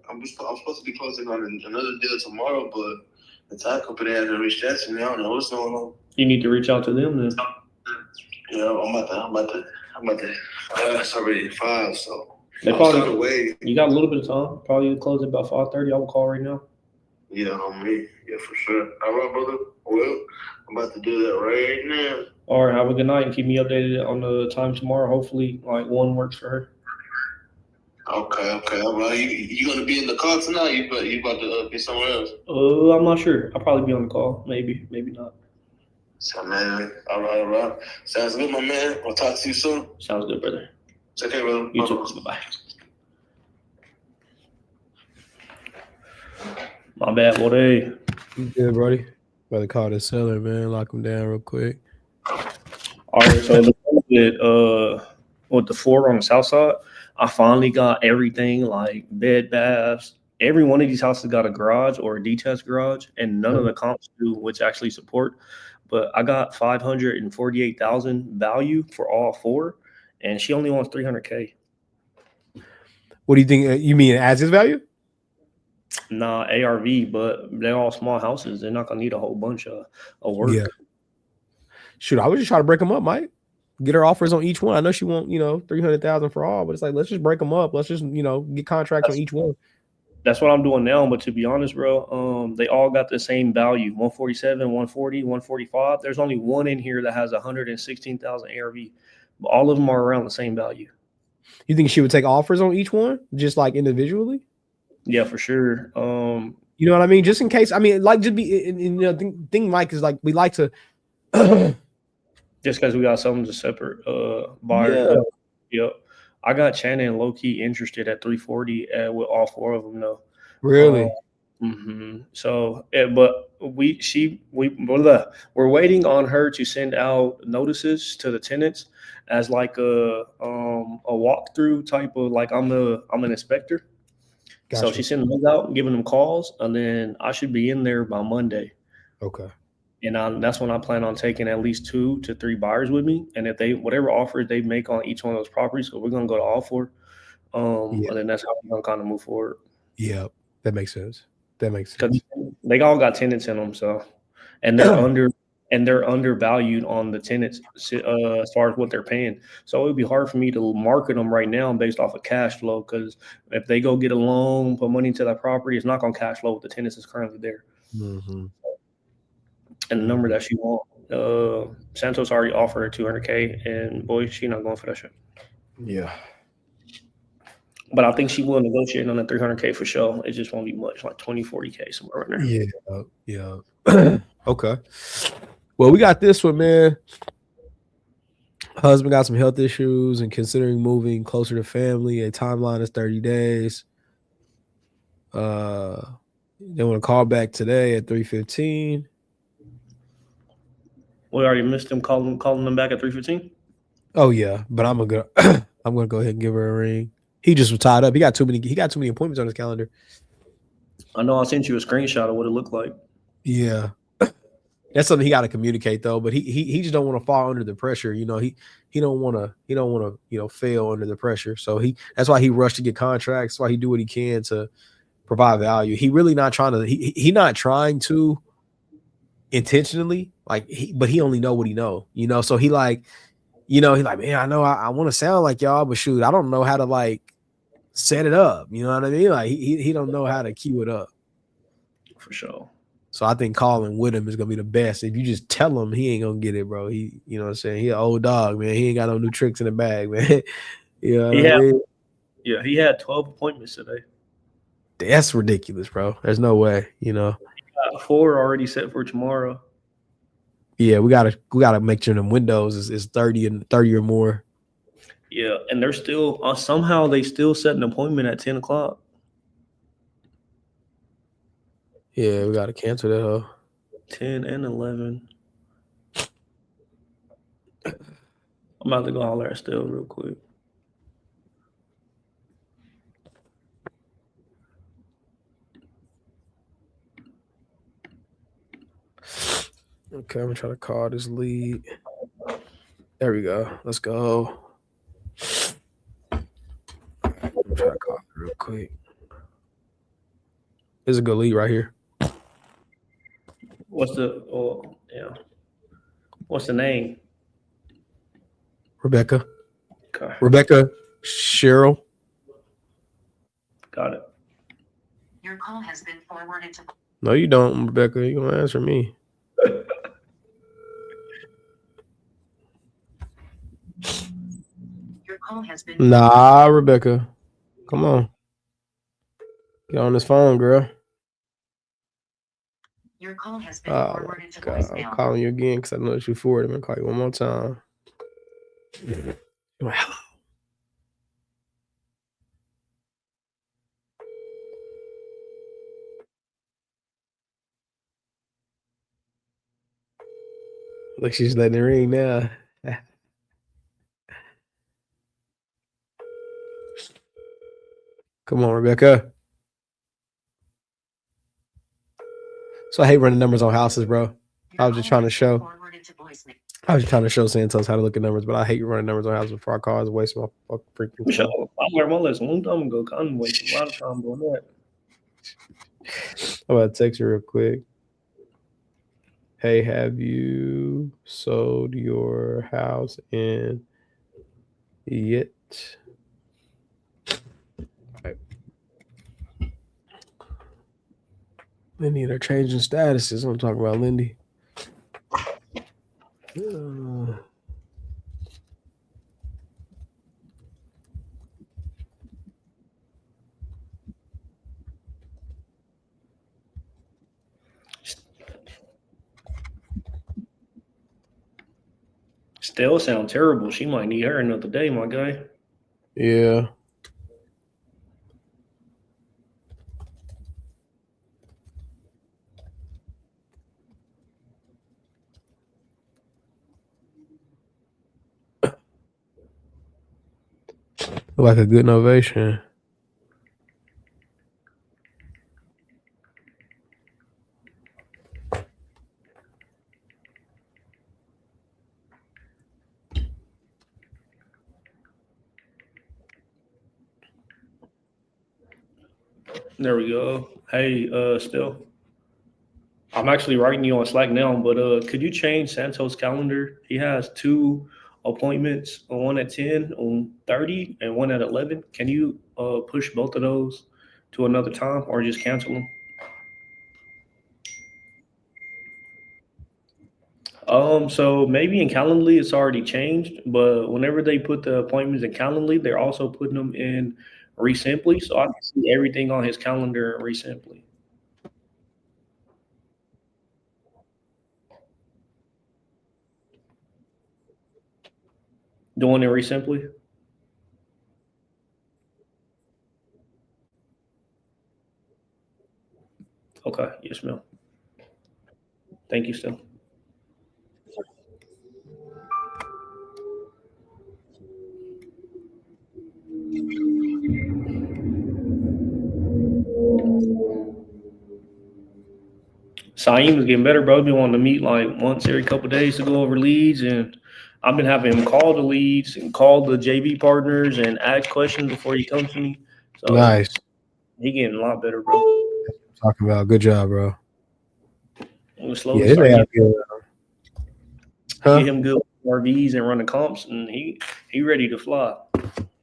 I'm supposed to be closing on another deal tomorrow, but the tire company hasn't reached out to me. I don't know what's going on. You need to reach out to them then. Yeah, I'm about to. It's already 5, so they probably wait. You got a little bit of time. Probably close at about 5:30. I will call right now. Yeah, on me. Yeah, for sure. All right, brother. Well, I'm about to do that right now. All right, have a good night and keep me updated on the time tomorrow. Hopefully, like 1 works for her. Okay. All right, you gonna be in the call tonight? You about to be somewhere else? I'm not sure. I'll probably be on the call. Maybe not. So, man, all right. Sounds good, my man. I'll talk to you soon. Sounds good, brother. It's okay, brother. You too. Bye. My bad, what day? You good, buddy? Better call the seller, man. Lock him down real quick. All right, so with the floor on the south side, I finally got everything like bed, baths. Every one of these houses got a garage or a detached garage, and none of the comps do, which actually support. But I got $548,000 value for all 4, and she only wants $300K. What do you think? You mean as is value? Nah, ARV, but they're all small houses. They're not gonna need a whole bunch of work. Yeah. Shoot, I would just try to break them up, Mike. Get her offers on each one. I know she won't, $300,000 for all, but it's like let's just break them up. Let's just, get contracts on each one. That's what I'm doing now. But to be honest, bro, they all got the same value: 147, 140, 145. There's only one in here that has 116,000 ARV. But all of them are around the same value. You think she would take offers on each one, just like individually? Yeah, for sure. You know what I mean? Just in case. I mean, like, just be, you know, thing Mike is like, we like to. Just because we got some to separate buyers. Yeah. Yep. I got Shannon low key interested at 340 with all four of them though. Really? So, but we're waiting on her to send out notices to the tenants as like a walkthrough type of, like I'm an inspector. Gotcha. So she's sending those out, giving them calls, and then I should be in there by Monday. Okay. And that's when I plan on taking at least 2 to 3 buyers with me. And if they, whatever offers they make on each one of those properties, so we're going to go to all 4. And then that's how we're going to kind of move forward. Yeah, that makes sense. That makes sense. They all got tenants in them. So, and they're undervalued on the tenants as far as what they're paying. So it would be hard for me to market them right now based off of cash flow, because if they go get a loan, put money into that property, it's not going to cash flow with the tenants that's currently there. Mm-hmm. And the number that she wants, Santos already offered her $200K, and boy, she not going for that shit. Yeah. But I think she will negotiate on that $300K for sure. It just won't be much, like 20, 40K somewhere right there. Yeah. Okay. Well, we got this one, man. Husband got some health issues and considering moving closer to family. A timeline is 30 days. They want to call back today at 3:15. We already missed him calling them back at 3:15. Oh yeah, but I'm gonna go ahead and give her a ring. He just was tied up. He got too many appointments on his calendar. I know I sent you a screenshot of what it looked like. Yeah. That's something he got to communicate though, but he just don't want to fall under the pressure. You know, he don't want to you know, fail under the pressure. So that's why he rushed to get contracts. That's why he do what he can to provide value. He really not trying to he not trying to intentionally, like, but he only know what he know, you know. So he like, you know, he's like, man, I know I want to sound like y'all, but shoot, I don't know how to like set it up. You know what I mean? Like he don't know how to cue it up. For sure. So I think calling with him is gonna be the best. If you just tell him, he ain't gonna get it, bro. He, you know what I'm saying? He an old dog, man. He ain't got no new tricks in the bag, man. You know what I mean? Yeah, he had 12 appointments today. That's ridiculous, bro. There's no way, you know. 4 already set for tomorrow. Yeah, we gotta make sure them windows is 30 or more. Yeah, and they're still somehow they still set an appointment at 10 o'clock. Yeah, we gotta cancel that, huh? 10 and 11. I'm about to go holler at Still real quick. Okay, I'm gonna try to call this lead. There we go. Let's go. I'm gonna try to call it real quick. There's a good lead right here. What's the name? Rebecca. Okay. Rebecca Cheryl. Got it. Your call has been forwarded to. No, you don't, Rebecca. You gonna answer me. Your call has been. Nah, Rebecca. Come on. Get on this phone, girl. Your call has been forwarded to voicemail. I'm calling you again because I know that you forwarded. I'm gonna call you one more time. Hello. Look, she's letting it ring now. Come on, Rebecca. So I hate running numbers on houses, bro. I was just trying to show Santos how to look at numbers, but I hate running numbers on houses before I call. It's waste my freaking time. I learned my lesson a long time ago. I'm wasting a lot of time doing that. I'm about to text you real quick. Hey, have you sold your house in yet? Right. Lindy, they're changing statuses. I'm talking about Lindy. Still sound terrible. She might need her another day, my guy. Yeah. Like a good innovation. There we go. Hey, Still. I'm actually writing you on Slack now, but could you change Santos' calendar? He has 2 appointments, one at 10 on 30 and one at 11. Can you push both of those to another time or just cancel them? So maybe in Calendly it's already changed, but whenever they put the appointments in Calendly, they're also putting them in Resimply, so I can see everything on his calendar in Resimply. Doing it Resimply? Okay, yes, ma'am. Thank you, Still. Saeem is getting better, bro. Been wanting to meet like once every couple of days to go over leads, and I've been having him call the leads and call the JV partners and ask questions before he comes to me. So Nice. he getting a lot better, bro. Talking about good job, bro. We'll slowly start get him good RVs and running comps, and he ready to fly.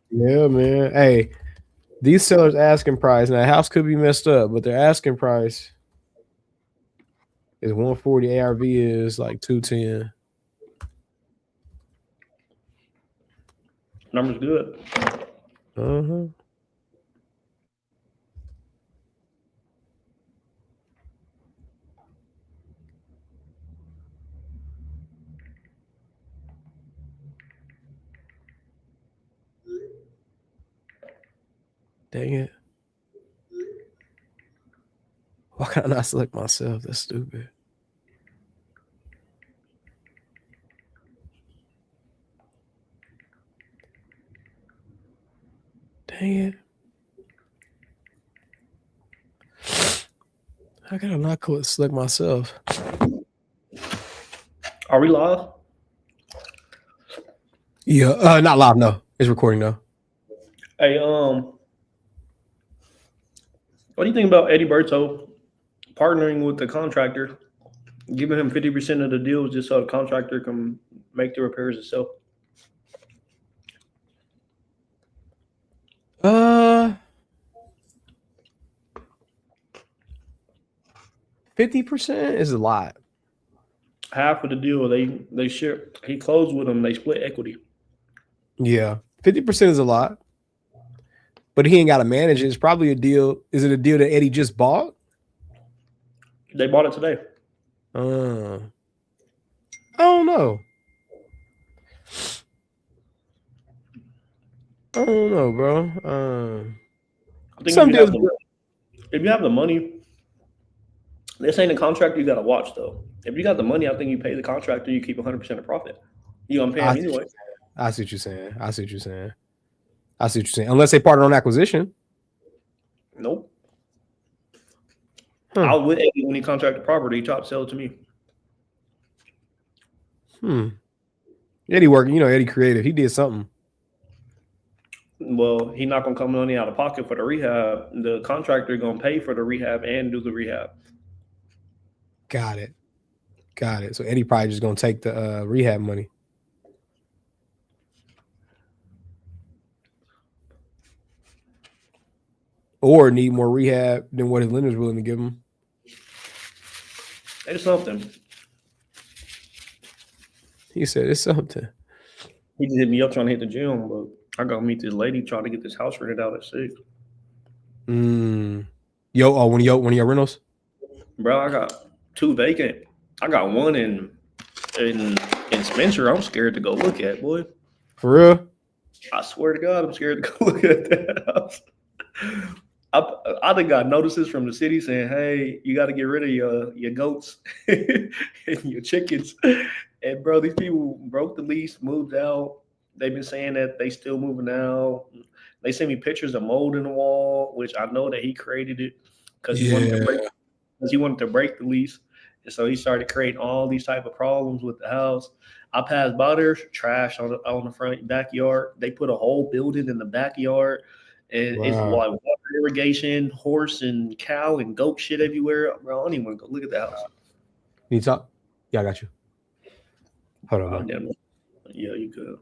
Yeah, man. Hey, these sellers asking price. Now, the house could be messed up, but their asking price is 140. ARV is like 210. Numbers good. Uh-huh. Dang it. Why can't I not select myself? That's stupid. Dang it. How can I not select myself? Are we live? Yeah, not live. No, it's recording though. Hey, what do you think about Eddie Berto partnering with the contractor, giving him 50% of the deals just so the contractor can make the repairs itself? 50% is a lot. Half of the deal they share. He closed with them. They split equity. Yeah, 50% is a lot, but he ain't got to manage it. It's probably a deal. Is it a deal that Eddie just bought? They bought it today. I don't know. I don't know, bro. I think if you have the money, this ain't a contractor you got to watch though. If you got the money, I think you pay the contractor. You keep 100% of profit. You gonna pay him anyway. I see what you're saying. Unless they partner on acquisition. Nope. I was with Eddie when he contracted property. He tried to sell it to me. Eddie working, Eddie creative. He did something. Well, he not gonna come money out of pocket for the rehab. The contractor gonna pay for the rehab and do the rehab. Got it. So Eddie probably just gonna take the rehab money. Or need more rehab than what his lender's willing to give him. It's something. He said it's something. He just hit me up trying to hit the gym, but I gotta meet this lady trying to get this house rented out at 6. Yo, one of your rentals? Bro, I got 2 vacant. I got one in Spencer. I'm scared to go look at, boy. For real? I swear to God, I'm scared to go look at that house. I think got notices from the city saying, "Hey, you got to get rid of your goats and your chickens." And bro, these people broke the lease, moved out. They've been saying that they still moving out. They sent me pictures of mold in the wall, which I know that he created it because he wanted to break the lease. And so he started creating all these type of problems with the house. I passed by there, trash on the front backyard. They put a whole building in the backyard. And it's like water irrigation, horse and cow and goat shit everywhere. Bro, I don't even want to go look at the house. Need to talk? Yeah, I got you. Hold on. Damn. Yeah, you could.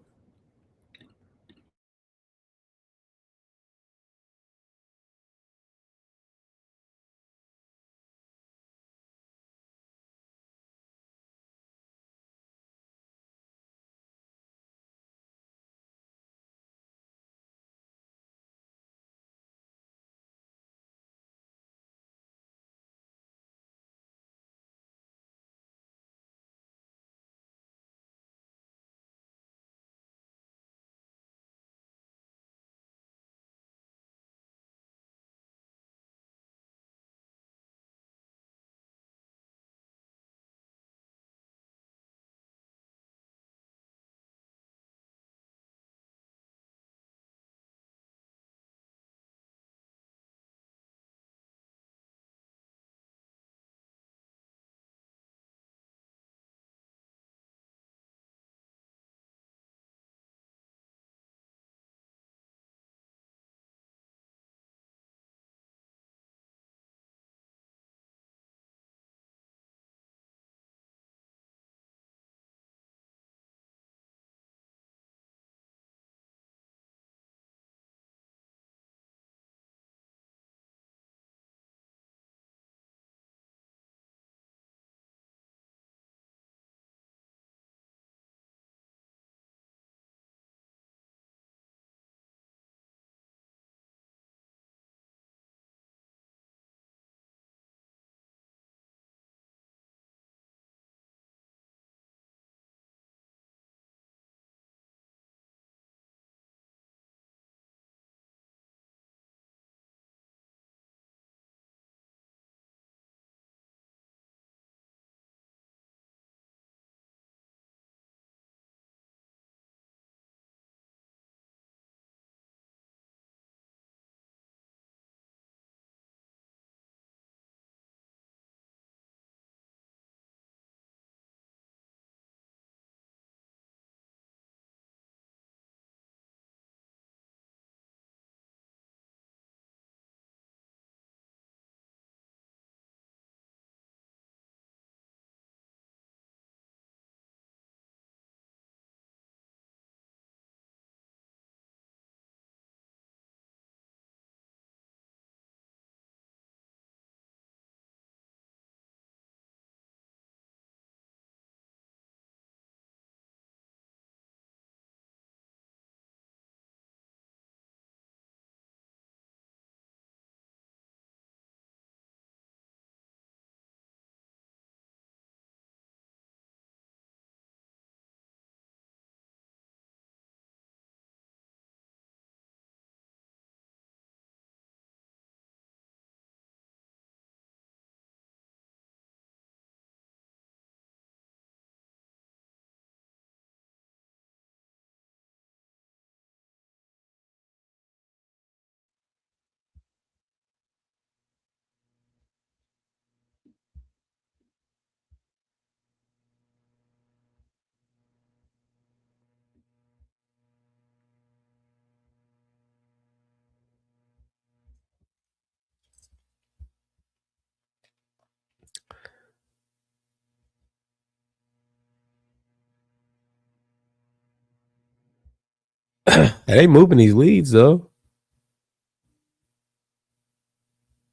They moving these leads though.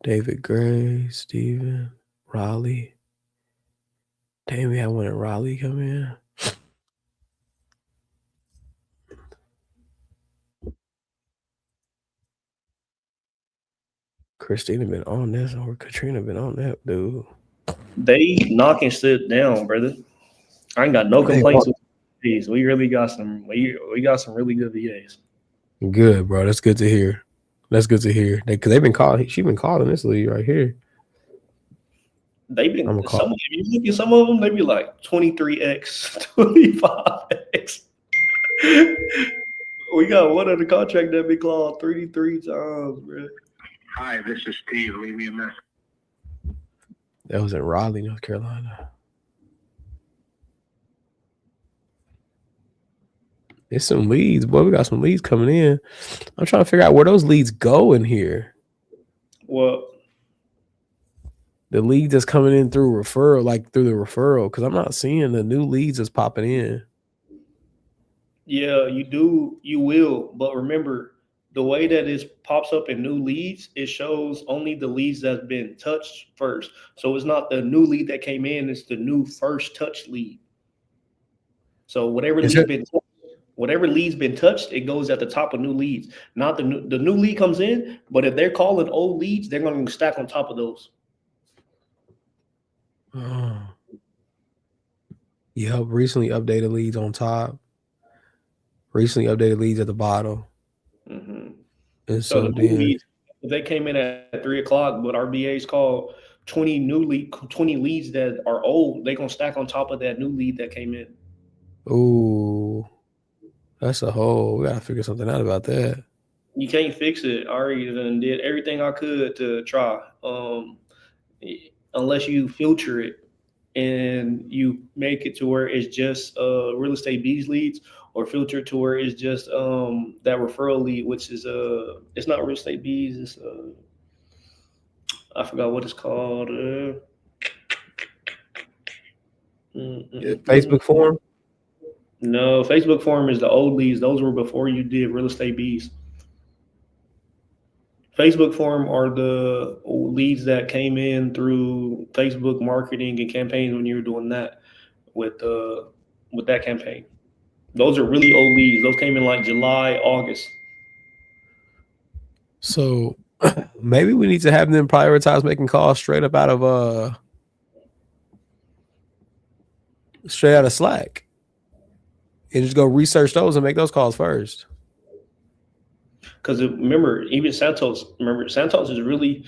David Gray, Steven, Raleigh. Damn, we had one in Raleigh come in. Christina been on this, or Katrina been on that, dude. They knocking shit down, brother. I ain't got no complaints with these. We really got some. We got some really good VAs. Good, bro. That's good to hear. That's good to hear. Because they've been calling. She been calling this league right here. They've been some. If you look at some of them, they be like 23x, 25x. We got one other contract that be called 33 times, bro. Hi, this is Steve. Leave me a message. That was in Raleigh, North Carolina. There's some leads, boy. We got some leads coming in. I'm trying to figure out where those leads go in here. Well, the leads that's coming in through referral, like through the referral, because I'm not seeing the new leads that's popping in. Yeah, you do. You will. But remember, the way that it pops up in new leads, it shows only the leads that's been touched first. So it's not the new lead that came in, it's the new first touch lead. So whatever lead's been touched, it goes at the top of new leads. Not the new lead comes in, but if they're calling old leads, they're going to stack on top of those. Yep, recently updated leads on top. Recently updated leads at the bottom. Mm-hmm. And so then leads, they came in at 3:00, but our BAs called 20 leads that are old. They're gonna stack on top of that new lead that came in. Ooh, that's a hole. We gotta figure something out about that. You can't fix it. I already did everything I could to try. Unless you filter it and you make it to where it's just real estate bees leads, or filter to where it's just that referral lead, which is it's not real estate bees, it's I forgot what it's called. Facebook form? No, Facebook form is the old leads. Those were before you did real estate bees. Facebook form are the leads that came in through Facebook marketing and campaigns when you were doing that with that campaign. Those are really old leads. Those came in like July, August. So maybe we need to have them prioritize making calls straight up out of Slack, and just go research those and make those calls first. Because remember, even Santos is really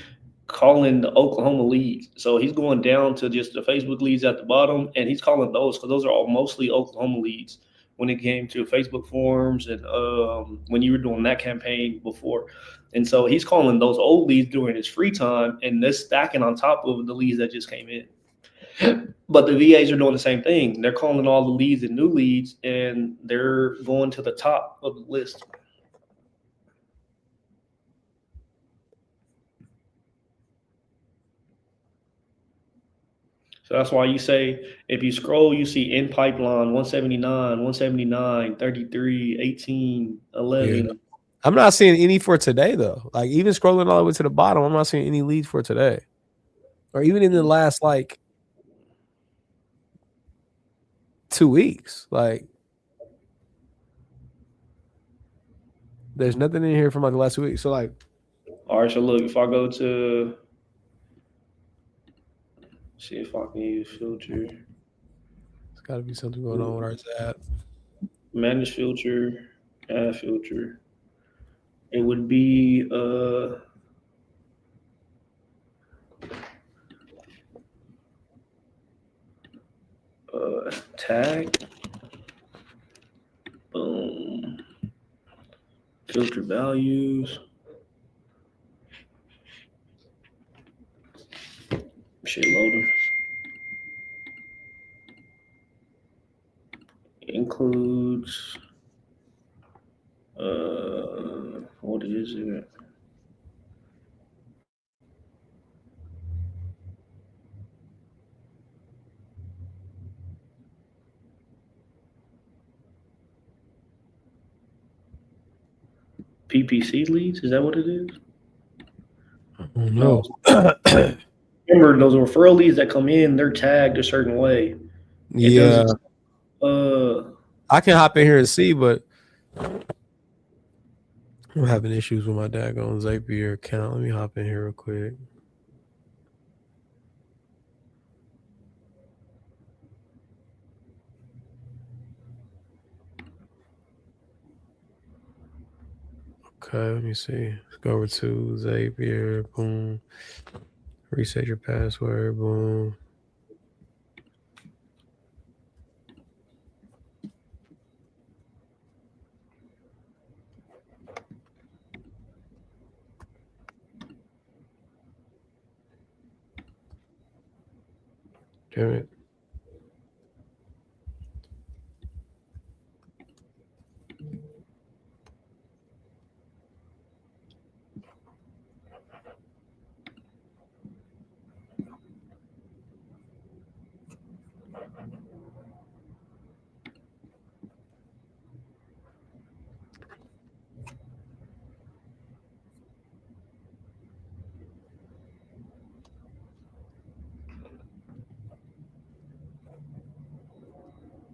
calling the Oklahoma leads. So he's going down to just the Facebook leads at the bottom, and he's calling those because those are all mostly Oklahoma leads when it came to Facebook forms and when you were doing that campaign before. And so he's calling those old leads during his free time, and they're stacking on top of the leads that just came in. But the VAs are doing the same thing. They're calling all the leads and new leads, and they're going to the top of the list. So that's why you say, if you scroll, you see in pipeline 179, 179, 33, 18, 11. Yeah. I'm not seeing any for today, though. Like, even scrolling all the way to the bottom, I'm not seeing any leads for today. Or even in the last, like, 2 weeks. Like, there's nothing in here from, like, the last 2 weeks. So, like. All right, so look, if I go to. See if I can use filter. There's got to be something going on with our tab. Manage filter, add filter. It would be tag. Boom. Filter values. Shit loading. Includes what is it? PPC leads? Is that what it is? No. Remember, those referral leads that come in, they're tagged a certain way. Yeah. I can hop in here and see, but I'm having issues with my daggone Zapier account. Let me hop in here real quick. Okay, let me see. Let's go over to Zapier. Boom. Reset your password. Boom. Damn it.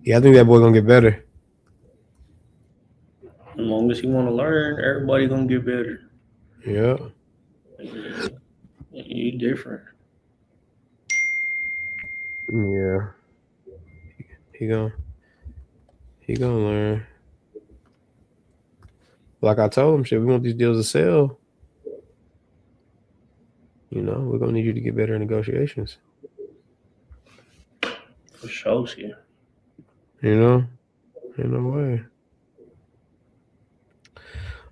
Yeah, I think that boy gonna get better. As long as you want to learn, everybody gonna get better. Yeah. You different. Yeah. He gonna learn. Like I told him, shit, we want these deals to sell. You know, we're gonna need you to get better in negotiations. For sure, yeah. You know? In no way.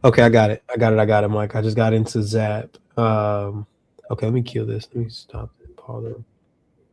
Okay, I got it, Mike. I just got into Zap. Okay, let me kill this. Let me stop it. Pause it.